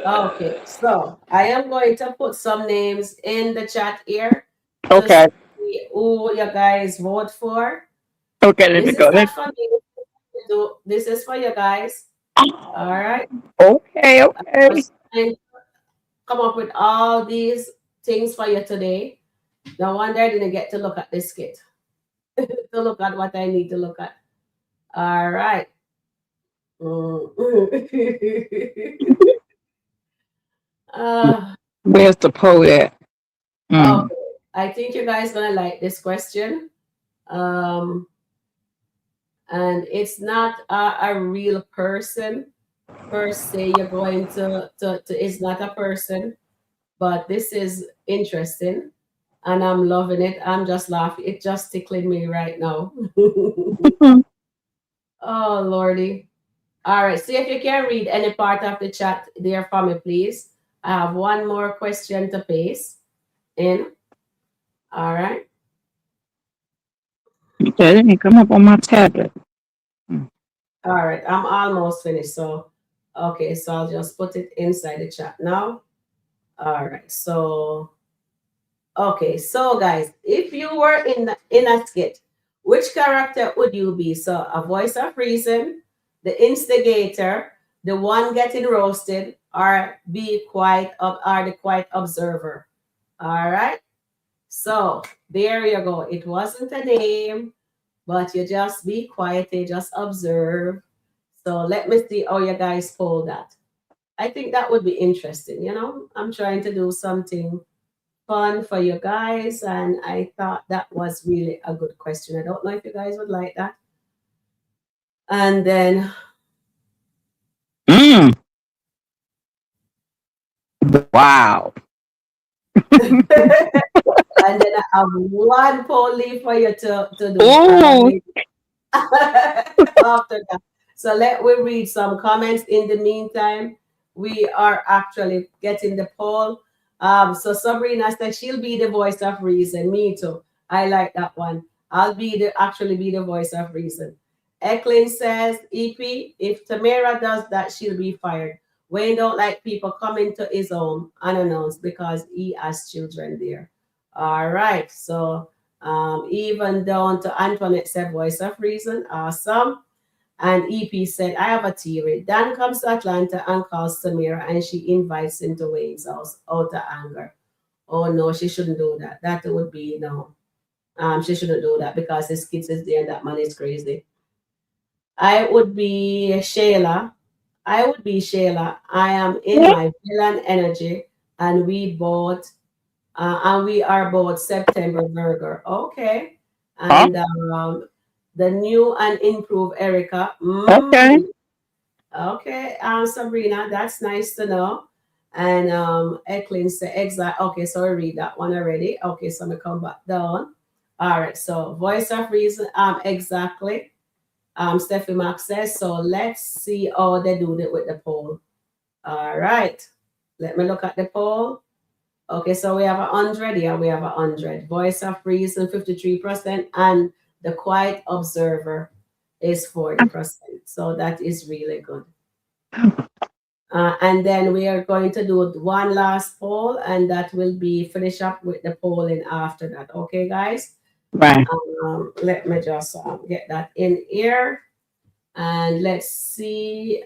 Okay, so I am going to put some names in the chat here to Okay. see who you guys vote for. Okay, let me This go. is not for me to do. This is for you guys. All right. Okay, I okay. was trying to come up with all these things for you today. No wonder I didn't get to look at this skit to look at what I need to look at. All right. uh, Where's the poet? Mm. okay. I think you guys gonna like this question. Um, and it's not a real person per se. You're going to it's not a person, but this is interesting and I'm loving it. I'm just laughing. It just tickling me right now. Oh Lordy. All right, see if you can read any part of the chat there for me, please. I have one more question to paste in. All right. Okay, let me come up on my tablet. All right, I'm almost finished. So okay, so I'll just put it inside the chat now. All right, so okay, so guys, if you were in a skit, which character would you be? So a voice of reason, the instigator, the one getting roasted, or be quiet or the quiet observer. All right. So there you go. It wasn't a name, but you just be quiet, you just observe. So let me see how you guys pull that. I think that would be interesting. I'm trying to do something fun for you guys, and I thought that was really a good question. I don't know if you guys would like that. And then Mm. Wow. and then I have one poll leave for you to do. Oh, After that. So let we read some comments in the meantime. We are actually getting the poll. So Sabrina said she'll be the voice of reason. Me too. I like that one. I'll actually be the voice of reason. Eklund says, EP, if Tamara does that, she'll be fired. Wayne don't like people coming to his home unannounced because he has children there. All right. So even down to Antoinette said voice of reason. Awesome. And EP said, I have a theory. Dan comes to Atlanta and calls Samira and she invites him to Wayne's house out of anger. Oh no, she shouldn't do that. That would be no. She shouldn't do that because his kids is there and that man is crazy. I would be Shayla. I would be Shayla. I am in my villain energy and we are both September Burger. Okay. huh? And the new and improved Erica. Okay. Okay, Sabrina, that's nice to know. And Eklund said, exact. Okay, so I read that one already. Okay, so I'm gonna come back down. All right, so voice of reason, exactly. Steffi Mack says, so let's see how they do it with the poll. All right, let me look at the poll. Okay, so we have 100. Yeah, we have 100. Voice of reason, 53%, and the quiet observer is 40%. So that is really good. And then we are going to do one last poll, and that will be finish up with the polling after that. Okay, guys? Right. Let me just get that in here. And let's see.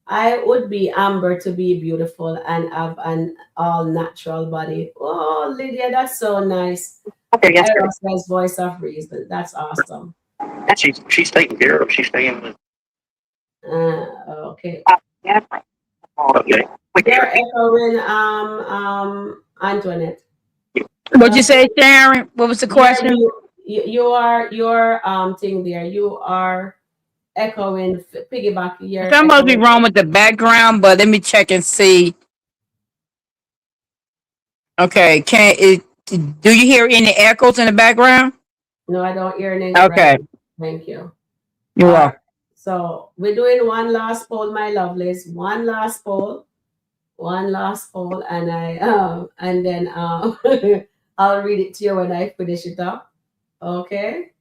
I would be Amber to be beautiful and have an all natural body. Oh, Lydia, that's so nice. Okay, yes, sir. Says voice of reason. That's awesome. And she's taking care of. She's staying with. Okay. Yeah. Okay. You're echoing, Antoinette. What Uh, you say, Sharon? What was the yeah, question? you are your thing there. You are echoing, piggyback. You're Something must be echoing. wrong with the background, but let me check and see. Okay, can it? Do you hear any echoes in the background? No, I don't hear any right. Okay, Thank you. you're All right. welcome. So we're doing one last poll, my lovelies. One last poll. One last poll, and then I'll read it to you when I finish it up. Okay.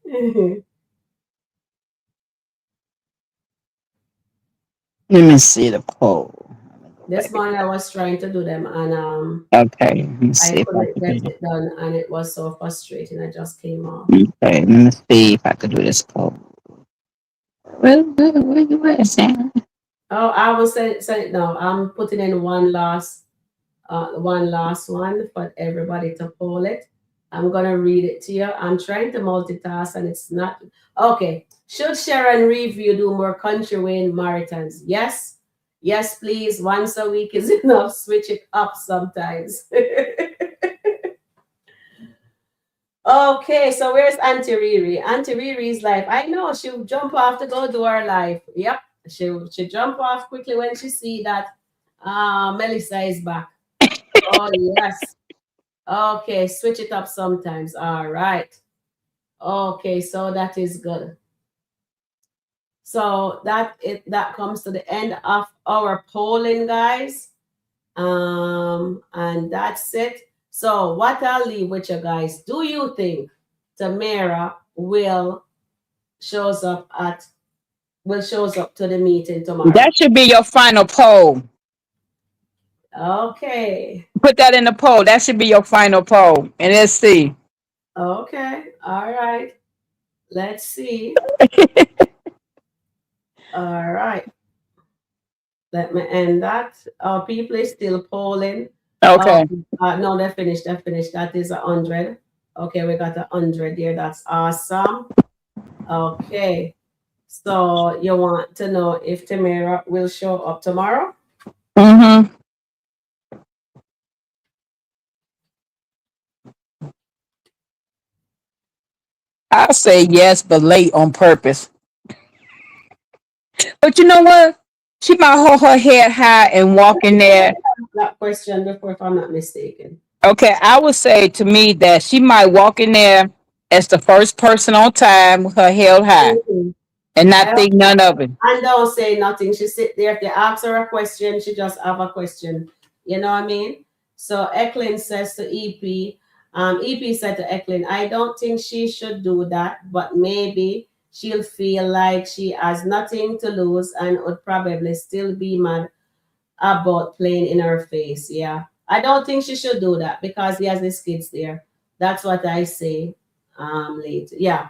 Let me see the poll. Let me go This back. morning I was trying to do them and Okay, let me I see if I couldn't can do get it. it done and it was so frustrating. I just came off. Okay, let me see if I could do this poll. Where you at, Sam? Oh, I will send it now. I'm putting in one last one for everybody to poll it. I'm gonna read it to you. I'm trying to multitask and it's not okay. Should Sharon Review do more Country Wayne marathons? Yes. Yes, please. Once a week is enough. Switch it up sometimes. Okay, so where's Auntie Riri? Auntie Riri's life. I know she'll jump off to go do her life. Yep. She'll jump off quickly when she see that Melissa is back. Oh yes. Okay, switch it up sometimes. All right. Okay, so that is good. So that comes to the end of our polling, guys. And that's it. So what I'll leave with you guys. Do you think Tamara shows up to the meeting tomorrow? That should be your final poll. Okay. Put that in the poll. That should be your final poll. And let's see. Okay. All right. Let's see. All right. Let me end that. People is still polling. Oh, Okay. no, they're finished. They're finished. That is 100. Okay, we got 100 there. That's awesome. Okay. So you want to know if Tamara will show up tomorrow? Mm-hmm. I say yes, but late on purpose. But you know what? She might hold her head high and walk in there. That question before, if I'm not mistaken. Okay, I would say to me that she might walk in there as the first person on time with her head high Mhm. and I not think none of it. and don't say nothing. She sit there. If they ask her a question, she just have a question. You know what I mean? So Eklund says to EP, EP said to Eklund, I don't think she should do that, but maybe she'll feel like she has nothing to lose and would probably still be mad about playing in her face. Yeah. I don't think she should do that because he has his kids there. That's what I say later. Yeah.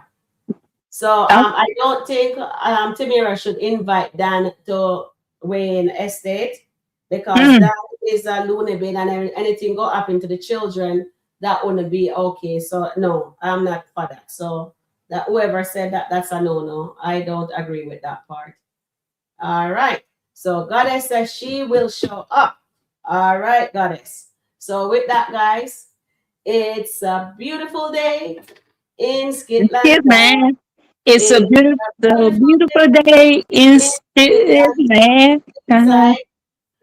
So I don't think Tamira should invite Dan to Wayne Estate because Mm. that is a loony bin and anything go happen to the children, that wouldn't be okay. So no, I'm not for that. So that whoever said that, that's a no-no. I don't agree with that part. All right. So Goddess says she will show up. All right, Goddess. So with that, guys, it's a beautiful day in Yes, Skitland. man. It's a It's a beautiful, beautiful beautiful day day in in Skitland man. inside.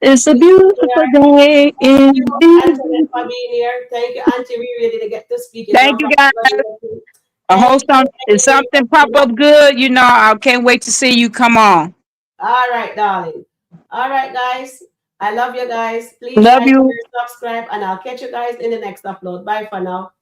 It's a We beautiful are. day Thank you, in Antoinette, for being here. Thank you, Auntie. We ready to get to speak. You Thank don't you, have guys. to. I Thank hope you, some if something pop Eddie. up good, I can't wait to see you. Come on. All right, darling. All right, guys. I love you guys. Please Love like, you. share, subscribe, and I'll catch you guys in the next upload. Bye for now.